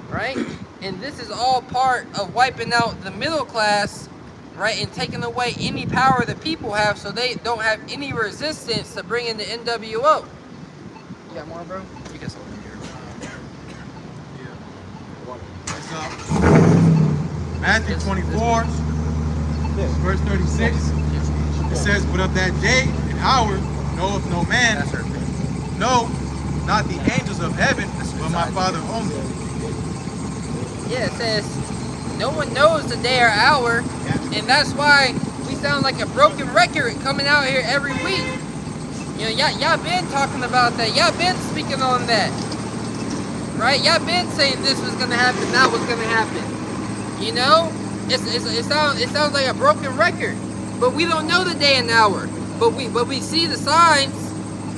right? And this is all part of wiping out the middle class, right? And taking away any power that people have, so they don't have any resistance to bring in the NWO. You got more, bro? You got something here. Matthew 24, verse 36. It says, "But of that day and hour knoweth no man, no, not the angels of heaven, but my Father only." Yeah, it says, no one knows the day or hour, and that's why we sound like a broken record coming out here every week. Y'all been talking about that. Y'all been speaking on that, right? Y'all been saying this was gonna happen, that was gonna happen. It sounds like a broken record, but we don't know the day and hour. But we see the signs,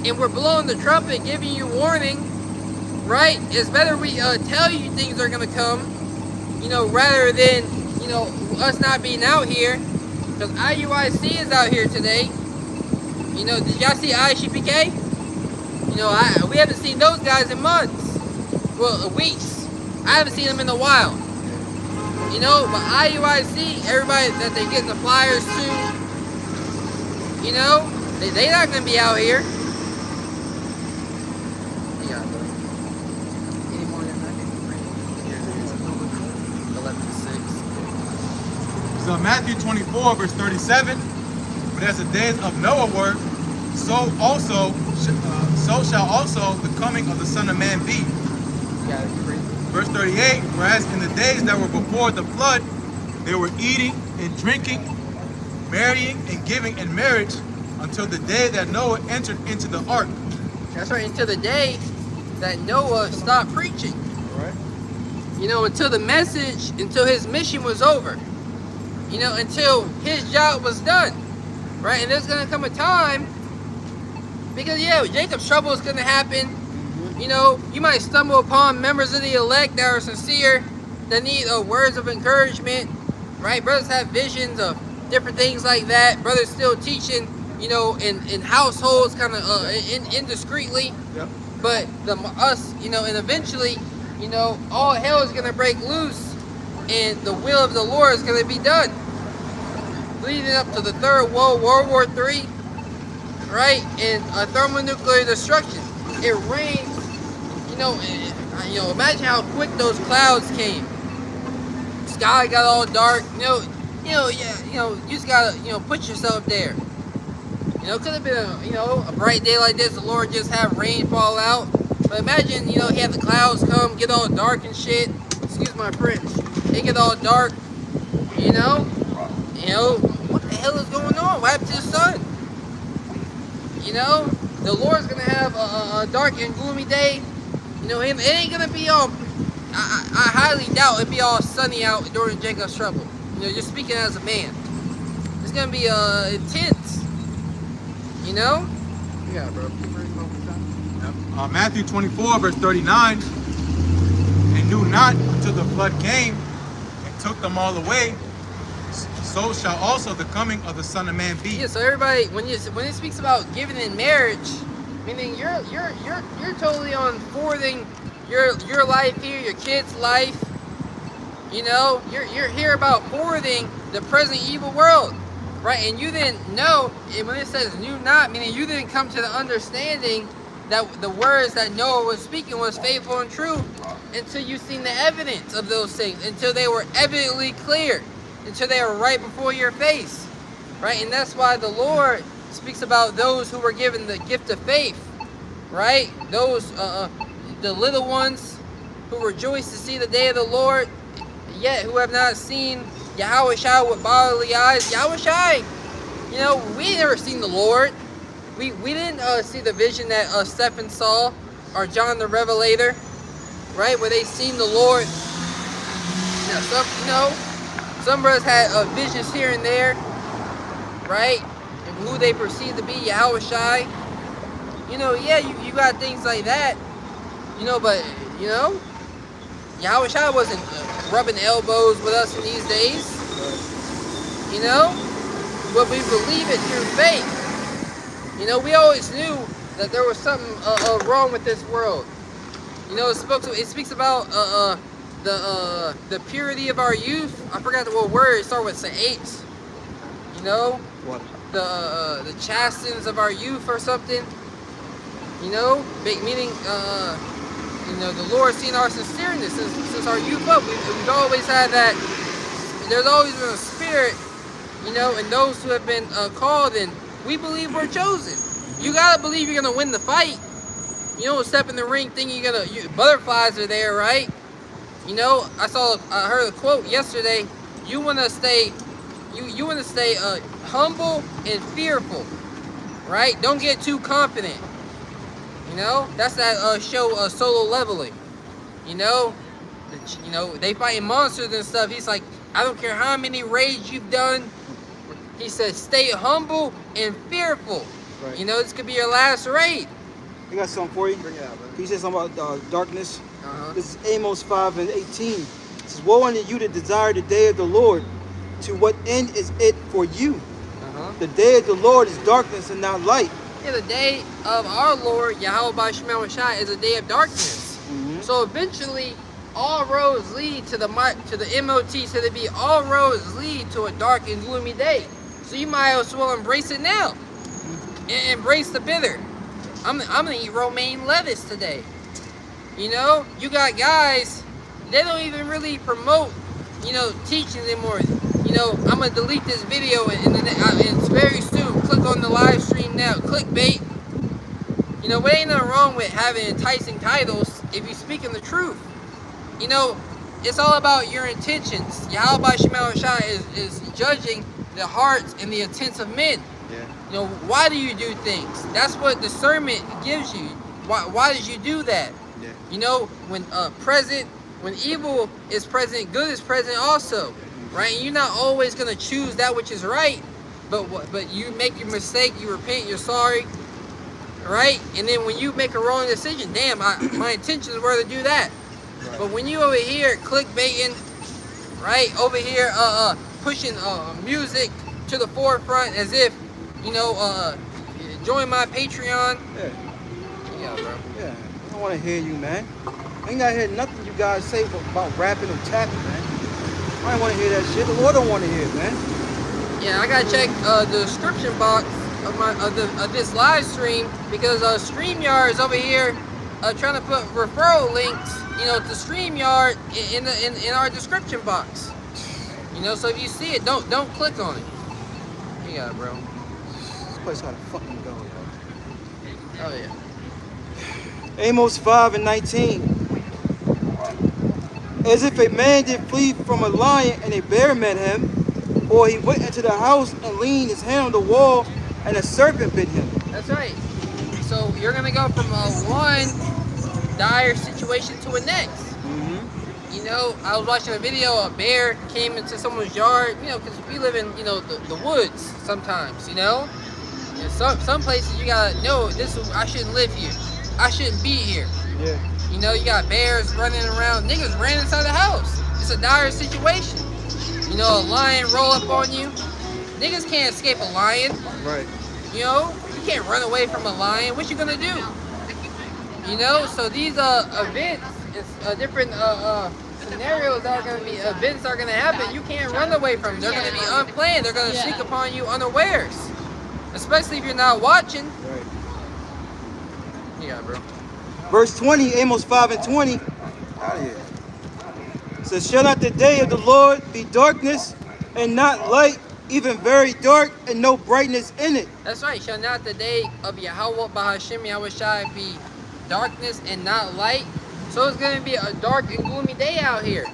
and we're blowing the trumpet, giving you warning, right? It's better we tell you things are gonna come, rather than us not being out here. Because IUIC is out here today. Did y'all see ICPK? We haven't seen those guys in months. Well, weeks. I haven't seen them in a while. But IUIC, everybody that they getting the flyers to, they not gonna be out here. Any more than that? 11 to 6. So Matthew 24, verse 37. "But as the days of Noah were, so shall also the coming of the Son of Man be." Yeah, Verse 38, "Whereas in the days that were before the flood, they were eating and drinking, marrying and giving in marriage, until the day that Noah entered into the ark." That's right, until the day that Noah stopped preaching. Right. Until his mission was over. Until his job was done. Right? And there's going to come a time, because Jacob's trouble is going to happen. You might stumble upon members of the elect that are sincere, that need words of encouragement, right? Brothers have visions of different things like that. Brothers still teaching, in households, kind of indiscreetly. Yep. But and eventually, all hell is going to break loose, and the will of the Lord is going to be done. Leading up to the Third World War III, right? And thermonuclear destruction. It rains. Imagine how quick those clouds came. sky got all dark. You just gotta, put yourself there. It could have been a bright day like this. The Lord just have rain fall out. But imagine, he had the clouds come, get all dark and shit. Excuse my French. They get all dark. What the hell is going on? What happened to the sun? The Lord's gonna have a dark and gloomy day. It ain't gonna be all. I highly doubt it'd be all sunny out during Jacob's trouble. Just speaking as a man, it's gonna be intense. Yeah, bro. Matthew 24, verse 39. And knew not until the flood came and took them all away. So shall also the coming of the Son of Man be. Yeah. So everybody, when it speaks about giving in marriage, meaning you're totally on forwarding your life here, your kid's life. You're here about forwarding the present evil world, right? And you didn't know. And when it says knew not, meaning you didn't come to the understanding that the words that Noah was speaking was faithful and true until you seen the evidence of those things, until they were evidently clear, until they were right before your face, right? And that's why the Lord speaks about those who were given the gift of faith, right? Those, the little ones who rejoice to see the day of the Lord, yet who have not seen Yahushua with bodily eyes. Yahushua, we never seen the Lord. We didn't see the vision that Stephen saw, or John the Revelator, right? Where they seen the Lord. Some brothers had visions here and there, right? And who they perceived to be Yahushua. You got things like that, but Yahushua wasn't rubbing elbows with us in these days, but we believe it through faith. We always knew that there was something wrong with this world. It speaks about the purity of our youth. I forgot what word. It started with Sa'at. What? The chastens of our youth or something. Meaning the Lord seen our sincereness since our youth up. We've always had that. There's always been a spirit, and those who have been called, and we believe we're chosen. You gotta believe you're gonna win the fight. You don't step in the ring thinking butterflies are there, right? I heard a quote yesterday. You wanna stay humble and fearful, right? Don't get too confident. That's that show Solo Leveling. They fighting monsters and stuff. He's like, I don't care how many raids you've done. He says, stay humble and fearful. Right. This could be your last raid. I got something for you. Bring it out, man. Can you say something about darkness? This is Amos 5 and 18. It says, woe unto you that desire the day of the Lord. To what end is it for you? The day of the Lord is darkness and not light. Yeah, the day of our Lord, Yahweh Shemel is a day of darkness. So eventually, all roads lead to the MOT, so there be all roads lead to a dark and gloomy day. So you might as well embrace it now. And embrace the bitter. I'm gonna eat romaine lettuce today. You got guys, they don't even really promote, teaching anymore. I'm gonna delete this video and it's very soon. Click on the live stream now. Clickbait. What ain't nothing wrong with having enticing titles if you're speaking the truth. It's all about your intentions. Yahweh Shemel is judging the hearts and the intents of men. Yeah. Why do you do things? That's what discernment gives you. Why did you do that? Yeah. When evil is present, good is present also, right? And you're not always gonna choose that which is right, but you make your mistake, you repent, you're sorry, right? And then when you make a wrong decision, damn, my intentions were to do that. Right. But when you over here clickbaiting, right, over here pushing music to the forefront as if, join my Patreon. Yeah, bro. Yeah, I don't want to hear you, man. I ain't got to hear nothing you guys say about rapping and tapping, man. I don't want to hear that shit. The Lord don't want to hear it, man. Yeah, I gotta check the description box of this live stream because StreamYard is over here trying to put referral links, to StreamYard in our description box. You know, so if you see it, don't click on it. You got it, bro. This place gotta fucking go, yo. Oh yeah. Amos 5:19. As if a man did flee from a lion and a bear met him, or he went into the house and leaned his hand on the wall and a serpent bit him. That's right. So you're gonna go from one dire situation to a next. You know, I was watching a video. A bear came into someone's yard. You know, because we live in the woods sometimes. You know, and some places you gotta know I shouldn't live here. I shouldn't be here. Yeah. You know, you got bears running around. Niggas ran inside the house. It's a dire situation. You know, a lion roll up on you. Niggas can't escape a lion. Right. You know, you can't run away from a lion. What you gonna do? You know, so these events, it's different scenarios that are gonna be events that are gonna happen. You can't run away from them. They're gonna be unplanned. They're gonna sneak upon you unawares. Especially if you're not watching. Right. Yeah, bro. Verse 20, Amos 5:20. Out of here. Says, shall not the day of the Lord be darkness and not light, even very dark and no brightness in it? That's right. Shall not the day of Yahweh Bahashim Yahushai be darkness and not light? So it's going to be a dark and gloomy day out here.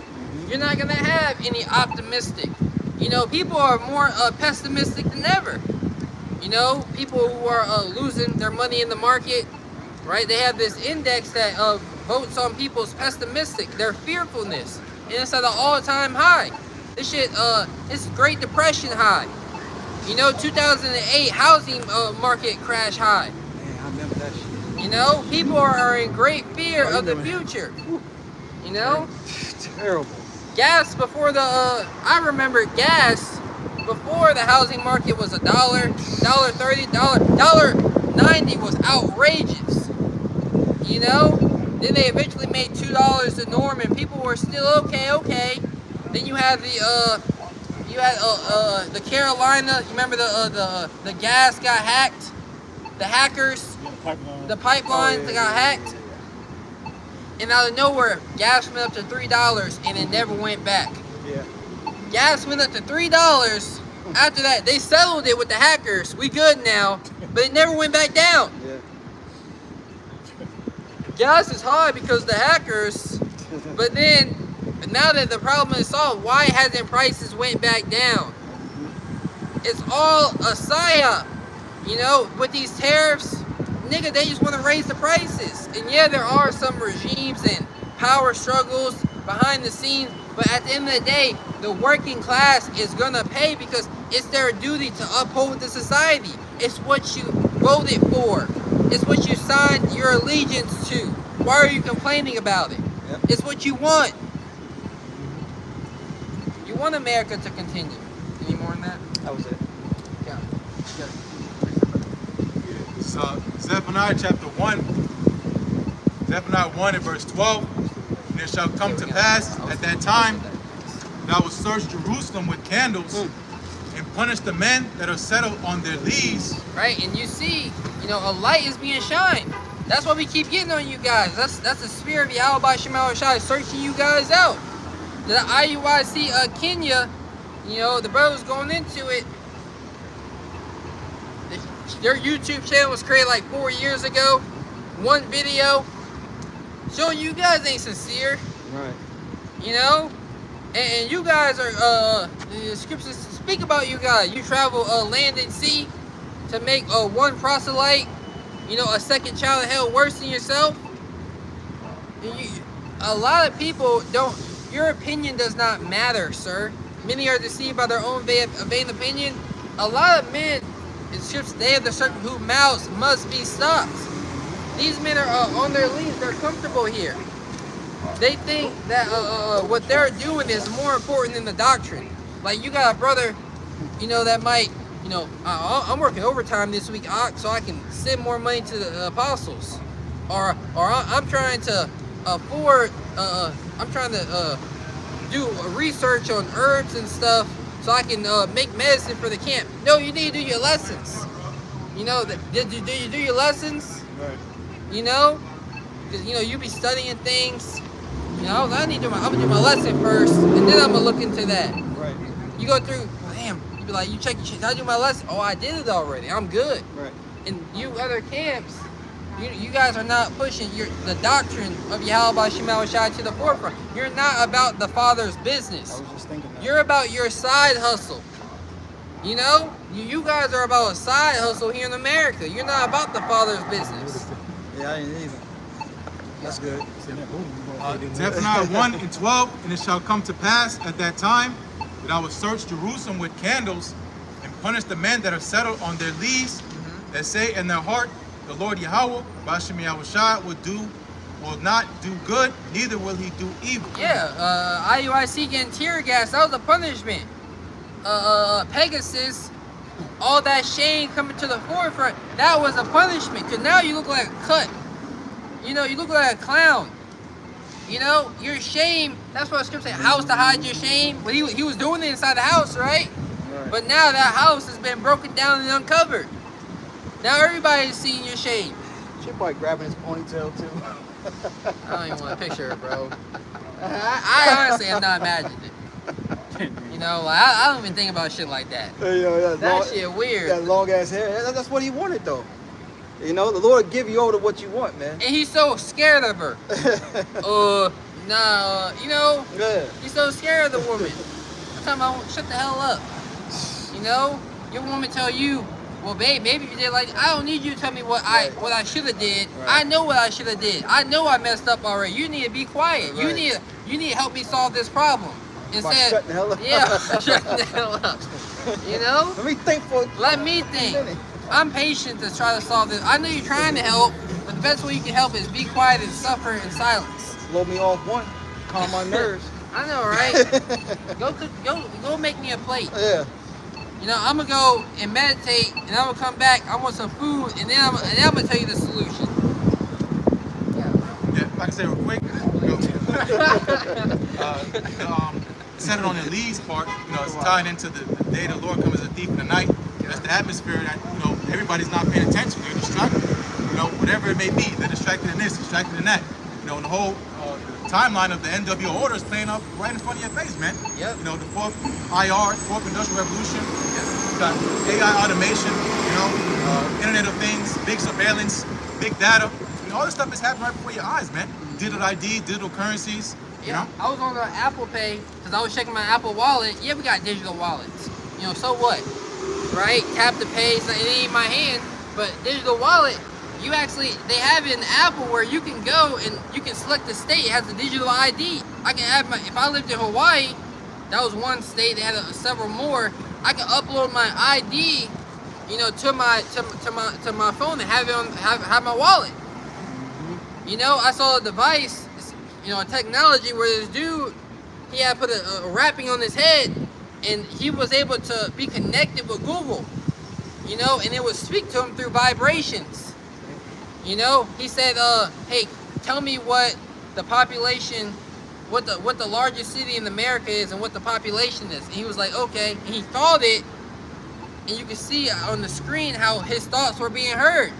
You're not going to have any optimistic. You know, people are more pessimistic than ever. You know, people who are losing their money in the market, right? They have this index that votes on people's pessimistic, their fearfulness. And it's at an all-time high. This shit, it's Great Depression high. You know, 2008 housing market crash high. Man, I remember that shit. You know, people are in great fear of the future. You know? Terrible. Gas before I remember gas before the housing market was $1, $1.30, $1.90 was outrageous. You know? Then they eventually made $2 the norm, and people were still okay. Then you had the Carolina. You remember the gas got hacked, the hackers, the pipelines that got hacked, and out of nowhere, gas went up to $3, and it never went back. Yeah. Gas went up to $3. After that, they settled it with the hackers. We good now, but it never went back down. Yeah. Gas is high because of the hackers, but then now that the problem is solved, why hasn't prices went back down? It's all a psyop. You know, with these tariffs, nigga, they just want to raise the prices. And yeah, there are some regimes and power struggles behind the scenes, but at the end of the day, the working class is gonna pay because it's their duty to uphold the society. It's what you voted for. It's what you signed your allegiance to. Why are you complaining about it? Yep. It's what you want. You want America to continue. Any more than that? That was it. Yeah. So Zephaniah chapter 1. Zephaniah 1 and verse 12. And it shall come to pass at that time that I will search Jerusalem with candles and punish the men that are settled on their leaves. Right, and you see, you know, a light is being shined. That's why we keep getting on you guys. That's the spirit of Yahweh Shema Shai searching you guys out. The IUIC Kenya, you know, the brothers going into it. Their YouTube channel was created like 4 years ago. One video showing you guys ain't sincere. Right. You know? And you guys are, the scriptures speak about you guys. You travel land and sea to make one proselyte, you know, a second child of hell worse than yourself. And a lot of people don't, your opinion does not matter, sir. Many are deceived by their own vain opinion. A lot of men, in scriptures, they have the certain whose mouths must be stopped. These men are on their leaves, they're comfortable here. They think that what they're doing is more important than the doctrine. Like, you got a brother, you know, that might, you know, I'm working overtime this week so I can send more money to the apostles. Or I'm trying to afford, I'm trying to do research on herbs and stuff so I can make medicine for the camp. No, you need to do your lessons. You know, do you do your lessons? Right. You know? Because, you know, you be studying things. You know, I'm gonna do my lesson first, and then I'm gonna look into that. Right. You go through, damn, you be like, you check your shit. Did I do my lesson? Oh, I did it already. I'm good. Right. And you other camps, you guys are not pushing the doctrine of Yahweh Shema Shai to the forefront. You're not about the Father's business. I was just thinking that. You're about your side hustle. You know? You guys are about a side hustle here in America. You're not about the Father's business. Yeah, I ain't either. That's good. Zephaniah 1 and 12, and it shall come to pass at that time that I will search Jerusalem with candles and punish the men that are settled on their lees, that say in their heart, the Lord Yahweh, Bashem Yahushua, will not do good, neither will he do evil. Yeah, IUIC getting tear gas, that was a punishment. Pegasus, all that shame coming to the forefront, that was a punishment. Because now you look like a cut. You know, you look like a clown. You know, your shame, that's what the scripture said, house to hide your shame. But he was doing it inside the house, right? But now that house has been broken down and uncovered. Now everybody's seeing your shame. She probably grabbing his ponytail too. I don't even want to picture it, bro. I honestly have not imagined it. You know, I don't even think about shit like that. That shit weird. That long ass hair. That's what he wanted though. You know, the Lord give you over to what you want, man. And he's so scared of her. You know, Yeah. he's so scared of the woman. I'm talking about, shut the hell up. You know, your woman tell you, well, babe, maybe you did like, I don't need you to tell me what I should have did. Right. I know what I should have did. I know I messed up already. You need to be quiet. Right. You need to help me solve this problem. Instead, shutting the hell up. Yeah, shut the hell up. You know? Let me think for Let me think. I'm patient to try to solve this. I know you're trying to help, but the best way you can help is be quiet and suffer in silence. blow me off one, calm my nerves. I know, right? Go make me a plate. Yeah. You know, I'm gonna go and meditate, and I'm gonna come back. I want some food, and then I'm gonna tell you the solution. Yeah, like I said real quick, set it on the leads part, you know, it's tying into the day the Lord comes as a thief in the night. That's the atmosphere that, you know, everybody's not paying attention. They're distracted. You know, whatever it may be, they're distracted in this, distracted in that. You know, and the whole timeline of the NWO order is playing up right in front of your face, man. Yep. You know, the fourth industrial revolution, you got AI automation, you know, Internet of Things, big surveillance, big data. You know, all this stuff is happening right before your eyes, man. Digital ID, digital currencies. You know? I was on the Apple Pay because I was checking my Apple Wallet. Yeah, we got digital wallets. You know, so what? Right? Tap to pay. So it ain't my hand, but digital wallet. You actually, they have it in Apple where you can go and you can select the state. It has a digital ID. I can have my, if I lived in Hawaii, that was one state. They had several more. I can upload my ID, you know, to my phone and have it on, have my wallet. You know, I saw a device, you know, a technology where this dude, he had put a wrapping on his head, and he was able to be connected with Google, you know, and it would speak to him through vibrations. You know, he said, hey, tell me what the population, what the largest city in America is and what the population is. And he was like, okay. And he thought it, and you could see on the screen how his thoughts were being heard.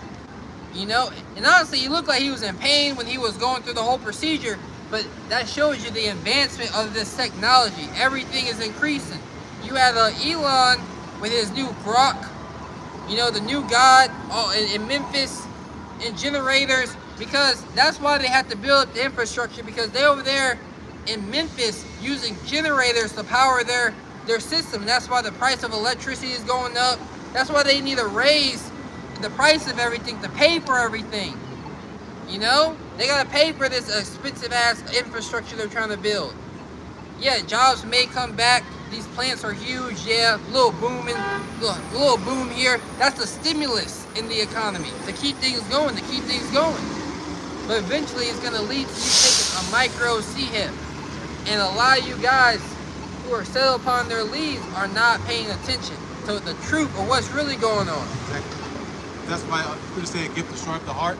You know, and honestly, he looked like he was in pain when he was going through the whole procedure, but that shows you the advancement of this technology. Everything is increasing. You have Elon with his new Grok, you know, the new God in Memphis, and generators, because that's why they have to build up the infrastructure, because they're over there in Memphis using generators to power their system. That's why the price of electricity is going up. That's why they need to raise the price of everything to pay for everything. You know, they gotta pay for this expensive ass infrastructure they're trying to build. Yeah, jobs may come back. These plants are huge. Yeah, little boom here. That's the stimulus in the economy to keep things going, But eventually, it's gonna lead to you taking a micro C-hip. And a lot of you guys who are set upon their leads are not paying attention to the truth of what's really going on. Exactly. That's why people say a gift to shore up the heart.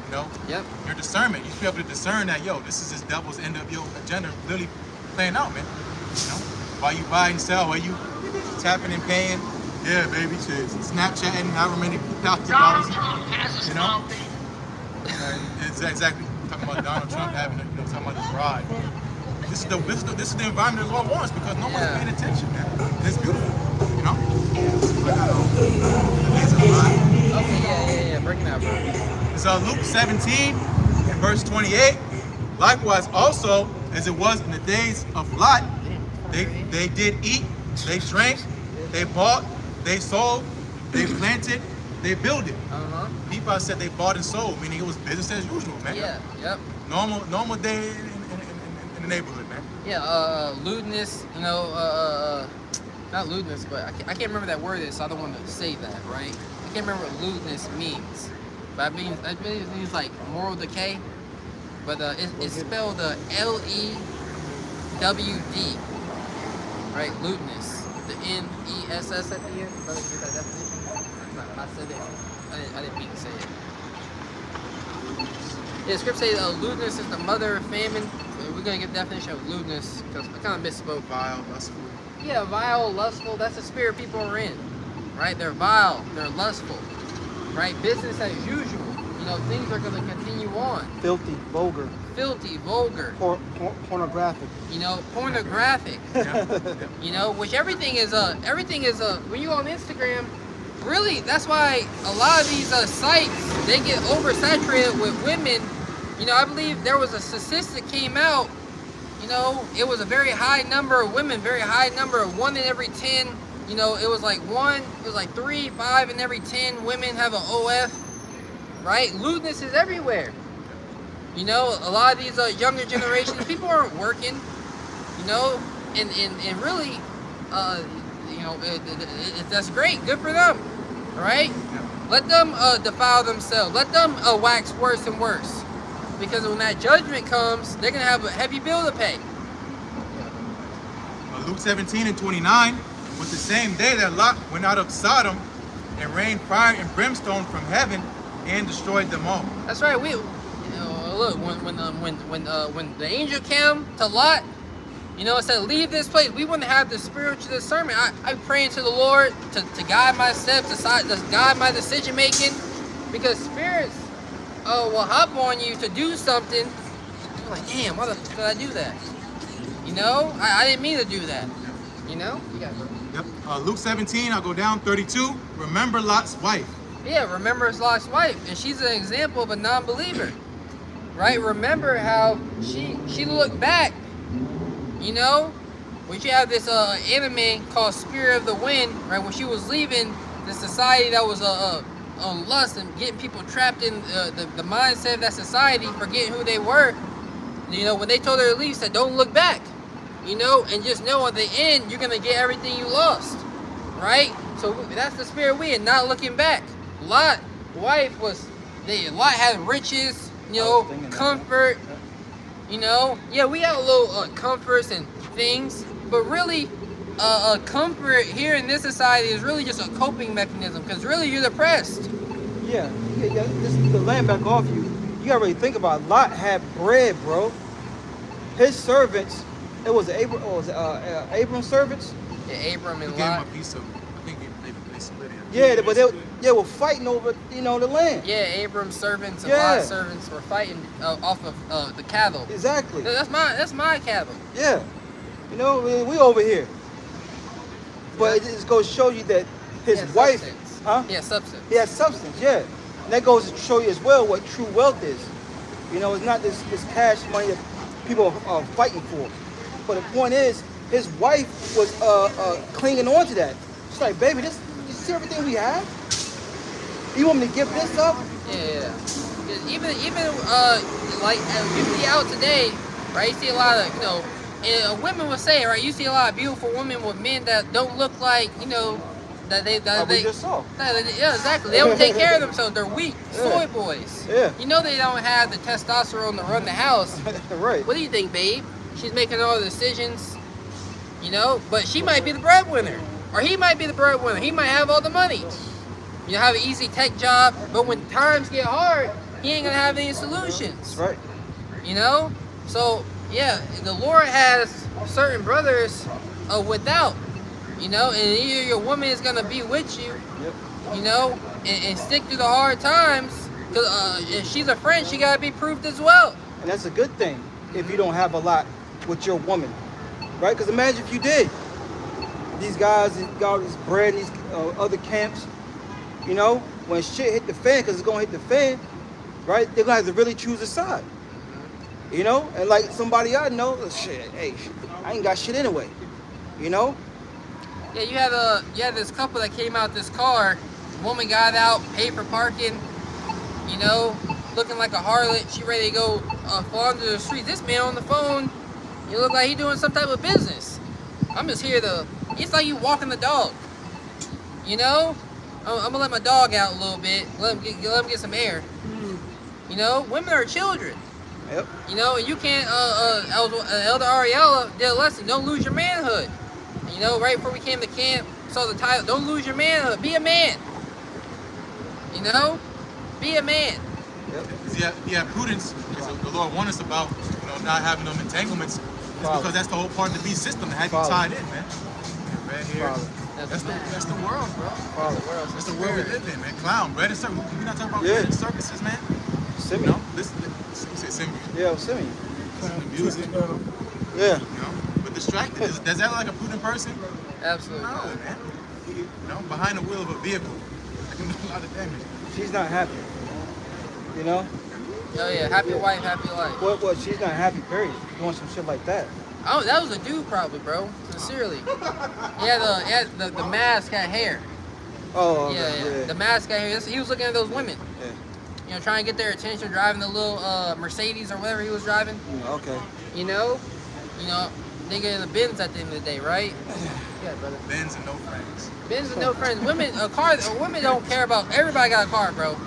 You know, Yep. your discernment. You should be able to discern that, yo, this is this devil's end of your agenda literally playing out, man. You know, while you buy and sell, while you tapping and paying, yeah, baby, shit, Snapchatting, however many $1,000, you know. And it's exactly talking about Donald Trump having, you know, talking about his ride. This is the environment the Lord wants because no one's Yeah. paying attention, man. And it's beautiful, you know. It's a lot. Okay, yeah. Break it out, bro. It's Luke 17 and verse 28. Likewise, also as it was in the days of Lot, they did eat, they drank, they bought, they sold, they planted, they builded. People said they bought and sold, meaning it was business as usual, man. Yeah, yep. Normal day in the neighborhood, man. Yeah, lewdness, you know, not lewdness, but I can't remember that word is, so I don't want to say that, right? I can't remember what lewdness means. But it means like moral decay. But it's spelled L-E-W-D, right? Lewdness. The N-E-S-S at the end. Brother, get that definition? I said it. I didn't mean to say it. Yeah, scripture says lewdness is the mother of famine. We're going to get the definition of lewdness because I kind of misspoke. Vile, lustful. Yeah, vile, lustful. That's the spirit people are in, right? They're vile. They're lustful, right? Business as usual. You know, things are going to continue on. Filthy, vulgar, Pornographic. You know, pornographic. You know, which everything is when you go on Instagram, really, that's why a lot of these sites, they get oversaturated with women. You know, I believe there was a statistic came out, you know, it was a very high number of women, very high number of 1 in every 10. You know, it was like 3, 5 in every 10 women have an OF. Right? Lewdness is everywhere. You know, a lot of these younger generations, people aren't working, you know, and really, you know, that's great. Good for them, right? Let them defile themselves. Let them wax worse and worse. Because when that judgment comes, they're going to have a heavy bill to pay. Luke 17 and 29 was the same day that Lot went out of Sodom and rained fire and brimstone from heaven and destroyed them all. That's right. We, you know, look, when the angel came to Lot, you know, it said, leave this place. We wouldn't have the spiritual discernment. I pray to the Lord to guide my steps, to guide my decision making, because spirits will hop on you to do something. You're like, damn, why the fuck did I do that? You know, I didn't mean to do that. You know? You got it. Yep. Luke 17, I'll go down 32. Remember Lot's wife. Yeah, remember Lot's wife, and she's an example of a non-believer, right? Remember how she looked back, you know? When you have this anime called Spirit of the Wind, right? When she was leaving the society that was on lust and getting people trapped in the mindset of that society, forgetting who they were. You know, when they told her to leave, said, don't look back, you know, and just know at the end you're gonna get everything you lost, right? So that's the spirit we in, not looking back. Lot wife Lot had riches, you know, comfort, you know. Yeah, we got a little comforts and things, but really, comfort here in this society is really just a coping mechanism, because really you're depressed. Yeah. This is the land back off you. You gotta really think about it. Lot had bread, bro. His servants, it was Abram's servants. Yeah, Abram and He gave him Lot. a piece of, I think they split it. Yeah, but they were fighting over, you know, the land. Yeah, Abram's servants and Yeah. Lot's servants were fighting off of the cattle. Exactly. That's my cattle. Yeah. You know, we over here. But it just goes to show you that his Yeah, wife, substance. huh? Yeah, substance. He has substance, yeah. And that goes to show you as well what true wealth is. You know, it's not this cash money that people are fighting for. But the point is, his wife was clinging on to that. She's like, baby, you see everything we have? You want me to give this up? Yeah. Even like you see out today, right? You see a lot of, you know, and women will say, right? You see a lot of beautiful women with men that don't look like, you know, We just saw. Yeah, exactly. They don't take care of themselves. They're weak, soy boys. Yeah. You know they don't have the testosterone to run the house. Right. What do you think, babe? She's making all the decisions, you know, but she might be the breadwinner, or he might be the breadwinner. He might have all the money. You have an easy tech job, but when times get hard, he ain't gonna have any solutions. Right. You know? So yeah, the Lord has certain brothers without, you know, and either your woman is gonna be with you, you know, and stick through the hard times, because if she's a friend, she gotta be proved as well. And that's a good thing if you don't have a lot with your woman, right? Because imagine if you did. These guys got all this bread in these other camps, you know, when shit hit the fan, because it's going to hit the fan, right? They're going to have to really choose a side, you know? And like somebody I know, shit, hey, I ain't got shit anyway, you know? Yeah, you had this couple that came out this car. Woman got out, paid for parking, you know, looking like a harlot. She ready to go fall into the street. This man on the phone, you look like he doing some type of business. I'm just here to. It's like you walking the dog. You know, I'm gonna let my dog out a little bit. Let him get some air. You know, women are children. Yep. You know, and you can't. Elder Ariella did a lesson. Don't lose your manhood. You know, right before we came to camp, saw the title. Don't lose your manhood. Be a man. You know, be a man. Yeah, prudence is the Lord warned us about, you know, not having them entanglements. It's because that's the whole part of the beast system that has you tied in, man. Red hair. That's the world, bro. That's the world we live in, man. Clown, bread and circus. We're not talking about bread and circuses, man. Simeon. You know, listen, you say Simeon. Yeah, Simeon. Music. Yeah. You know, but distracted. Does that look like a prudent person? Absolutely. No, man. You know, behind the wheel of a vehicle, I can do a lot of damage. She's not happy, you know? Oh yeah, happy wife, happy life. Well, she's not happy, period. Doing some shit like that. Oh, that was a dude probably, bro. Sincerely. Yeah, the mask had hair. Oh, okay, yeah. The mask had hair. He was looking at those women. Yeah. You know, trying to get their attention, driving the little Mercedes or whatever he was driving. Okay. You know, nigga in the Benz at the end of the day, right? Yeah, brother. Benz and no friends. Benz and no friends. Women don't care about. Everybody got a car, bro.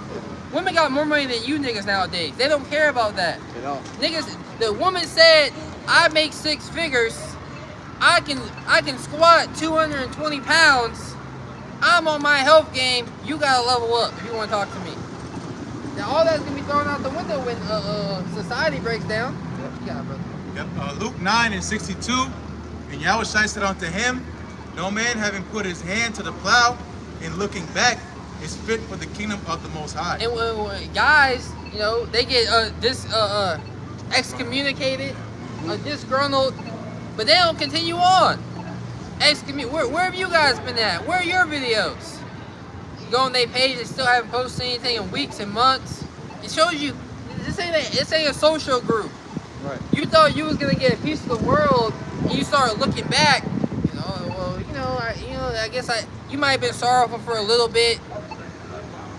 Women got more money than you niggas nowadays. They don't care about that. They don't. Niggas, the woman said, I make 6 figures. I can squat 220 pounds. I'm on my health game. You gotta level up if you want to talk to me. Now all that's gonna be thrown out the window when society breaks down. Yeah, brother. Yep. Luke 9:62, and Yahushua said unto him, no man having put his hand to the plow and looking back is fit for the kingdom of the Most High. And when guys, you know, they get excommunicated, disgruntled, but they don't continue on. Where have you guys been at? Where are your videos? You go on their page, they still haven't posted anything in weeks and months. It shows you this ain't a social group. Right. You thought you was gonna get a piece of the world, and you started looking back. I guess you might have been sorrowful for a little bit,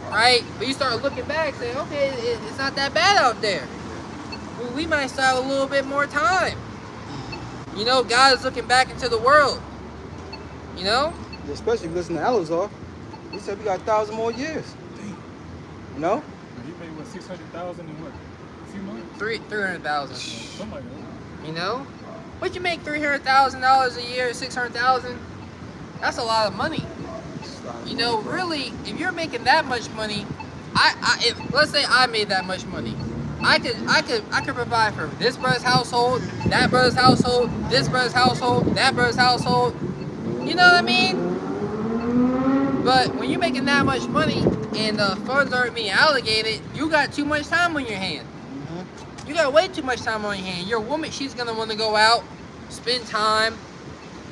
right? But you start looking back, saying, okay, it's not that bad out there. We might still have a little bit more time. You know, God is looking back into the world. You know? Especially if you listen to Alazar. He said we got 1,000 more years. You know? He made what, 600,000 in what? A few months? 300,000. Something like that. You know? What you make $300,000 a year, 600,000? That's a lot of money. You know, really, if you're making that much money, let's say I made that much money, I could provide for this brother's household, that brother's household, this brother's household, that brother's household. You know what I mean? But when you're making that much money and the funds aren't being allocated, you got too much time on your hand. You got way too much time on your hand. Your woman, she's gonna want to go out, spend time.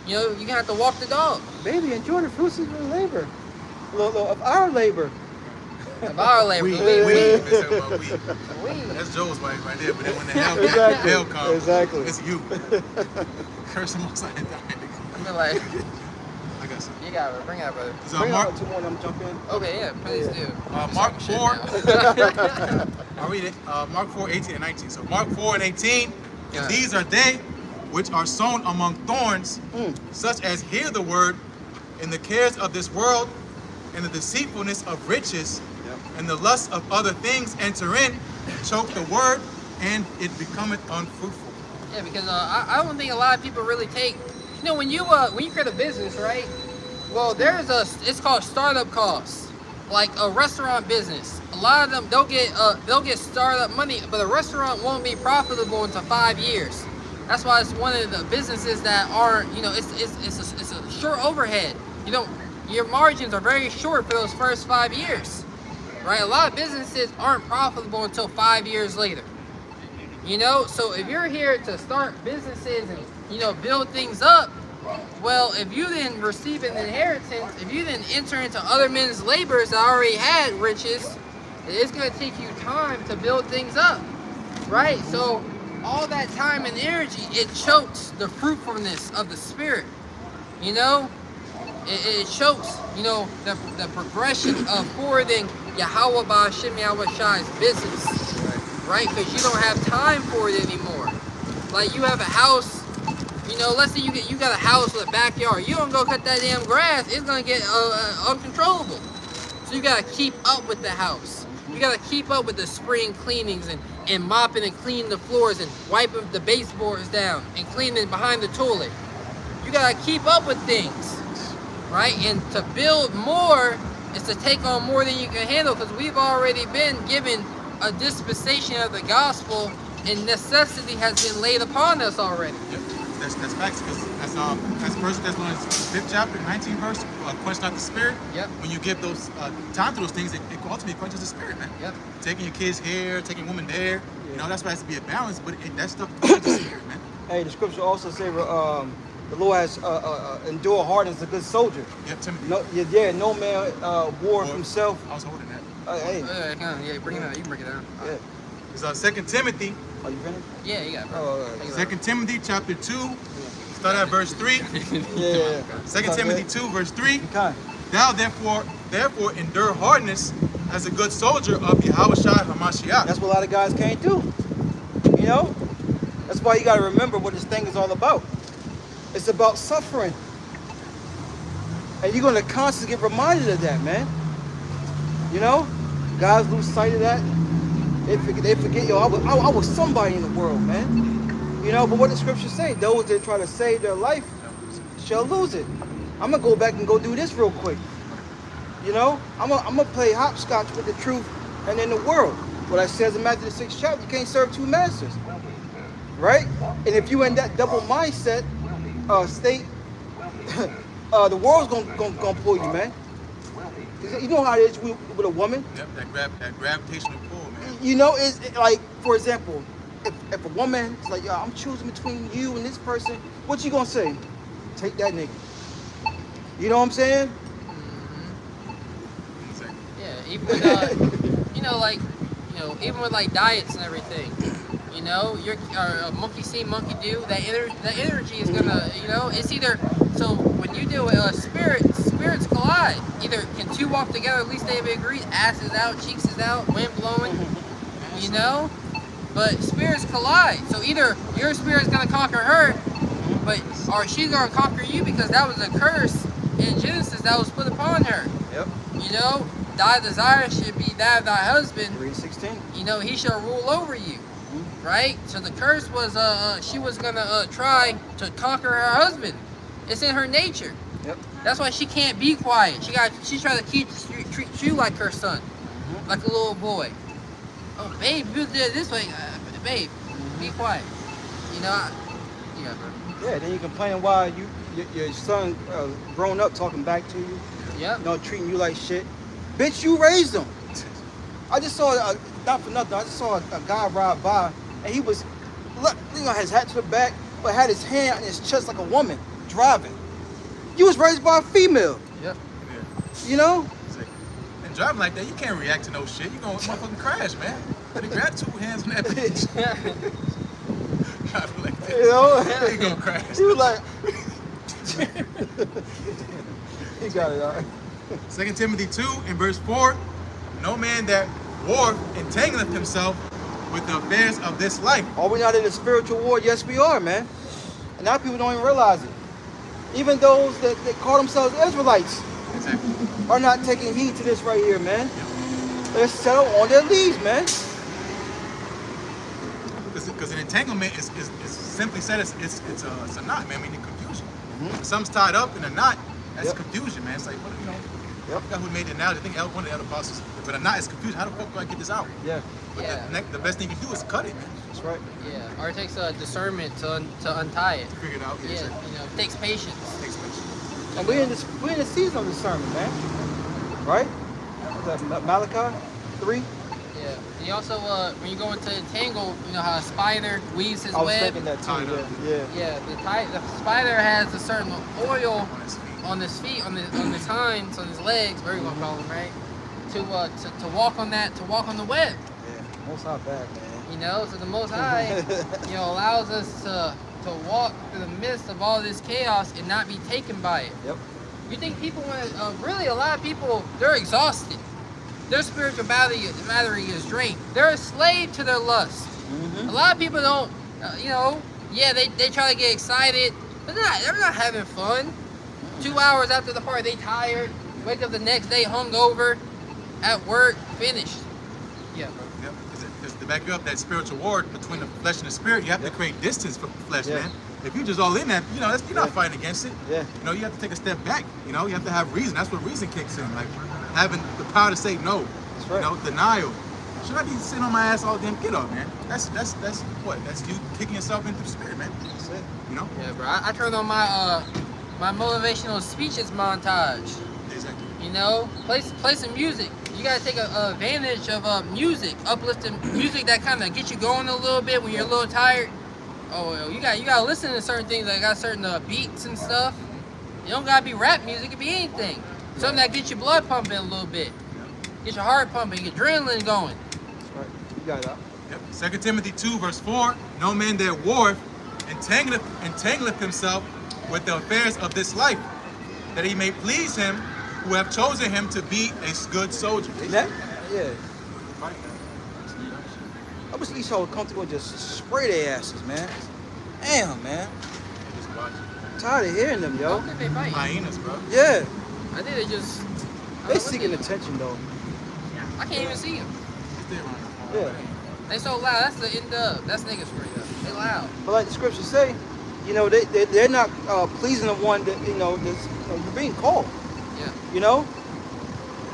You know, you're gonna have to walk the dog. Baby, enjoy the fruits of your labor. Of our labor. Of our labor. We. That's Joe's wife right there. But then when the hell comes, it's you. Curse him outside and die. I feel like I got some. you got it. Bring it out, brother. So Bring Mark, out 2 more, I'm jump in. Okay, yeah, please do. Mark 4. I'll read it. Mark 4, 18 and 19. So Mark 4 and 18. Yeah. And these are they which are sown among thorns, such as hear the word, and the cares of this world, and the deceitfulness of riches, and the lust of other things enter in, choke the word, and it becometh unfruitful. Yeah, because I don't think a lot of people really take. You know, when you create a business, right? Well, it's called startup costs, like a restaurant business. A lot of them they'll get startup money, but a restaurant won't be profitable until 5 years. That's why it's one of the businesses that aren't, you know, it's a short overhead. Your margins are very short for those first 5 years, right? A lot of businesses aren't profitable until 5 years later. You know, so if you're here to start businesses and, you know, build things up, well, if you didn't receive an inheritance, if you didn't enter into other men's labors that already had riches, it's going to take you time to build things up, right? So all that time and energy, it chokes the fruitfulness of the spirit, you know? It chokes, you know, the progression of forwarding Yahweh Ba'Shem Yahweh Shai's business, right? Because you don't have time for it anymore. Like you have a house, you know, let's say you got a house with a backyard. You don't go cut that damn grass, it's gonna get uncontrollable. So you gotta keep up with the house. You gotta keep up with the spring cleanings and mopping and cleaning the floors and wiping the baseboards down and cleaning behind the toilet. You gotta keep up with things, right? And to build more is to take on more than you can handle, because we've already been given a dispensation of the gospel, and necessity has been laid upon us already. Yep. That's facts, because that's 1 Thessalonians 5th chapter, 19th verse, quench not the spirit. Yep. When you give those time to those things, it ultimately quenches the spirit, man. Yep. Taking your kids here, taking women there, you know, that's why it has to be a balance, but that stuff quenches the spirit, man. Hey, the scripture also say the Lord has endure hardness a good soldier. Yep, Timothy. No man war of himself. I was holding that. Hey. Yeah, bring it out. You can break it down. Yeah. It's 2 Timothy. Are you finished? Yeah, you got it, bro. 2 Timothy chapter 2, start at verse 3. Yeah. 2 Timothy 2, verse 3. Okay. Thou therefore endure hardness as a good soldier of Yahweh Shai HaMashiach. That's what a lot of guys can't do. You know? That's why you got to remember what this thing is all about. It's about suffering. And you're going to constantly get reminded of that, man. You know? Guys lose sight of that. They forget, yo, I was somebody in the world, man. You know, but what the scriptures say, those that try to save their life shall lose it. I'm going to go back and go do this real quick. You know? I'm going to play hopscotch with the truth and in the world. What I says in Matthew the 6th chapter, you can't serve two masters. Right? And if you in that double mindset state, the world's gonna pull you, man. You know how it is with a woman. Yep, that gravitational pull, man. You know, it's like, for example, if a woman is like, yo, I'm choosing between you and this person, what you gonna say? Take that nigga. You know what I'm saying? Yeah, even with, you know, like, you know, even with like diets and everything. You know, you're a monkey see, monkey do. That energy is gonna, you know, it's either. So when you deal with spirits collide. Either can two walk together, at least they agree. Ass is out, cheeks is out, wind blowing. You know, but spirits collide. So either your spirit's gonna conquer her, or she's gonna conquer you, because that was a curse in Genesis that was put upon her. Yep. You know, thy desire should be that of thy husband. 3:16. You know, he shall rule over you. Right? So the curse was she was gonna try to conquer her husband. It's in her nature. Yep. That's why she can't be quiet. She tried to treat you like her son, like a little boy. Oh, babe, you did it this way, babe. Be quiet. You know. Yeah. Then you complain why your son grown up talking back to you. Yep. You know, treating you like shit. Bitch, you raised him. I just saw not for nothing. I just saw a guy ride by, and he was, you know, his hat to the back, but had his hand on his chest like a woman driving. You was raised by a female. Yep. Yeah. You know? And driving like that, you can't react to no shit. You gonna motherfucking crash, man. You grab two hands on that bitch. Driving like that. You know? You gonna crash. He was like, he got it all right. 2 Timothy 2 and verse 4, no man that warreth entangleth himself with the affairs of this life. Are we not in a spiritual war? Yes, we are, man. And now people don't even realize it. Even those that call themselves Israelites Exactly. are not taking heed to this right here, man. They're settled on their leaves, man. Because an entanglement is simply said, it's a knot, man. We need confusion. If something's tied up in a knot, that's confusion, man. It's like, what, you know, I forgot who made the analogy. I think one of the other apostles. But a knot is confusion. How the fuck do I get this out? Yeah. But the best thing you can do is cut it, man. That's right. Yeah. Or it takes a discernment to untie it. Figure it out. Yeah. Exactly. You know, it takes patience. Takes patience. And we're in the season of discernment, man. Right? What's that, Malachi 3? Yeah. And you also, when you go into entangle, you know how a spider weaves his I was web. thinking that too. Yeah. Yeah, the spider has a certain oil on his feet, on his hinds, on his legs, whatever you gonna call them, right? To walk on that, to walk on the web. Yeah. Most High back, man. You know, so the Most High, allows us to walk through the midst of all this chaos and not be taken by it. Yep. You think people want to, really a lot of people, they're exhausted. Their spiritual battery is drained. They're a slave to their lust. A lot of people don't, they try to get excited, but they're not having fun. 2 hours after the party, they tired, wake up the next day hungover, at work, finished. Yeah. Yep. Because to back up that spiritual war between the flesh and the spirit, you have to create distance from the flesh, man. If you're just all in that, you're not fighting against it. Yeah. You have to take a step back. You have to have reason. That's what reason kicks in. Like having the power to say no. That's right. Denial. Should I be sitting on my ass all day? Get up, man. That's what? That's you kicking yourself into the spirit, man. That's it. Yeah, bro. I turned on my my motivational speeches montage. Exactly. Play some music. You gotta take advantage of music, uplifting music that kind of gets you going a little bit when you're a little tired. Oh, you gotta listen to certain things that got certain beats and stuff. You don't gotta be rap music. It could be anything. Something that gets your blood pumping a little bit, get your heart pumping, your adrenaline going. That's right. You got that. Yep. 2 Timothy 2 verse 4. No man that warreth entangleth himself with the affairs of this life, that he may please him who have chosen him to be a good soldier. Yeah. I wish these y'all would come through and just spray their asses, man. Damn, man. Just watch. I'm tired of hearing them, I yo. don't think they fight. Hyenas, bro. Yeah. I think they just. They seeking attention, though. I can't even see them. Yeah. They so loud. That's the end of. That's niggas for you. They loud. But like the scriptures say, they're not pleasing the one that, you're being called. Yeah.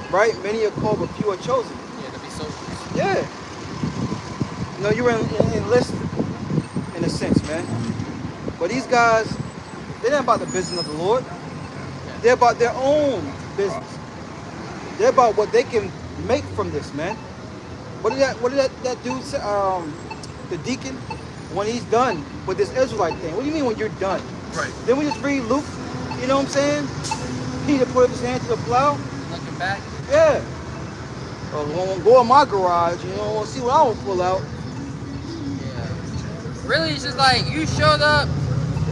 Right? Many are called, but few are chosen. Yeah, to be soldiers. Yeah. You were enlisted, in a sense, man. But these guys, they're not about the business of the Lord. They're about their own business. They're about what they can make from this, man. What did that dude say? The deacon, when he's done with this Israelite thing. What do you mean when you're done? Right. Then we just read Luke, you know what I'm saying? Peter put up his hand to the plow. Looking back. Yeah. Well, won't go in my garage, want to see what I want to pull out. Really, it's just like you showed up.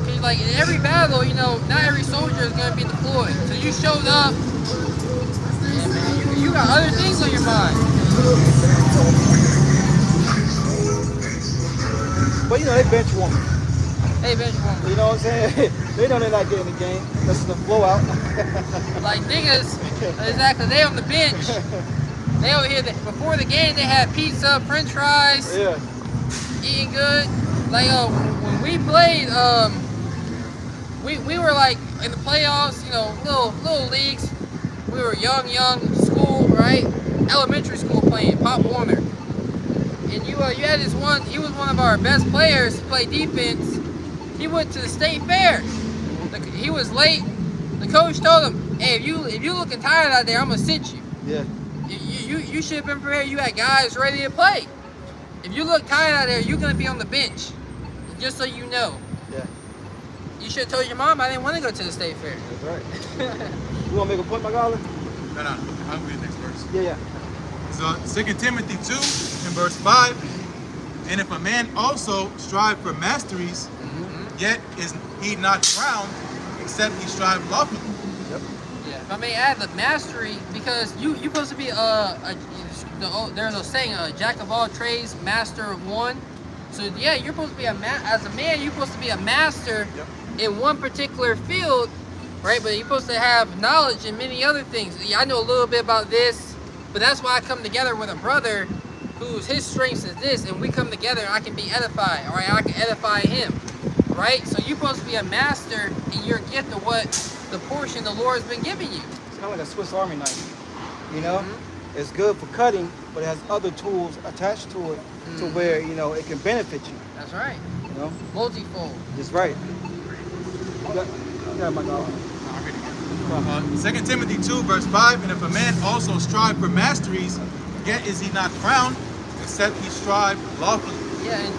Cause like in every battle, not every soldier is gonna be deployed. So you showed up. Yeah, man, you got other things on your mind. But they bench woman. Hey, bench woman. You know what I'm saying? They know they're not getting the game. That's the blowout. Like niggas, exactly. They on the bench. They over here. Before the game, they had pizza, French fries. Yeah. Eating good. Like when we played, we were like in the playoffs, little leagues. We were young school, right? Elementary school playing Pop Warner. And you had this one. He was one of our best players to play defense. He went to the state fair. He was late. The coach told him, "Hey, if you looking tired out there, I'm gonna sit you. Yeah. You should have been prepared. You had guys ready to play. If you look tired out there, you're gonna be on the bench. Just so you know." Yeah. You should have told your mom I didn't want to go to the state fair. That's right. You want to make a point, my darling? No. I'll read the next verse. Yeah. So 2 Timothy 2 in verse 5. And if a man also strive for masteries, yet is he not crowned, except he strive lawfully. Yep. Yeah. If I may add the mastery, because you're supposed to be there's a saying, a jack of all trades, master of one. So yeah, you're supposed to be as a man, you're supposed to be a master in one particular field, right? But you're supposed to have knowledge in many other things. Yeah, I know a little bit about this, but that's why I come together with a brother whose his strengths is this, and we come together and I can be edified, or I can edify him, right? So you're supposed to be a master in your gift of what the portion the Lord has been giving you. It's kind of like a Swiss Army knife, It's good for cutting, but it has other tools attached to it to where, it can benefit you. That's right. Multifold. That's right. You got my dog. 2 Timothy 2 verse 5. And if a man also strive for masteries, Yet is he not crowned, except he strive lawfully. Yeah, and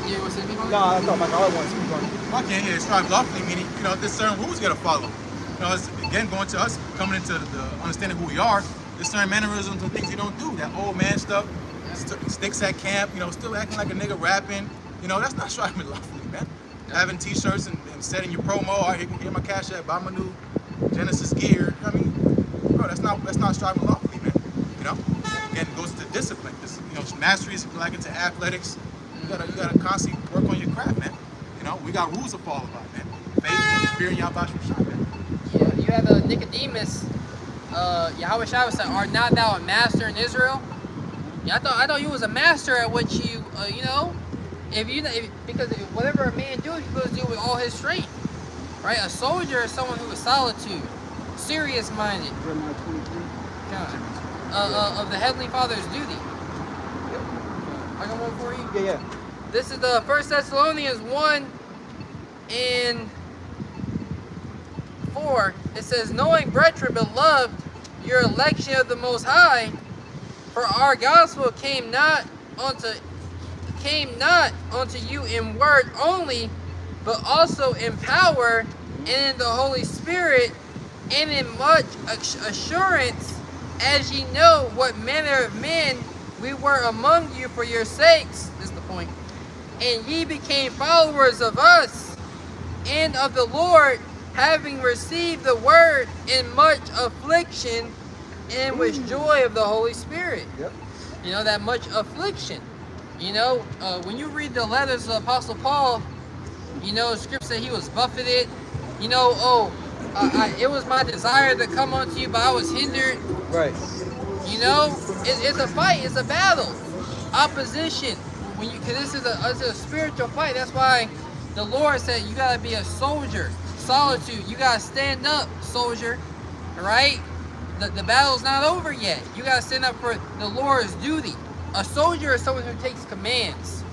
you were saying before? No, I thought my God wanted to speak on it. Okay, yeah, strive lawfully, meaning, there's certain rules you gotta follow. It's, again, going to us, coming into the understanding who we are, there's certain mannerisms and things you don't do. That old man stuff, sticks at camp, still acting like a nigga rapping. That's not striving lawfully, man. Having t-shirts and setting your promo, all right, here my cash app, buy my new Genesis gear. I mean, bro, that's not striving lawfully, man. Again, it goes to discipline. This, mastery is like into athletics. You gotta constantly work on your craft, man. We got rules to follow by, man. Faith, fear, and Yahweh Shai, man. Yeah, you have Nicodemus. Yahweh Shai was saying, "Art not thou a master in Israel?" Yeah, I thought you was a master at what you, because whatever a man do, he's supposed to do with all his strength, right? A soldier is someone who is solitude, serious-minded, of the Heavenly Father's duty. I got one for you. Yeah. This is the 1 Thessalonians 1:4. It says, "Knowing, brethren, beloved, your election of the Most High, for our gospel came not unto you in word only, but also in power and in the Holy Spirit, and in much assurance, as ye know what manner of men we were among you for your sakes." This is the point. "And ye became followers of us and of the Lord, having received the word in much affliction and with joy of the Holy Spirit." Yep. That much affliction. When you read the letters of Apostle Paul, scripture said he was buffeted. It was my desire to come unto you, but I was hindered. Right. It's a fight. It's a battle. Opposition. Because this is a spiritual fight. That's why the Lord said you gotta be a soldier. Solitude. You gotta stand up, soldier. All right. The battle's not over yet. You gotta stand up for the Lord's duty. A soldier is someone who takes commands.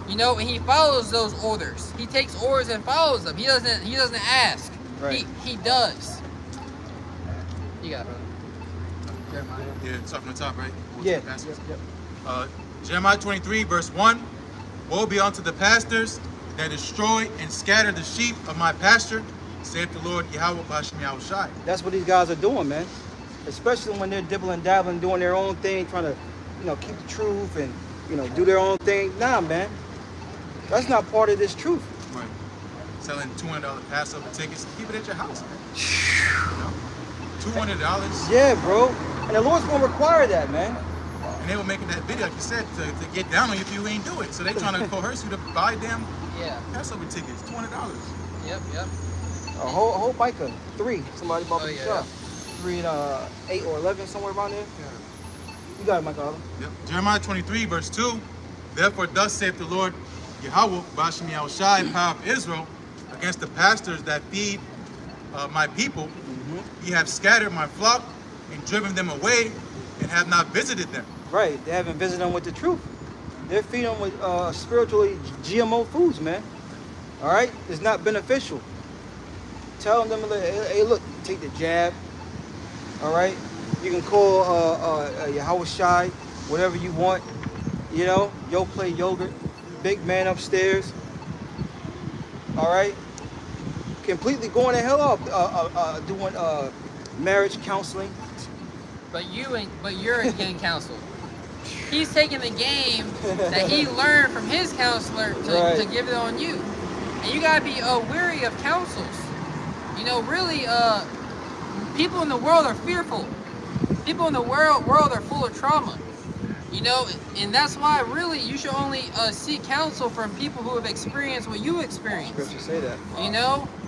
And he follows those orders. He takes orders and follows them. He doesn't ask. Right. He does. You got it, brother. Yeah, start from the top, right? Yeah. Jeremiah 23, verse 1. Woe be unto the pastors that destroy and scatter the sheep of my pasture, saith the Lord Yahweh B'Hashem Yahweh Shai. That's what these guys are doing, man. Especially when they're dibbling, dabbling, doing their own thing, trying to, keep the truth and, do their own thing. Nah, man. That's not part of this truth. Right. Selling $200 Passover tickets. Keep it at your house, man. $200. Yeah, bro. And the Lord's going to require that, man. And they were making that video, like you said, to get down on you if you ain't do it. So they trying to coerce you to buy them Passover tickets. $200. Yep. A whole bike of 3. Somebody bought the yeah. shop. 3 and 8 or 11, somewhere around there. Yeah. You got it, Michael. Yep. Jeremiah 23, verse 2. Therefore, thus saith the Lord Yahweh B'Hashem Yahweh Shai, power of Israel, against the pastors that feed my people. Ye have scattered my flock and driven them away, and have not visited them. Right. They haven't visited them with the truth. They're feeding them with spiritually GMO foods, man. All right? It's not beneficial. Tell them, hey, look, take the jab. All right? You can call Yahweh Shai, whatever you want. Yo play yogurt. Big man upstairs. All right? Completely going the hell off doing marriage counseling. But you're getting counseled. He's taking the game that he learned from his counselor to give it on you. And you gotta be weary of counsels. Really, people in the world are fearful. People in the world are full of trauma. And that's why really you should only seek counsel from people who have experienced what you experienced. Scripture say that.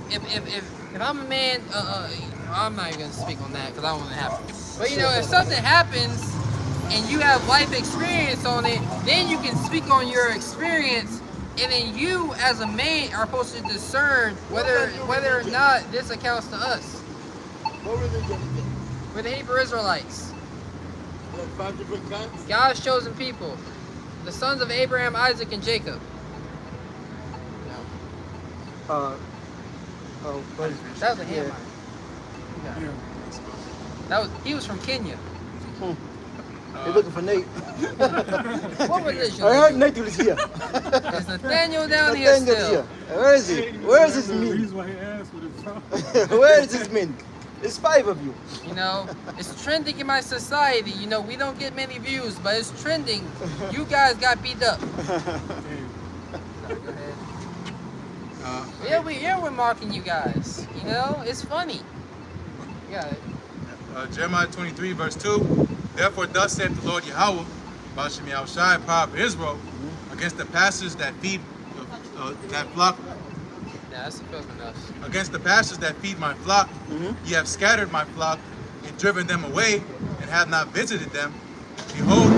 If I'm a man, I'm not even gonna speak on that because I don't want to happen. But if something happens and you have life experience on it, then you can speak on your experience, and then you as a man are supposed to discern whether or not this accounts to us. What religion is it? We're the Hebrew Israelites. There's 5 different kinds? God's chosen people, the sons of Abraham, Isaac, and Jacob. But That was a Hamite. He was from Kenya. They're looking for Nate. What religion? I heard Nate is here. Is Nathaniel down here Nathaniel's still? here. Where is he? Where is this meeting? Reason why he asked for this. Where is this meeting? It's 5 of you. You know, it's trending in my society. You know, we don't get many views, but it's trending. You guys got beat up. Sorry, go ahead. Yeah, we're mocking you guys. You know, it's funny. You got it. Jeremiah 23, verse 2. Therefore, thus saith the Lord Yahweh, Bashem Yahushai, power of Israel, against the pastors that feed that flock. Yeah, that's close enough. Against the pastors that feed my flock, ye have scattered my flock and driven them away, and have not visited them. Behold,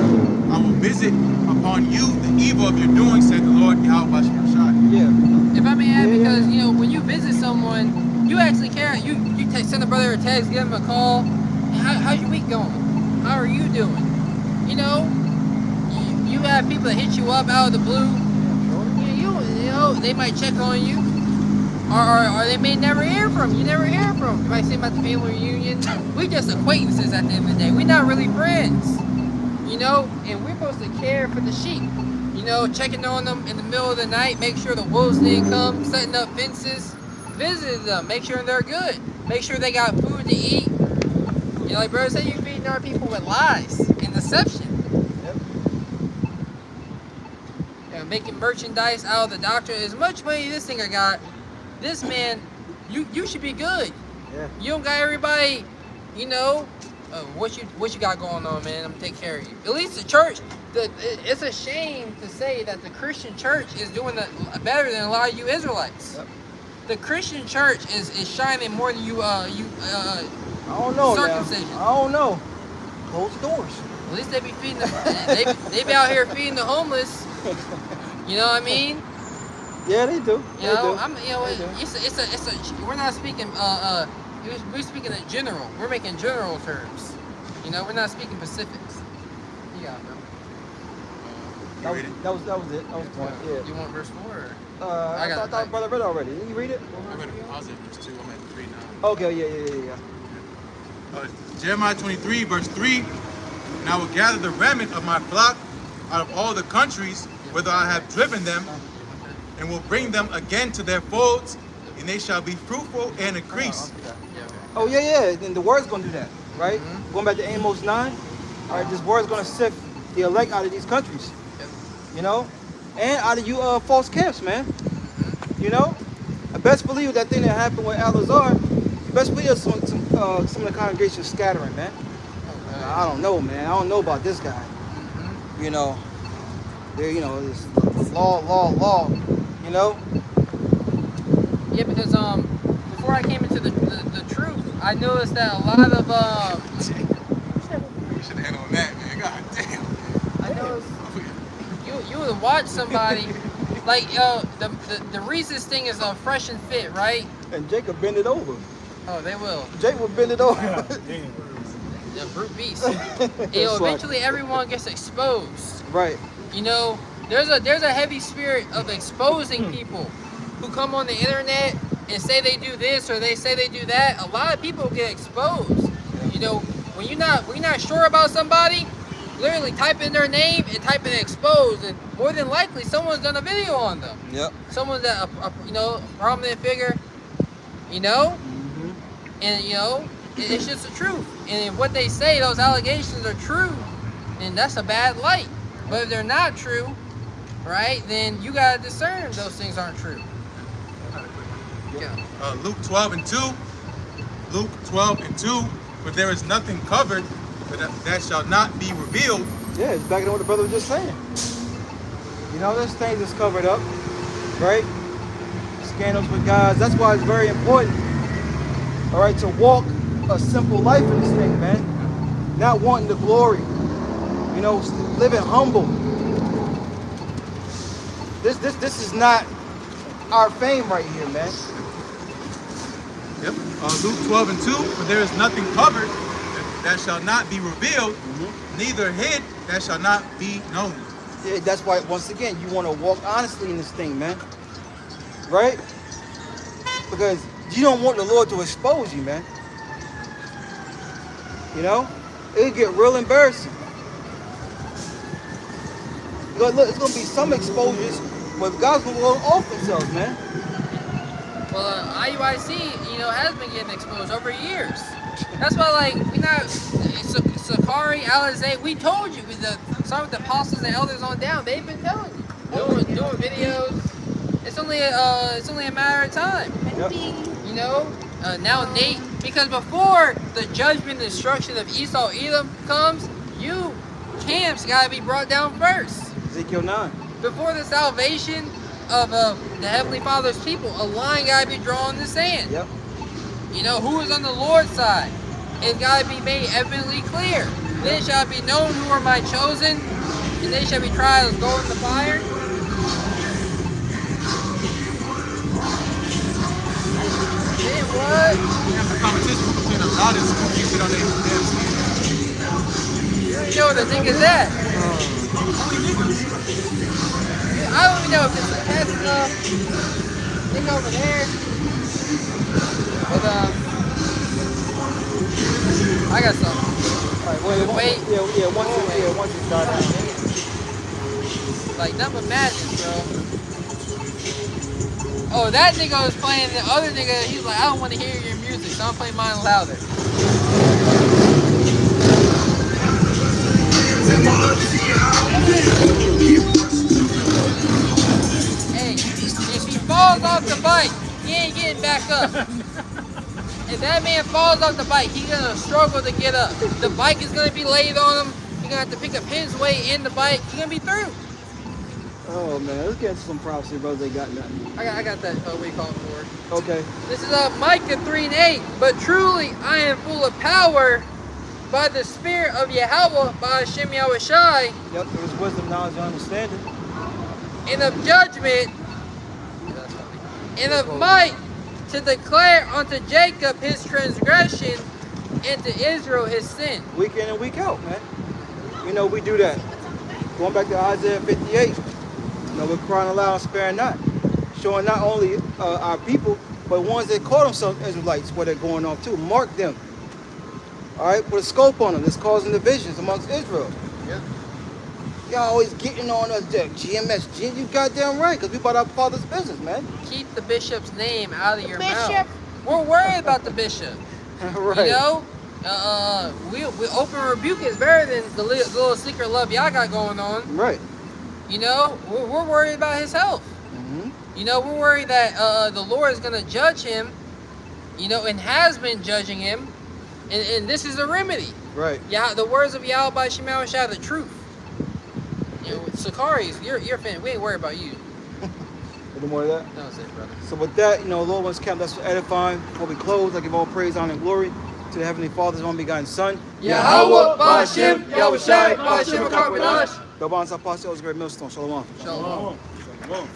I will visit upon you the evil of your doing, said the Lord Yahweh Bashem Yahushai. Yeah. If I may add, because you know, when you visit someone, you actually care. You send a brother a text, give him a call. How's your week going? How are you doing? You know, you have people that hit you up out of the blue. You know, they might check on you, or they may never hear from you. You never hear from them. You might say about the family reunion. We just acquaintances at the end of the day. We're not really friends. You know, and we're supposed to care for the sheep. You know, checking on them in the middle of the night, make sure the wolves didn't come, setting up fences, visiting them, make sure they're good, make sure they got food to eat. You know, like brother said, you're feeding our people with lies and deception. Yep. You know, making merchandise out of the doctrine. As much money this thing I got, this man, you should be good. Yeah. You don't got everybody, you know, what you got going on, man. I'm gonna take care of you. At least the church. It's a shame to say that the Christian church is doing better than a lot of you Israelites. Yep. The Christian church is shining more than you I don't know. circumcision. Now. I don't know. Close the doors. At least they be feeding they be out here feeding the homeless. You know what I mean? Yeah, they do. You know, They do. it's a we're not speaking we're speaking in general. We're making general terms. You know, we're not speaking specifics. You got it, bro. You read it? That was it. That was the point. Yeah. You want verse 4 or? I thought brother read already. Didn't you read it? I'm going to pause it, verse 2. I'm at 3 now. Okay. Yeah. Jeremiah 23, verse 3. And I will gather the remnant of my flock out of all the countries whither I have driven them, and will bring them again to their folds, and they shall be fruitful and increase. Oh yeah. Then the word's gonna do that, right? Going back to Amos 9. All right, this word's gonna sift the elect out of these countries. You know, and out of you false camps, man. You know, I best believe that thing that happened with Al-Azhar. You best believe some of the congregation scattering, man. I don't know, man. I don't know about this guy. You know, it's law. You know. Yeah, because before I came into the truth, I noticed that a lot of You should have handled that, man. God damn. I noticed you would watch somebody like the Reese's thing is fresh and fit, right? And Jacob bend it over. Oh, they will. Jake will bend it over. The brute beast. You know, eventually everyone gets exposed. Right. You know, there's a heavy spirit of exposing people who come on the internet and say they do this or they say they do that. A lot of people get exposed. You know, when you're not sure about somebody, literally type in their name and type in exposed, and more than likely someone's done a video on them. Yep. Someone's that a prominent figure. You know, and you know it's just the truth. And if what they say, those allegations are true, then that's a bad light. But if they're not true, right, then you gotta discern those things aren't true. Yeah. Luke 12 and 2. Luke 12 and 2. But there is nothing covered that shall not be revealed. Yeah, it's back to what the brother was just saying. You know, there's things that's covered up, right? Scandals with guys. That's why it's very important, all right, to walk a simple life in this thing, man. Not wanting the glory. You know, living humble. This is not our fame right here, man. Yep. Luke 12 and 2. For there is nothing covered that shall not be revealed, neither hid that shall not be known. Yeah, that's why, once again, you want to walk honestly in this thing, man. Right? Because you don't want the Lord to expose you, man. You know? It'll get real embarrassing. look, it's gonna be some exposures, but God's gonna go off themselves, man. Well, IUIC, you know, has been getting exposed over years. That's why, like, we not Sakari, Alizé. We told you with the start with the apostles and elders on down. They've been telling you, doing videos. It's only a matter of time. Yep. You know, now Nate, because before the judgment and destruction of Esau, Edom comes, you camps gotta be brought down first. Ezekiel 9. Before the salvation of the Heavenly Father's people, a line gotta be drawn in the sand. Yep. You know, who is on the Lord's side? It's gotta be made evidently clear. Then it shall be known who are my chosen, and they shall be tried as gold in the fire. Then what? We have the competition between the artists who keep it on their damn skin. You know what the thing is that? I don't even know if it's a test stuff. Thing over there. But I got something. Alright, Wait. Once you start out. Like nothing but madness, bro. Oh, that nigga was playing the other nigga. He's like, I don't want to hear your music, so I'm playing mine louder. Hey, if he falls off the bike, he ain't getting back up. If that man falls off the bike, he's gonna struggle to get up. The bike is gonna be laid on him. He's gonna have to pick up his weight in the bike. He's gonna be through. Oh man, let's get into some prophecy, brothers. They got nothing. I got that we called for. Okay. This is Micah 3:8. But truly I am full of power by the Spirit of Yahweh, by Hashem Yahushai, Yep, there was wisdom, knowledge, and understanding. and of judgment, and of might, to declare unto Jacob his transgression, and to Israel his sin. Week in and week out, man. You know, we do that. Going back to Isaiah 58, you know, we're crying aloud and sparing not. Showing not only our people, but ones that call themselves Israelites, where they're going off to. Mark them. All right, put a scope on them. That's causing divisions amongst Israel. Yeah. Y'all always getting on us, GMS. You goddamn right, because we about our father's business, man. Keep the bishop's name out of your Bishop. mouth. We're worried about the bishop. Right. You know, we open rebuke is better than the little secret love y'all got going on. Right. You know, we're worried about his health. Mm-hmm. You know, we're worried that the Lord is going to judge him, you know, and has been judging him. And this is the remedy. Right. Yeah, the words of Yahweh by Shemel Shah, the truth. You know, with Sakari's, you're a fan. We ain't worried about you. Any more of that? That was it, brother. So with that, you know, Lord one's camp, that's for edifying. Before we close, I give all praise, honor, and glory to the Heavenly Father's only begotten Son. Yahweh, Ba'ashem, Yahushai, Ba'ashem, Akakwadash. Belban Sapasi, great millstone. Shalom. Shalom. Shalom.